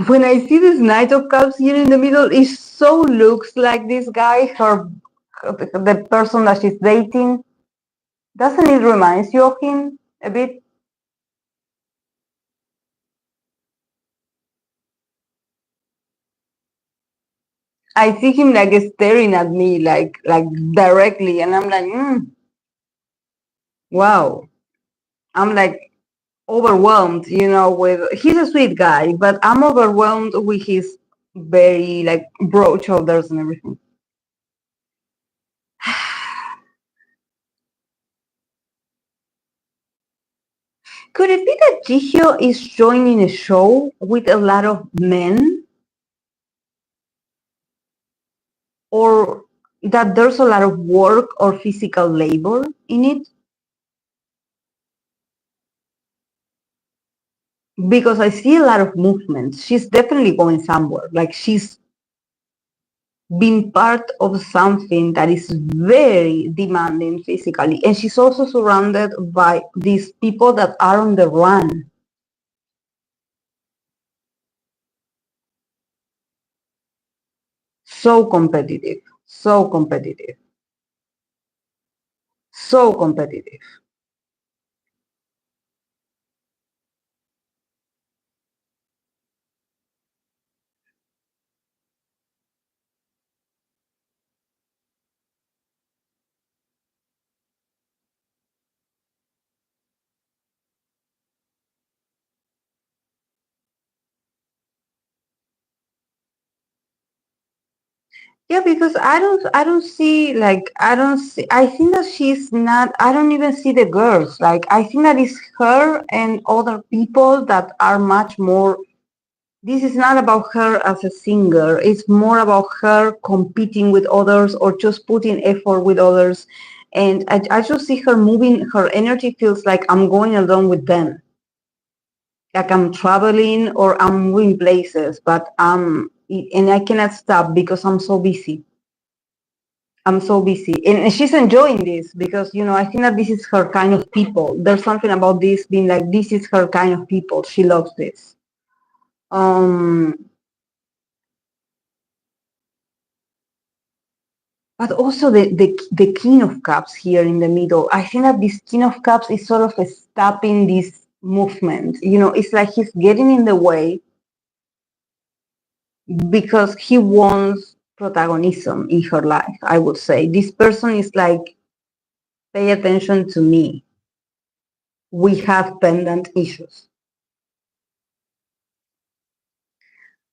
when I see this Knight of Cups here in the middle, it so looks like this guy, the person that she's dating. Doesn't it remind you of him a bit? I see him like staring at me, like directly, and I'm like, wow. I'm like overwhelmed, with he's a sweet guy, but I'm overwhelmed with his very like broad shoulders and everything. Could it be that Jihyo is joining a show with a lot of men, or that there's a lot of work or physical labor in it? Because I see a lot of movement. She's definitely going somewhere. Like she's been part of something that is very demanding physically. And she's also surrounded by these people that are on the run. So competitive, so competitive, so competitive. Yeah, because I don't see like I don't see I think that she's not I don't even see the girls. Like I think that it's her and other people that are much more. This is not about her as a singer. It's more about her competing with others or just putting effort with others. And I just see her moving, her energy feels like I'm going along with them. Like I'm traveling or I'm moving places, but and I cannot stop because I'm so busy. I'm so busy. And she's enjoying this because, I think that this is her kind of people. There's something about this being like, this is her kind of people. She loves this. Um, but also the King of Cups here in the middle. I think that this King of Cups is sort of stopping this movement. It's like he's getting in the way because he wants protagonism in her life, I would say. This person is like, pay attention to me. We have pendant issues.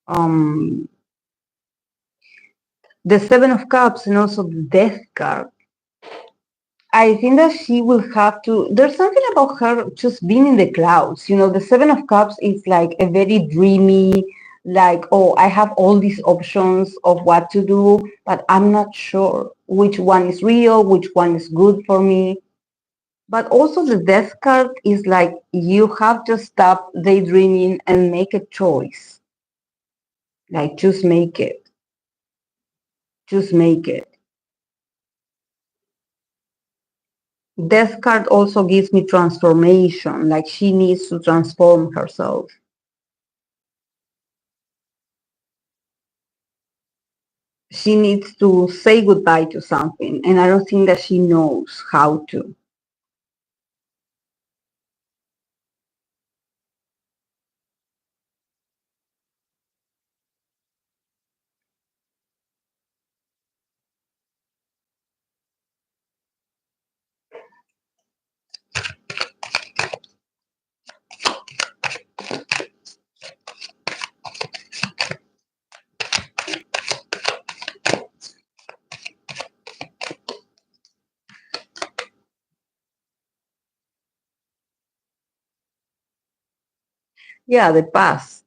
Um, the Seven of Cups and also the Death card. I think that she will have to. There's something about her just being in the clouds. The Seven of Cups is like a very dreamy, like, oh, I have all these options of what to do, but I'm not sure which one is real, which one is good for me. But also the Death card is like you have to stop daydreaming and make a choice. Like just make it. Just make it. Death card also gives me transformation, like she needs to transform herself. She needs to say goodbye to something, and I don't think that she knows how to. Yeah, the past.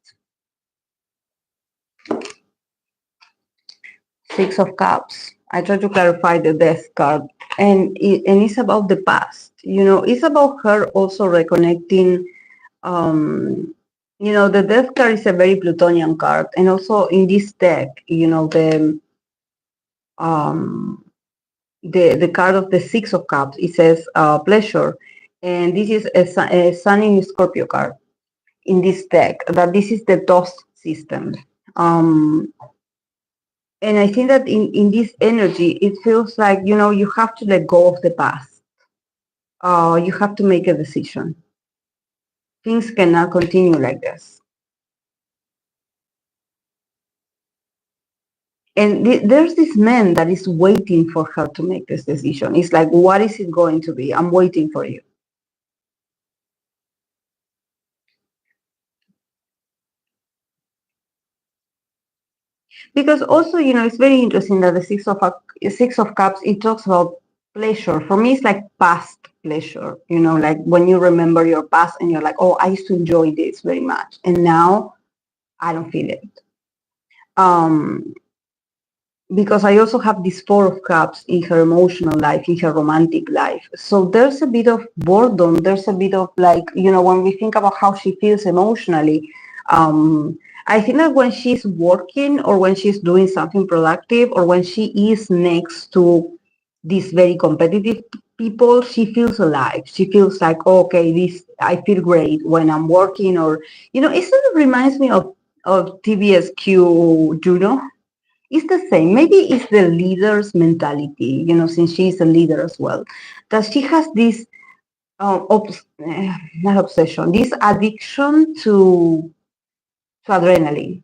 Six of Cups. I try to clarify the Death card, and it's about the past. It's about her also reconnecting. The Death card is a very Plutonian card, and also in this deck, um, the card of the Six of Cups. It says pleasure. And this is a Sun in Scorpio card in this deck, that this is the DOS system. And I think that in this energy, it feels like, you have to let go of the past. You have to make a decision. Things cannot continue like this. And there's this man that is waiting for her to make this decision. It's like, what is it going to be? I'm waiting for you. Because also, it's very interesting that the Six of Cups, it talks about pleasure. For me, it's like past pleasure, like when you remember your past and you're like, oh, I used to enjoy this very much. And now I don't feel it. Because I also have this Four of Cups in her emotional life, in her romantic life. So there's a bit of boredom. There's a bit of like, when we think about how she feels emotionally, I think that when she's working or when she's doing something productive or when she is next to these very competitive people, she feels alive. She feels like, oh, okay, I feel great when I'm working, or, it sort of reminds me of TVXQ, Juno. It's the same. Maybe it's the leader's mentality, since she's a leader as well, that she has this, not obsession, this addiction to adrenaline,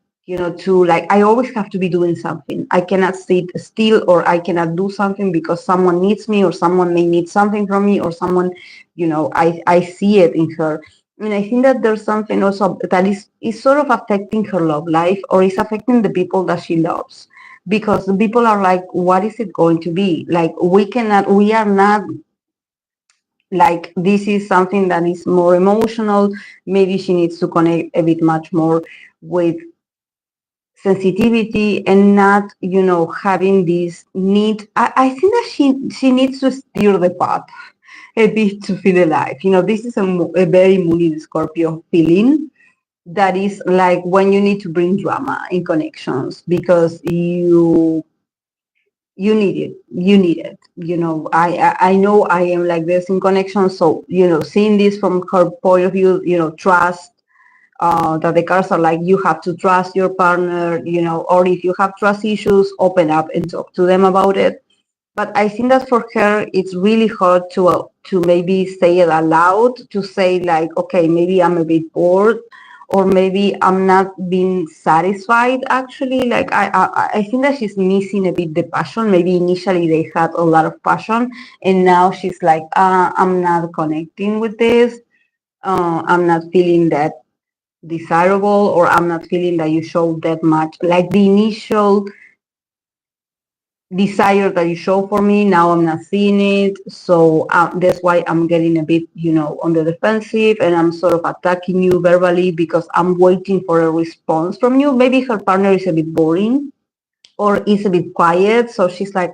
to like, I always have to be doing something. I cannot sit still, or I cannot do something because someone needs me, or someone may need something from me, or someone, I see it in her. And I think that there's something also that is sort of affecting her love life, or is affecting the people that she loves. Because the people are like, what is it going to be? Like, we are not, like, this is something that is more emotional. Maybe she needs to connect a bit much more with sensitivity, and not, having this need. I think that she needs to steer the pot a bit to feel alive. This is a very moody Scorpio feeling, that is like when you need to bring drama in connections because you need it. I know I am like this in connection. So, seeing this from her point of view, trust, that the cards are like, you have to trust your partner, or if you have trust issues, open up and talk to them about it. But I think that for her, it's really hard to maybe say it aloud, to say like, okay, maybe I'm a bit bored, or maybe I'm not being satisfied. Actually, like I think that she's missing a bit the passion. Maybe initially they had a lot of passion, and now she's like, I'm not connecting with this. I'm not feeling that desirable, or I'm not feeling that you show that much. Like the initial desire that you show for me, now I'm not seeing it. So that's why I'm getting a bit, on the defensive, and I'm sort of attacking you verbally because I'm waiting for a response from you. Maybe her partner is a bit boring or is a bit quiet. So she's like,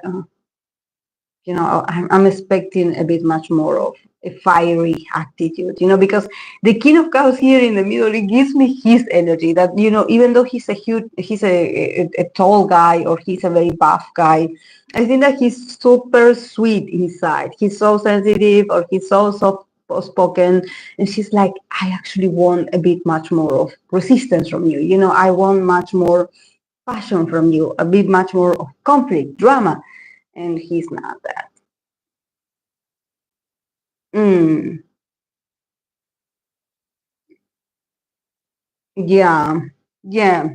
I'm expecting a bit much more of a fiery attitude, because the King of Cows here in the middle, it gives me his energy that, even though he's a tall guy, or he's a very buff guy, I think that he's super sweet inside. He's so sensitive, or he's so soft spoken, and she's like, I actually want a bit much more of resistance from you. I want much more passion from you, a bit much more of conflict, drama. And he's not that. Mm, yeah, yeah.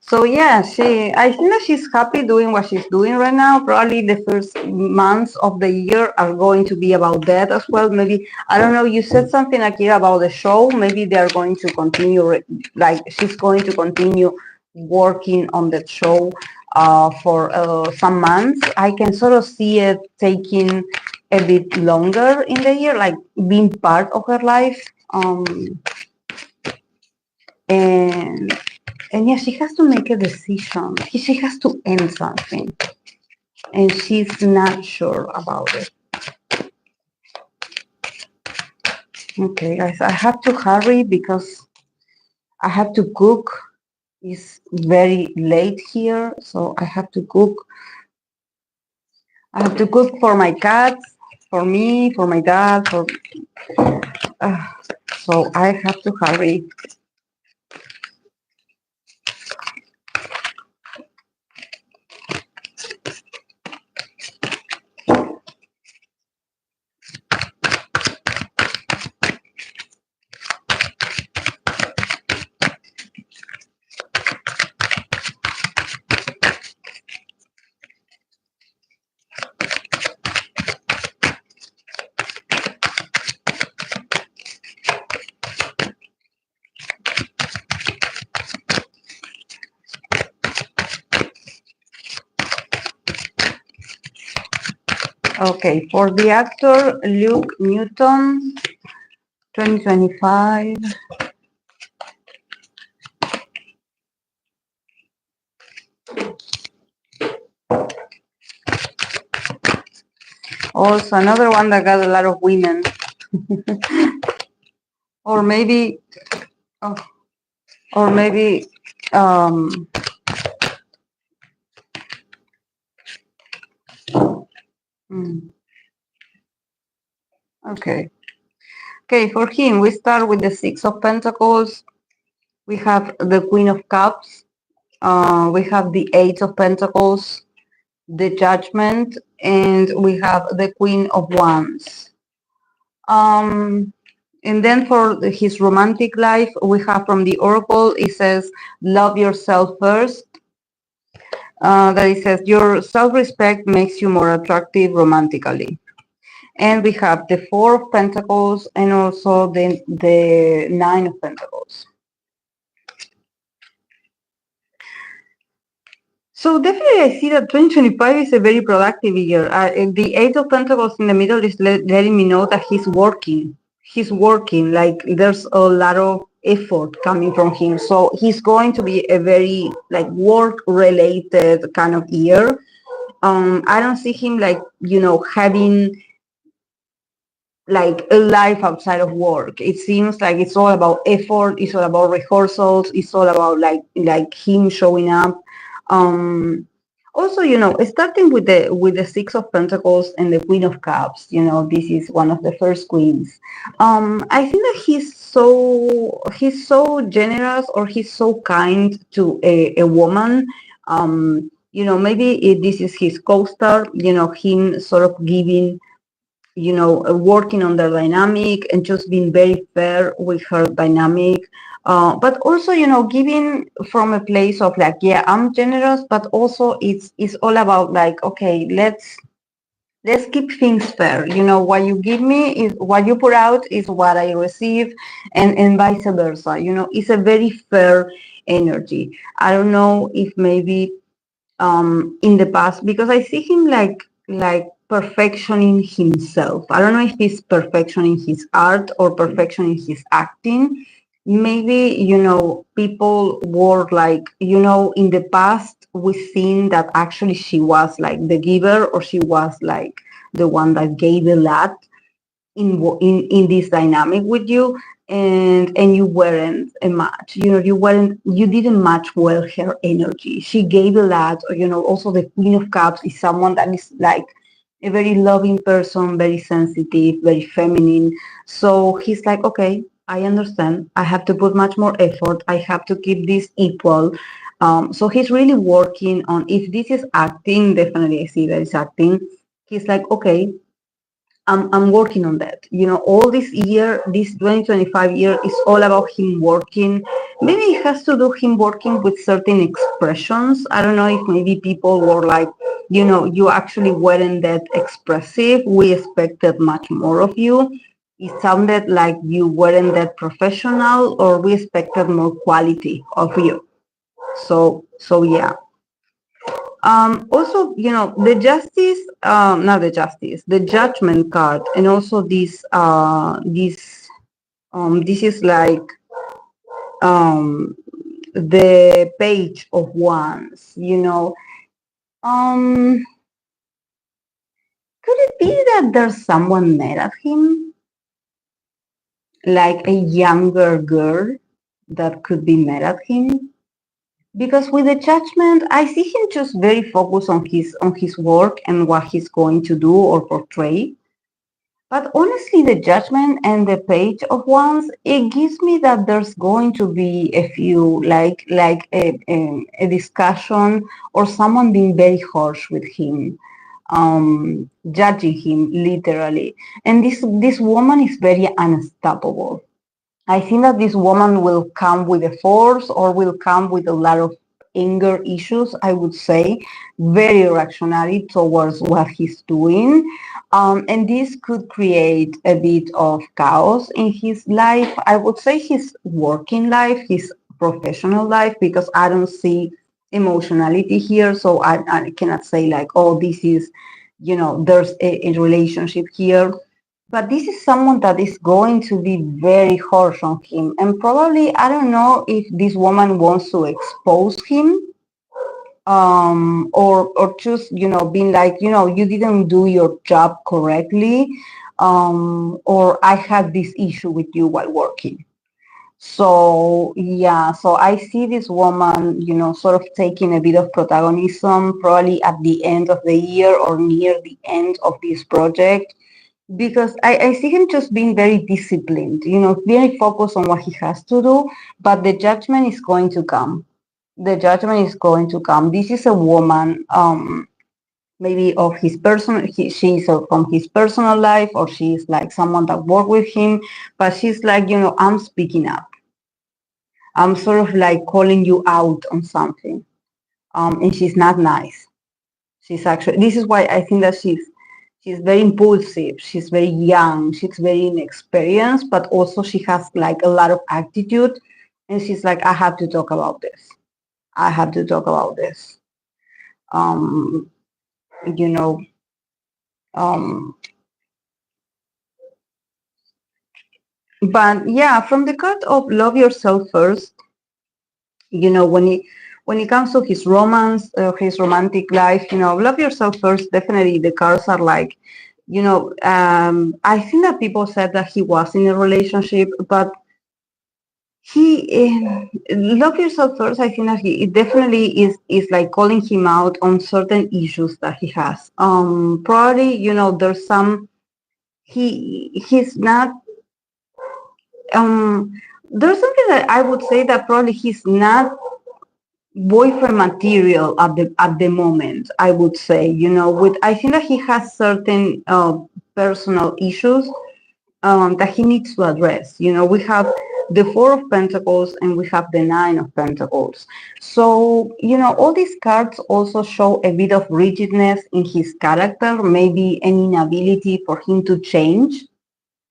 So yeah, I think that she's happy doing what she's doing right now. Probably the first months of the year are going to be about that as well. Maybe, I don't know, you said something, Akira, about the show. Maybe they're going to continue, like she's going to continue working on that show for some months. I can sort of see it taking a bit longer in the year, like being part of her life. And yeah, she has to make a decision. She has to end something, and she's not sure about it. Okay, guys, I have to hurry because I have to cook. It's very late here, so I have to cook. I have to cook for my cats, for me, for my dad, for so I have to hurry. Okay, for the actor Luke Newton, 2025. Also another one that got a lot of women. Or maybe, oh, or maybe, hmm, okay. Okay, for him, we start with the Six of Pentacles. We have the Queen of Cups. We have the Eight of Pentacles, the Judgment, and we have the Queen of Wands. And then for his romantic life, we have from the Oracle, it says, love yourself first. That it says, your self-respect makes you more attractive romantically. And we have the Four of Pentacles and also the Nine of Pentacles. So definitely I see that 2025 is a very productive year. The Eight of Pentacles in the middle is letting me know that he's working. He's working, like there's a lot of effort coming from him. So he's going to be a very like work-related kind of year. I don't see him like, having like a life outside of work. It seems like it's all about effort, it's all about rehearsals, it's all about like him showing up. Also, starting with the Six of Pentacles and the Queen of Cups, this is one of the first queens. I think that he's so generous, or he's so kind to a woman. Maybe this is his co-star, him sort of giving, working on their dynamic and just being very fair with her dynamic. But also, giving from a place of like, yeah, I'm generous, but also it's all about like, okay, let's keep things fair. What you give me is what you put out is what I receive, and vice versa. It's a very fair energy. I don't know if maybe in the past, because I see him like perfectioning himself. I don't know if he's perfectioning his art or perfectioning his acting. Maybe, people were like, in the past we've seen that actually she was like the giver, or she was like the one that gave a lot in this dynamic with you, and you weren't a match. You didn't match well her energy. She gave a lot. Also the Queen of Cups is someone that is like a very loving person, very sensitive, very feminine. So he's like, okay, I understand. I have to put much more effort. I have to keep this equal. So he's really working on, if this is acting, definitely I see that it's acting. He's like, okay, I'm working on that. All this year, this 2025 year is all about him working. Maybe it has to do him working with certain expressions. I don't know if maybe people were like, you actually weren't that expressive. We expected much more of you. It sounded like you weren't that professional, or we expected more quality of you. So yeah. Also, the justice, not the justice, the judgment card, and also this is like the page of wands. Could it be that there's someone mad at him, like a younger girl that could be mad at him? Because with the judgment, I see him just very focused on his work and what he's going to do or portray. But honestly, the judgment and the page of ones, it gives me that there's going to be a few, like a discussion or someone being very harsh with him, judging him literally. And this woman is very unstoppable. I think that this woman will come with a force or will come with a lot of anger issues, I would say, very reactionary towards what he's doing. And this could create a bit of chaos in his life. I would say his working life, his professional life, because I don't see emotionality here. So I cannot say like, oh, this is, there's a relationship here, but this is someone that is going to be very harsh on him. And probably, I don't know if this woman wants to expose him, or just, being like, you didn't do your job correctly, or I had this issue with you while working. So, yeah, so I see this woman, sort of taking a bit of protagonism, probably at the end of the year or near the end of this project, because I see him just being very disciplined, very focused on what he has to do, but the judgment is going to come. The judgment is going to come. This is a woman, maybe of his personal, she's from his personal life, or she's like someone that worked with him, but she's like, I'm speaking up. I'm sort of like calling you out on something. And she's not nice. She's actually, this is why I think that she's very impulsive. She's very young. She's very inexperienced, but also she has like a lot of attitude. And she's like, I have to talk about this. I have to talk about this. Um, you know, um, but yeah, from the card of love yourself first, when it comes to his romance, his romantic life, love yourself first. Definitely, the cards are like, I think that people said that he was in a relationship, but love yourself first. I think that he it definitely is like calling him out on certain issues that he has. Probably, there's some he's not. Um, there's something that I would say that probably he's not boyfriend material at the moment. I would say, with I think that he has certain personal issues that he needs to address. We have the Four of Pentacles and we have the Nine of Pentacles. So, all these cards also show a bit of rigidness in his character, maybe an inability for him to change.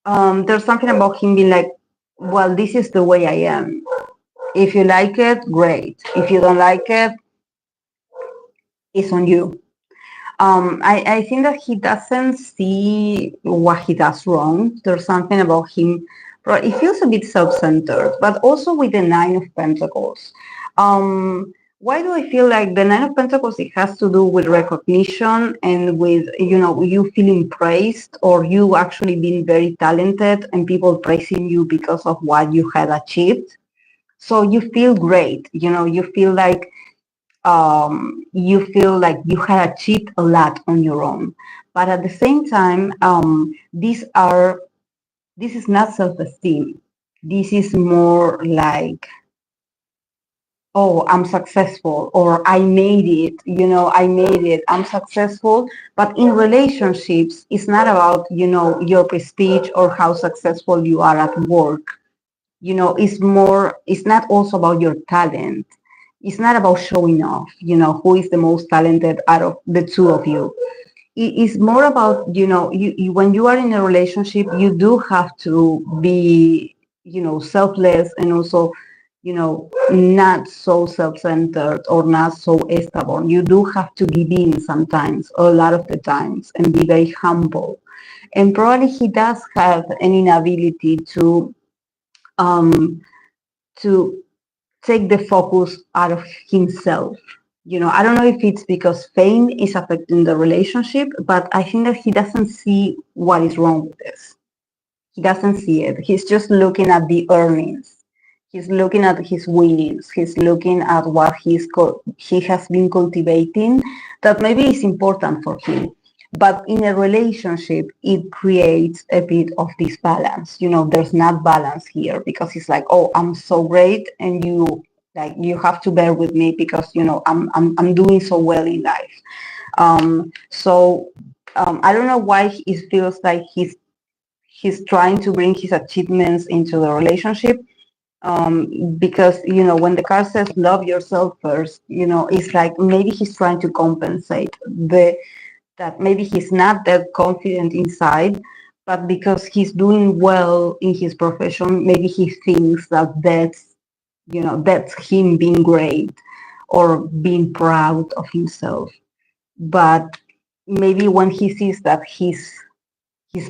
There's something about him being like, well, this is the way I am. If you like it, great. If you don't like it, it's on you. I think that he doesn't see what he does wrong. There's something about him. It feels a bit self-centered, but also with the Nine of Pentacles. Why do I feel like the Nine of Pentacles, it has to do with recognition and with, you feeling praised, or you actually being very talented and people praising you because of what you had achieved. So you feel great, you feel like you had achieved a lot on your own. But at the same time, this is not self-esteem. This is more like, oh, I'm successful, or I made it, I made it, I'm successful. But in relationships, it's not about, your prestige or how successful you are at work. It's not also about your talent. It's not about showing off, who is the most talented out of the two of you. It's more about, when you are in a relationship, you do have to be, selfless, and also, not so self-centered or not so stubborn. You do have to give in sometimes, a lot of the times, and be very humble. And probably he does have an inability um, to take the focus out of himself. I don't know if it's because fame is affecting the relationship, but I think that he doesn't see what is wrong with this. He doesn't see it. He's just looking at the earnings. He's looking at his winnings. He's looking at what he has been cultivating that maybe is important for him. But in a relationship, it creates a bit of disbalance. There's not balance here because it's like, oh, I'm so great, and you have to bear with me because I'm doing so well in life. So I don't know why it feels like he's trying to bring his achievements into the relationship, because when the card says love yourself first, it's like maybe he's trying to compensate that maybe he's not that confident inside, but because he's doing well in his profession, maybe he thinks that that's him being great or being proud of himself. But maybe when he sees that his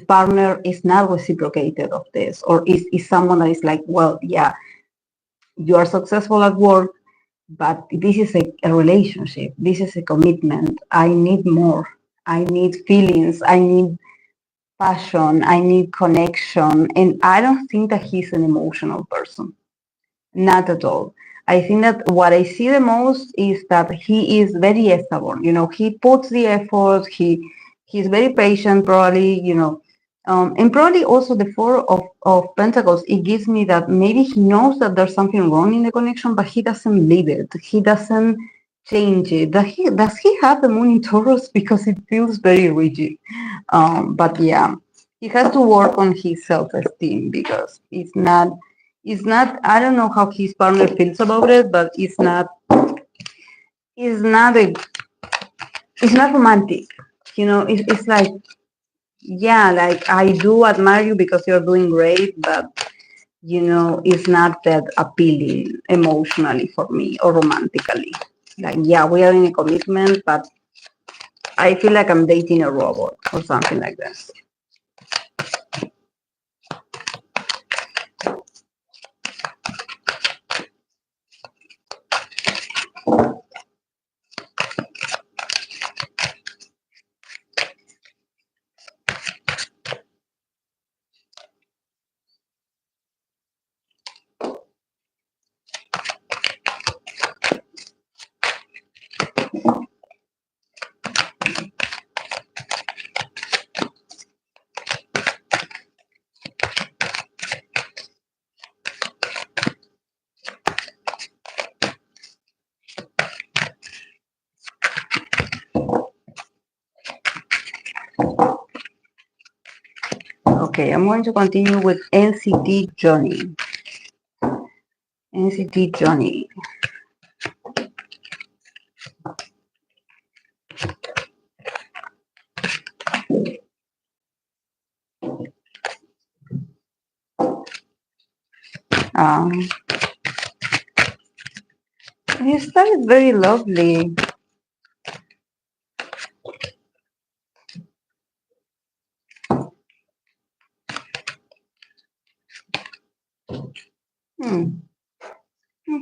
partner is not reciprocated of this, or is someone that is like, well, yeah, you are successful at work, but this is a relationship. This is a commitment. I need more. I need feelings. I need passion. I need connection. And I don't think that he's an emotional person. Not at all. I think that what I see the most is that he is very stubborn. He puts the effort. He's very patient, probably. And probably also the Four of Pentacles. It gives me that maybe he knows that there's something wrong in the connection, but he doesn't leave it. He doesn't change it. Does he have the Moon in Taurus? Because it feels very rigid. But yeah, he has to work on his self-esteem because it's not, I don't know how his partner feels about it, but it's not a it's not romantic. It's like, yeah, like I do admire you because you're doing great, but it's not that appealing emotionally for me or romantically. Like, yeah, we are in a commitment, but I feel like I'm dating a robot or something like this. Okay, I'm going to continue with NCT Johnny. NCT Johnny. Um, his style is very lovely.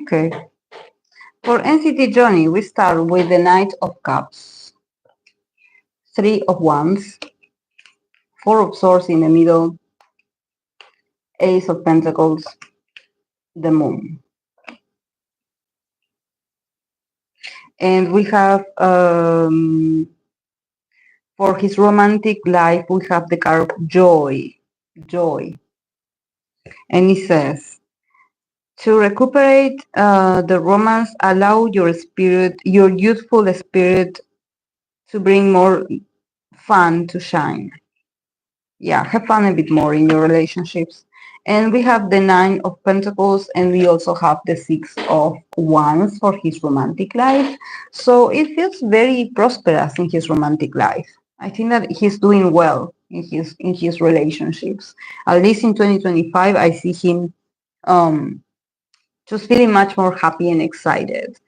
Okay. For NCT Johnny, we start with the Knight of Cups, Three of Wands, Four of Swords in the middle, Ace of Pentacles, the Moon. And we have, for his romantic life, we have the card Joy. Joy. And he says, to recuperate the romance, allow your youthful spirit to bring more fun to shine. Yeah, have fun a bit more in your relationships. And we have the Nine of Pentacles, and we also have the Six of Wands for his romantic life. So it feels very prosperous in his romantic life. I think that he's doing well in his relationships. At least in 2025, I see him just feeling much more happy and excited.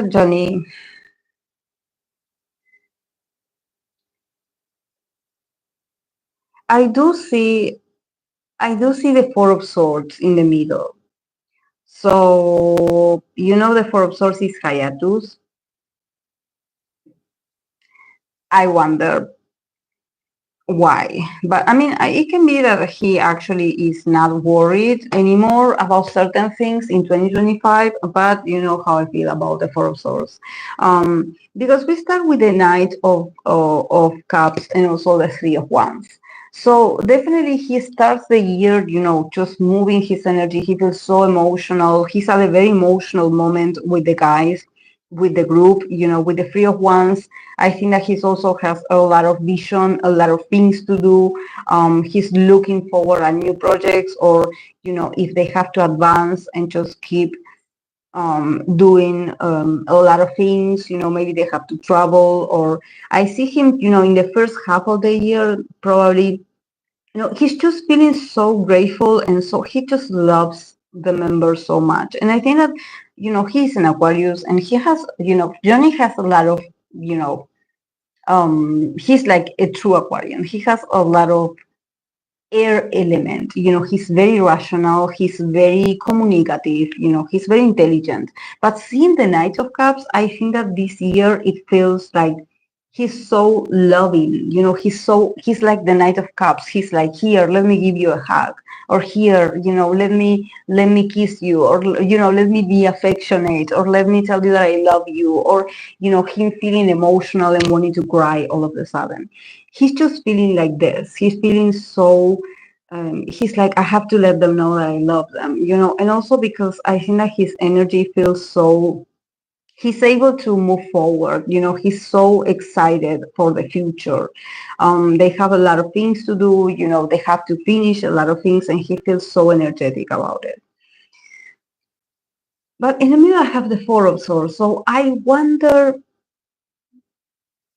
Johnny. I do see the Four of Swords in the middle. So the Four of Swords is hiatus. I wonder why. But I mean, it can be that he actually is not worried anymore about certain things in 2025. But you know how I feel about the Four of Swords, because we start with the Knight of Cups and also the Three of Wands. So definitely he starts the year, you know, just moving his energy. He feels so emotional. He's at a very emotional moment with the guys, with the group, you know, with the Three of Wands. I think that he's also has a lot of vision, a lot of things to do. He's looking forward at new projects, or you know, if they have to advance and just keep doing a lot of things, you know, maybe they have to travel. Or I see him, you know, in the first half of the year, probably, you know, he's just feeling so grateful, and so he just loves the members so much. And I think that, you know, he's an Aquarius, and he has, you know, Johnny has a lot of, you know, he's like a true Aquarian. He has a lot of air element. You know, he's very rational, he's very communicative, you know, he's very intelligent. But seeing the Knight of Cups, I think that this year it feels like he's so loving. You know, he's like the Knight of Cups. He's like, here, let me give you a hug, or here, you know, let me kiss you, or you know, let me be affectionate, or let me tell you that I love you, or you know, him feeling emotional and wanting to cry all of a sudden. He's just feeling like this. He's feeling so he's like, I have to let them know that I love them, you know. And also because I think that his energy feels so, he's able to move forward, you know. He's so excited for the future. They have a lot of things to do, you know, they have to finish a lot of things, and he feels so energetic about it. But in the middle I have the Four of Swords, so I wonder,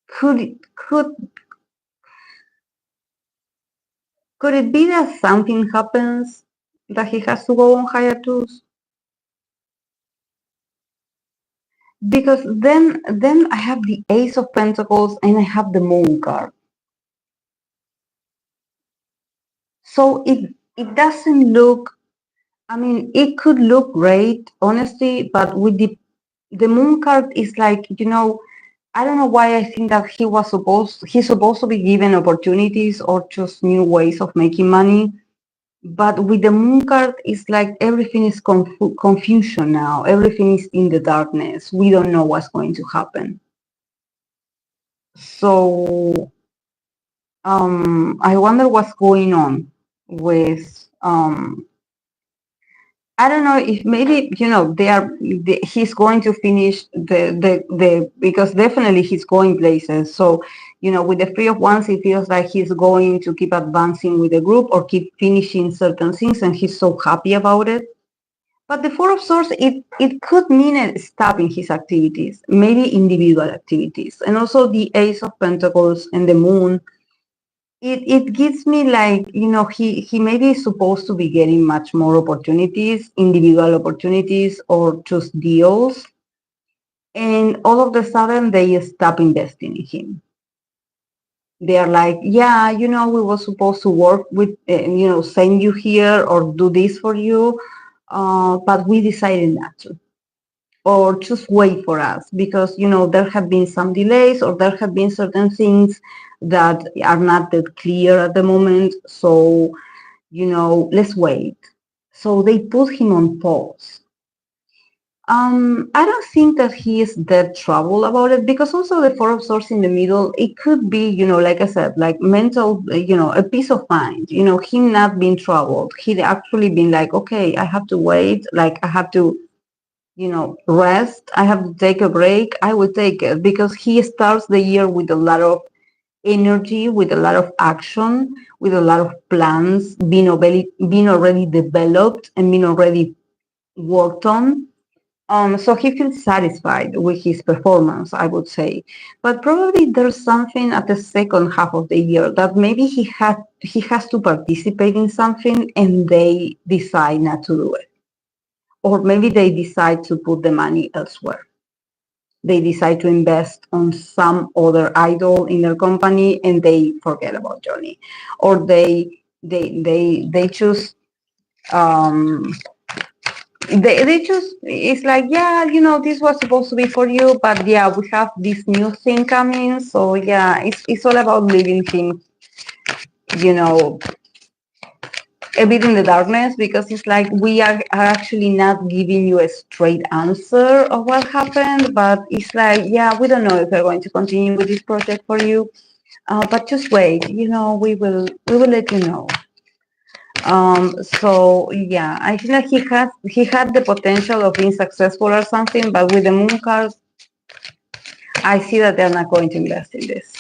could could it be that something happens that he has to go on hiatus? Because then I have the Ace of Pentacles and I have the Moon card. So it doesn't look, I mean, it could look great, honestly, but with the Moon card is like, you know, I don't know why I think that he's supposed to be given opportunities or just new ways of making money. But with the Moon card, it's like everything is confusion now. Everything is in the darkness. We don't know what's going to happen. So I wonder what's going on with I don't know if maybe, you know, he's going to finish the because definitely he's going places. So, you know, with the Three of Wands, it feels like he's going to keep advancing with the group or keep finishing certain things, and he's so happy about it. But the Four of Swords, it could mean a stop in his activities, maybe individual activities. And also the Ace of Pentacles and the Moon, it gives me like, you know, he maybe is supposed to be getting much more opportunities, individual opportunities, or just deals. And all of a sudden they stop investing in him. They are like, yeah, you know, we were supposed to work with, you know, send you here or do this for you, but we decided not to. Or just wait for us because, you know, there have been some delays, or there have been certain things that are not that clear at the moment. So, you know, let's wait. So they put him on pause. I don't think that he is that troubled about it, because also the Four of Swords in the middle, it could be, you know, like I said, like mental, you know, a peace of mind, you know, him not being troubled. He'd actually been like, okay, I have to wait, like I have to, you know, rest. I have to take a break. I will take it, because he starts the year with a lot of energy, with a lot of action, with a lot of plans being already developed and being already worked on. So he feels satisfied with his performance, I would say. But probably there's something at the second half of the year that maybe he has to participate in something and they decide not to do it. Or maybe they decide to put the money elsewhere. They decide to invest on some other idol in their company and they forget about Johnny. Or they choose they just, it's like, yeah, you know, this was supposed to be for you, but yeah, we have this new thing coming. So yeah, it's all about leaving him you know, a bit in the darkness, because it's like we are actually not giving you a straight answer of what happened, but it's like, yeah, we don't know if we're going to continue with this project for you, but just wait, we will let you know. So yeah, I feel like he had the potential of being successful or something, but with the moon cards, I see that they're not going to invest in this.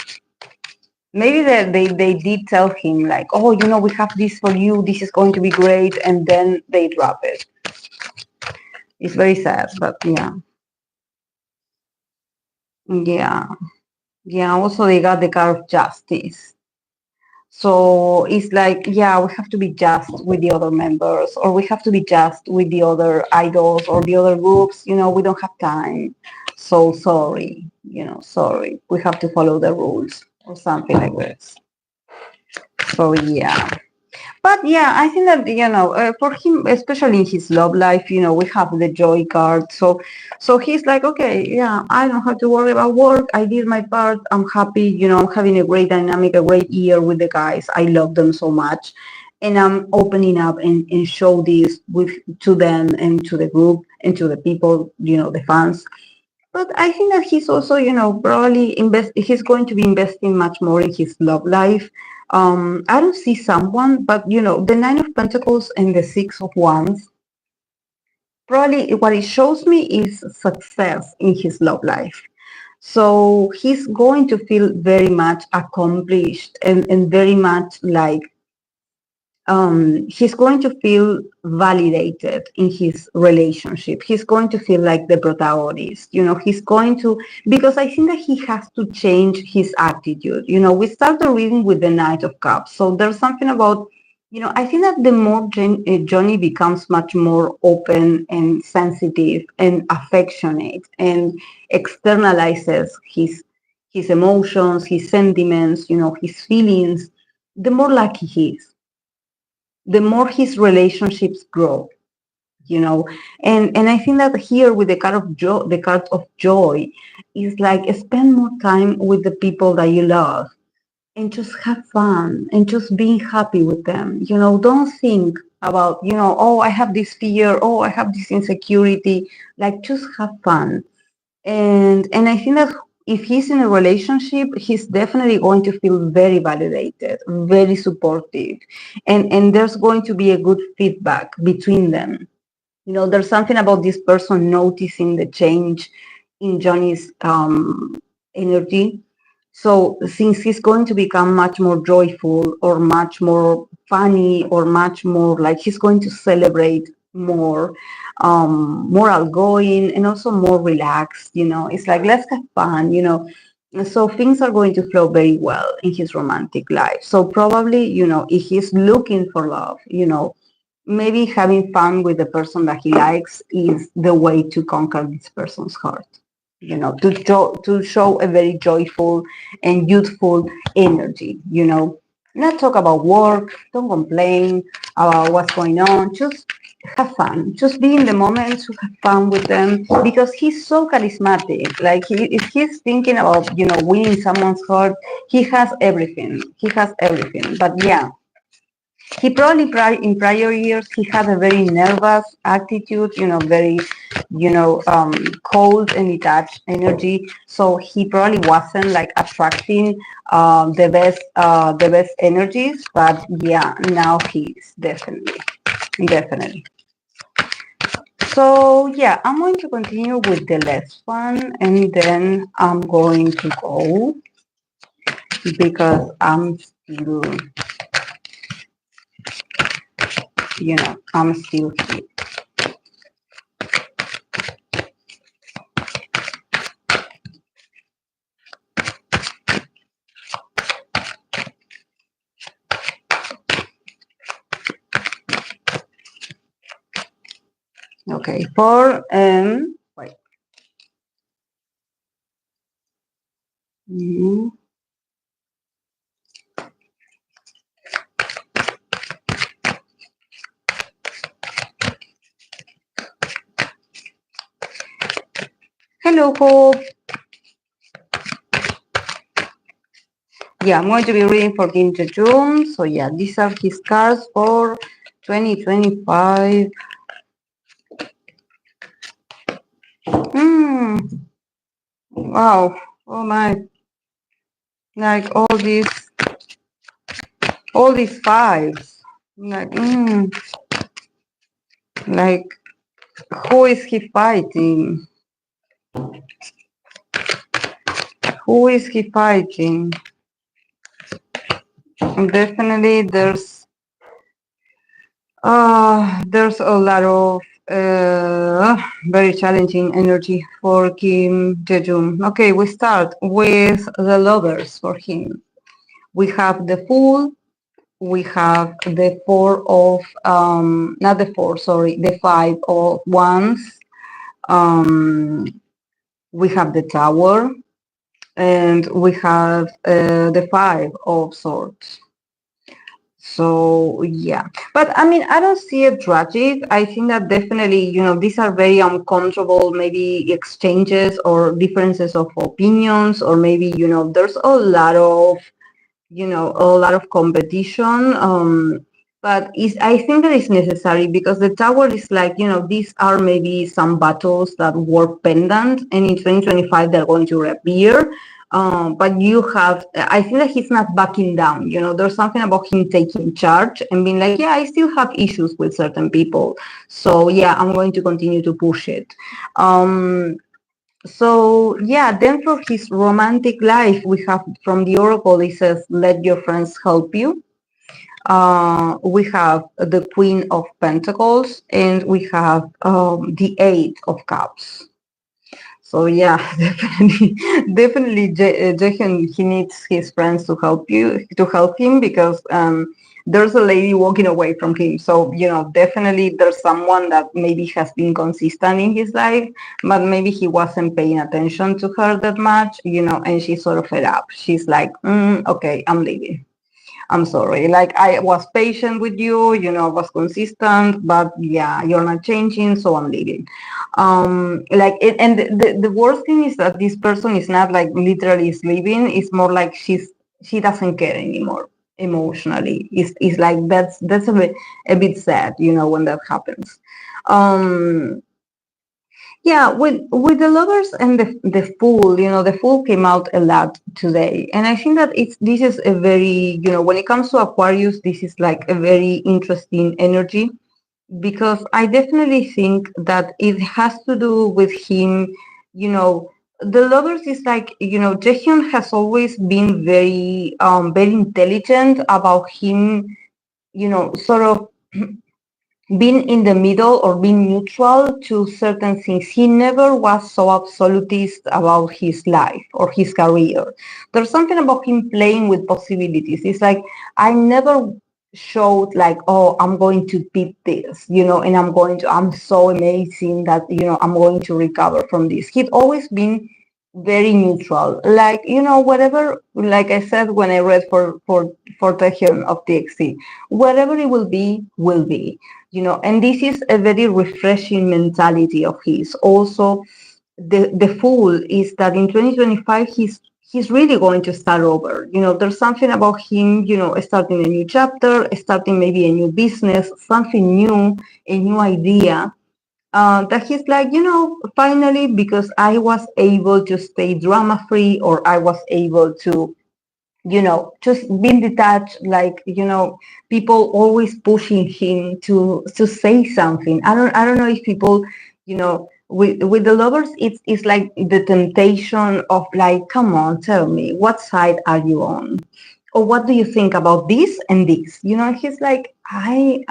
Maybe they did tell him like, oh, we have this for you, this is going to be great, and then they drop it. It's very sad, but yeah. Yeah. Yeah, also they got the card of justice. So it's like, yeah, we have to be just with the other members, or we have to be just with the other idols or the other groups. We don't have time. So sorry, sorry. We have to follow the rules or something like this. So yeah. But yeah, I think that, for him, especially in his love life, we have the joy card. So he's like, okay, yeah, I don't have to worry about work. I did my part. I'm happy. I'm having a great dynamic, a great year with the guys. I love them so much. And I'm opening up and show this to them and to the group and to the people, the fans. But I think that he's also, probably he's going to be investing much more in his love life. I don't see someone, but the Nine of Pentacles and the Six of Wands, probably what it shows me is success in his love life. So he's going to feel very much accomplished and very much like he's going to feel validated in his relationship. He's going to feel like the protagonist. He's going to, because I think that he has to change his attitude. We started reading with the Knight of Cups. So there's something about, I think that the more Johnny becomes much more open and sensitive and affectionate and externalizes his emotions, his sentiments, his feelings, the more lucky he is, the more his relationships grow, and I think that here with the card of joy is like spend more time with the people that you love and just have fun and just being happy with them. Don't think about, oh, I have this fear, oh, I have this insecurity. Like, just have fun. And I think that if he's in a relationship, he's definitely going to feel very validated, very supportive, and there's going to be a good feedback between them. There's something about this person noticing the change in Johnny's energy. So since he's going to become much more joyful or much more funny or much more like he's going to celebrate more outgoing and also more relaxed, it's like, let's have fun, so things are going to flow very well in his romantic life. So probably, if he's looking for love, maybe having fun with the person that he likes is the way to conquer this person's heart. To show a very joyful and youthful energy. Not talk about work, don't complain about what's going on. Just have fun. Just be in the moment to have fun with them, because he's so charismatic. Like, if he's thinking about winning someone's heart, he has everything. He has everything. But yeah, he probably in prior years he had a very nervous attitude, very, cold and detached energy. So he probably wasn't like attracting the best energies. But yeah, now he's definitely. So yeah, I'm going to continue with the last one, and then I'm going to go because I'm still, I'm still here. Okay, for wait. Mhm. Hello, Hope. Yeah, I'm going to be reading for Kim Jaejoong. So yeah, these are his cards for 2025. Wow. Oh my. Like all these fives. Like, like who is he fighting? Who is he fighting? Definitely there's a lot of very challenging energy for Kim Jae-joon. Okay, we start with the lovers for him. We have the Fool, we have the not the four, sorry, the Five of Wands. We have the Tower, and we have the Five of Swords. So yeah, but I mean, I don't see it tragic. I think that definitely, these are very uncomfortable, maybe exchanges or differences of opinions, or maybe, there's a lot of, a lot of competition. But I think that it's necessary because the tower is like, these are maybe some battles that were pendant, and in 2025 they're going to reappear. But I think that he's not backing down. There's something about him taking charge and being like, yeah, I still have issues with certain people. So yeah, I'm going to continue to push it. So yeah, then for his romantic life, we have from the Oracle, it says, let your friends help you. We have the Queen of Pentacles, and we have the Eight of Cups. So yeah, definitely, Jaehyun, he needs his friends to help him because there's a lady walking away from him. So definitely there's someone that maybe has been consistent in his life, but maybe he wasn't paying attention to her that much, and she's sort of fed up. She's like, okay, I'm leaving. I'm sorry. Like I was patient with you, I was consistent, but yeah, you're not changing, so I'm leaving. And the worst thing is that this person is not like literally is leaving. It's more like she doesn't care anymore emotionally. It's like that's a bit sad, when that happens. Um, yeah, with the lovers and the fool, the fool came out a lot today, and I think that this is a very, when it comes to Aquarius, this is like a very interesting energy because I definitely think that it has to do with him, the lovers is like, Jaehyun has always been very intelligent about him, sort of being in the middle or being neutral to certain things. He never was so absolutist about his life or his career. There's something about him playing with possibilities. It's like, I never showed like, oh, I'm going to beat this, and I'm so amazing that, I'm going to recover from this. He'd always been very neutral, like, whatever, like I said when I read for Taehyun of TXT, whatever it will be, and this is a very refreshing mentality of his. Also, the fool is that in 2025 he's really going to start over. There's something about him, starting a new chapter, starting maybe a new business, something new, a new idea. That he's like, finally, because I was able to stay drama free, or I was able to, just being detached, like, people always pushing him to say something. I don't know if people, with the lovers, it's like the temptation of like, come on, tell me, what side are you on? Or what do you think about this and this? He's like, I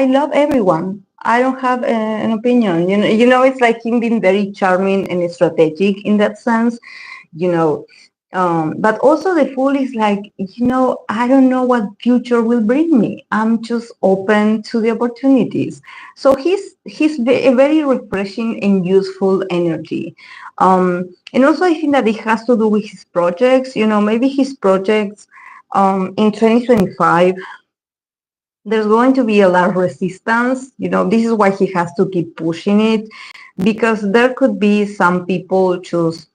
love everyone. I don't have an opinion. It's like him being very charming and strategic in that sense, you know. But also the fool is like, I don't know what future will bring me. I'm just open to the opportunities. So he's a very refreshing and useful energy. And also I think that it has to do with his projects. Maybe his projects in 2025, there's going to be a lot of resistance. This is why he has to keep pushing it, because there could be some people just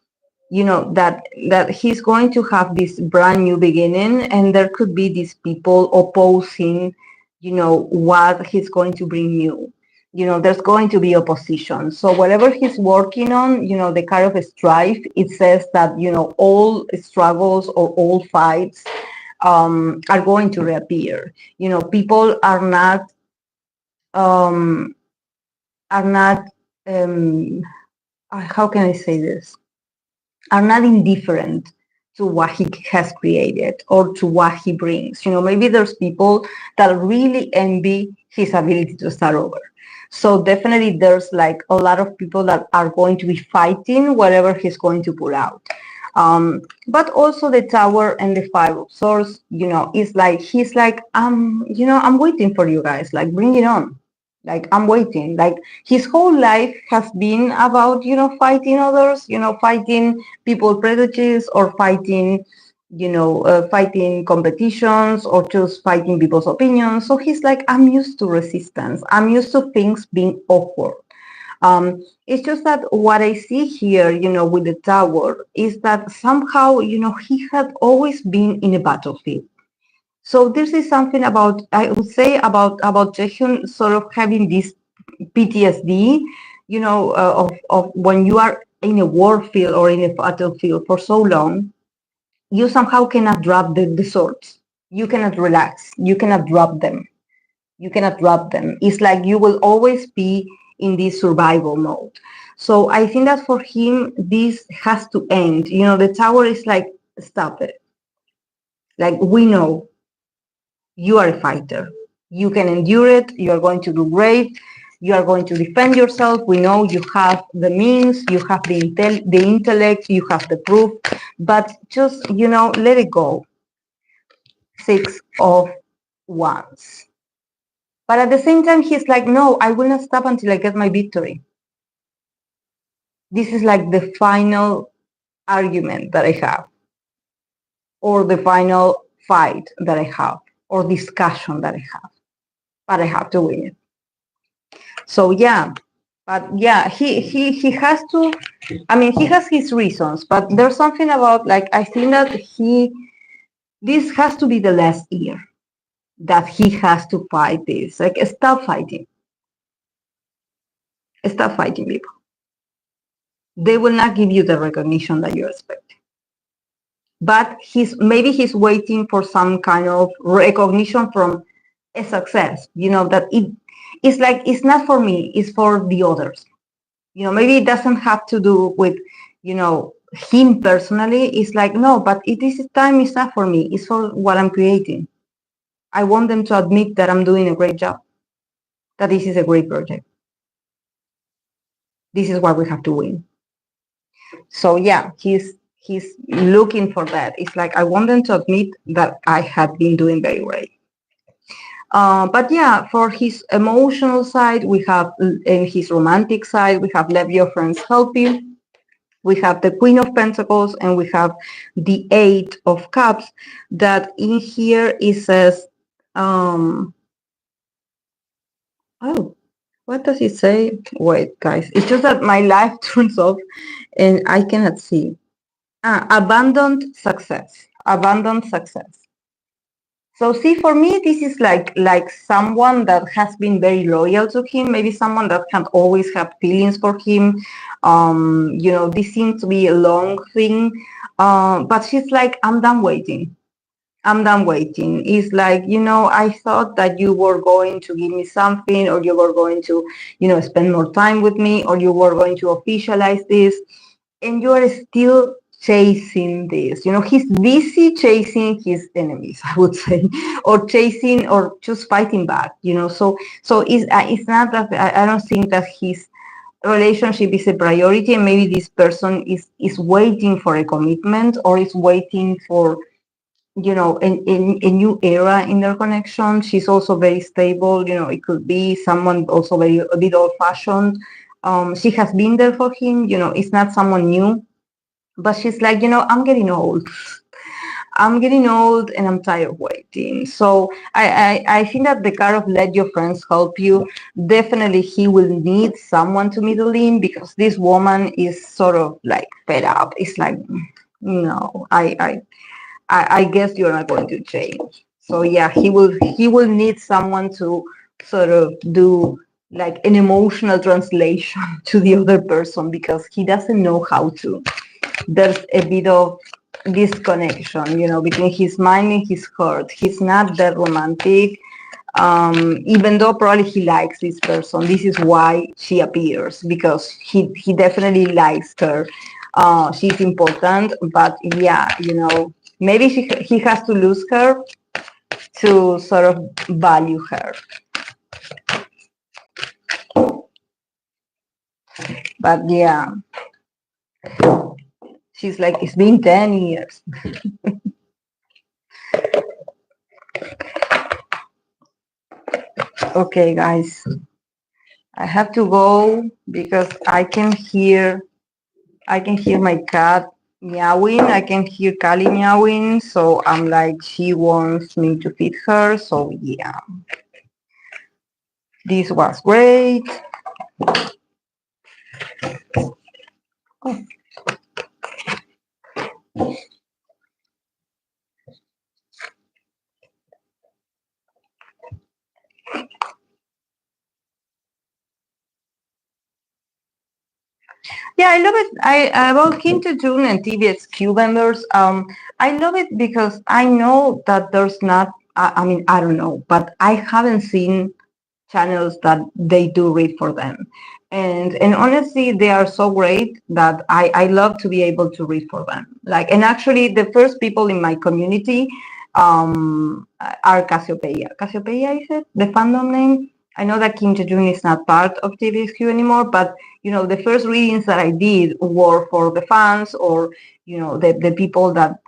that he's going to have this brand new beginning, and there could be these people opposing, what he's going to bring new. There's going to be opposition. So whatever he's working on, the kind of strife, it says that, all struggles or all fights are going to reappear. People um, are not, how can I say this? Are not indifferent to what he has created or to what he brings. Maybe there's people that really envy his ability to start over. So definitely there's like a lot of people that are going to be fighting whatever he's going to put out. But also the Tower and the Five of Swords, is like, he's like, I'm waiting for you guys, like, bring it on. Like, I'm waiting. Like, his whole life has been about, fighting others, fighting people prejudices, or fighting, fighting competitions, or just fighting people's opinions. So he's like, I'm used to resistance. I'm used to things being awkward. It's just that what I see here, with the Tower, is that somehow, he had always been in a battlefield. So this is something about, I would say, about Jaehyun sort of having this PTSD, of when you are in a war field or in a battlefield for so long, you somehow cannot drop the swords. You cannot relax. You cannot drop them. You cannot drop them. It's like you will always be in this survival mode. So I think that for him, this has to end. The Tower is like, stop it. Like, we know you are a fighter. You can endure it. You are going to do great. You are going to defend yourself. We know you have the means, you have the intellect, you have the proof, but just, let it go. 6 of Wands. But at the same time, he's like, no, I will not stop until I get my victory. This is like the final argument that I have, or the final fight that I have, or discussion that I have, but I have to win it. So yeah, but yeah, he has to. I mean, he has his reasons, but there's something about, like, I think that this has to be the last year that he has to fight this. Like, stop fighting. Stop fighting people. They will not give you the recognition that you expect. But maybe he's waiting for some kind of recognition from a success. That it's like, it's not for me, it's for the others. Maybe it doesn't have to do with, him personally. It's like, no, but this time is not for me. It's for what I'm creating. I want them to admit that I'm doing a great job, that this is a great project. This is what we have to win. So yeah, he's looking for that. It's like, I want them to admit that I have been doing very great. But yeah, for his emotional side, we have, in his romantic side, we have let your friends help you. We have the Queen of Pentacles, and we have the Eight of Cups, that in here it says, oh, what does it say? Wait, guys, it's just that my light turns off and I cannot see. Abandoned success. Abandoned success. So see, for me, this is like someone that has been very loyal to him, maybe someone that can always have feelings for him. This seems to be a long thing, but she's like, I'm done waiting. I'm done waiting. It's like, I thought that you were going to give me something, or you were going to, spend more time with me, or you were going to officialize this, and you are still chasing this. He's busy chasing his enemies, I would say, or chasing, or just fighting back. So it's not that, I don't think that his relationship is a priority, and maybe this person is waiting for a commitment, or is waiting for, a new era in their connection. She's also very stable. It could be someone also a bit old-fashioned. She has been there for him. It's not someone new. But she's like, I'm getting old. I'm getting old and I'm tired of waiting. So I think that the kind of let your friends help you, definitely he will need someone to middle in, because this woman is sort of like fed up. It's like, no, I guess you're not going to change. So yeah, he will need someone to sort of do like an emotional translation to the other person, because he doesn't know how to. There's a bit of disconnection, between his mind and his heart. He's not that romantic, even though probably he likes this person. This is why she appears, because he definitely likes her. She's important, but yeah, maybe he has to lose her to sort of value her. But yeah, she's like, it's been 10 years. Okay, guys, I have to go because I can hear my cat meowing. I can hear Kali meowing. So I'm like, she wants me to feed her. So yeah, this was great. Oh. Yeah, I love it. About Kim Taehyun and TVXQ members, I love it because I know that there's not. I mean, I don't know, but I haven't seen channels that they do read for them, and honestly, they are so great that I love to be able to read for them. Like, and actually, the first people in my community are Cassiopeia. Cassiopeia is it the fandom name? I know that Kim Taehyun is not part of TVXQ anymore, but the first readings that I did were for the fans, or the people that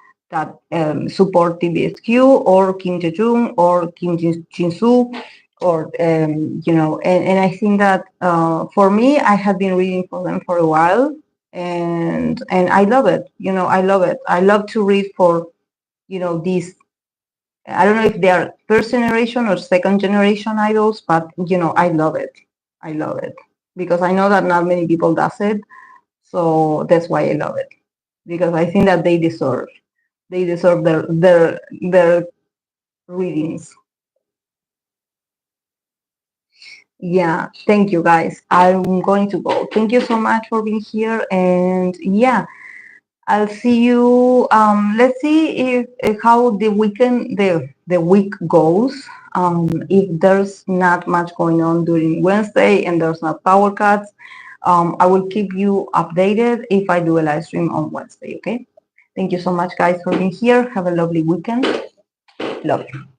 support TVXQ, or Kim Taehyun, or Kim Jin-soo, or and I think that for me, I have been reading for them for a while, and I love it. I love it. I love to read for these. I don't know if they are first generation or second generation idols, but I love it. I love it because I know that not many people does it, so that's why I love it, because I think that they deserve their readings. Yeah, thank you guys. I'm going to go. Thank you so much for being here, and yeah, I'll see you. Let's see if how the week goes. If there's not much going on during Wednesday and there's not power cuts, I will keep you updated if I do a live stream on Wednesday. Okay. Thank you so much, guys, for being here. Have a lovely weekend. Love you.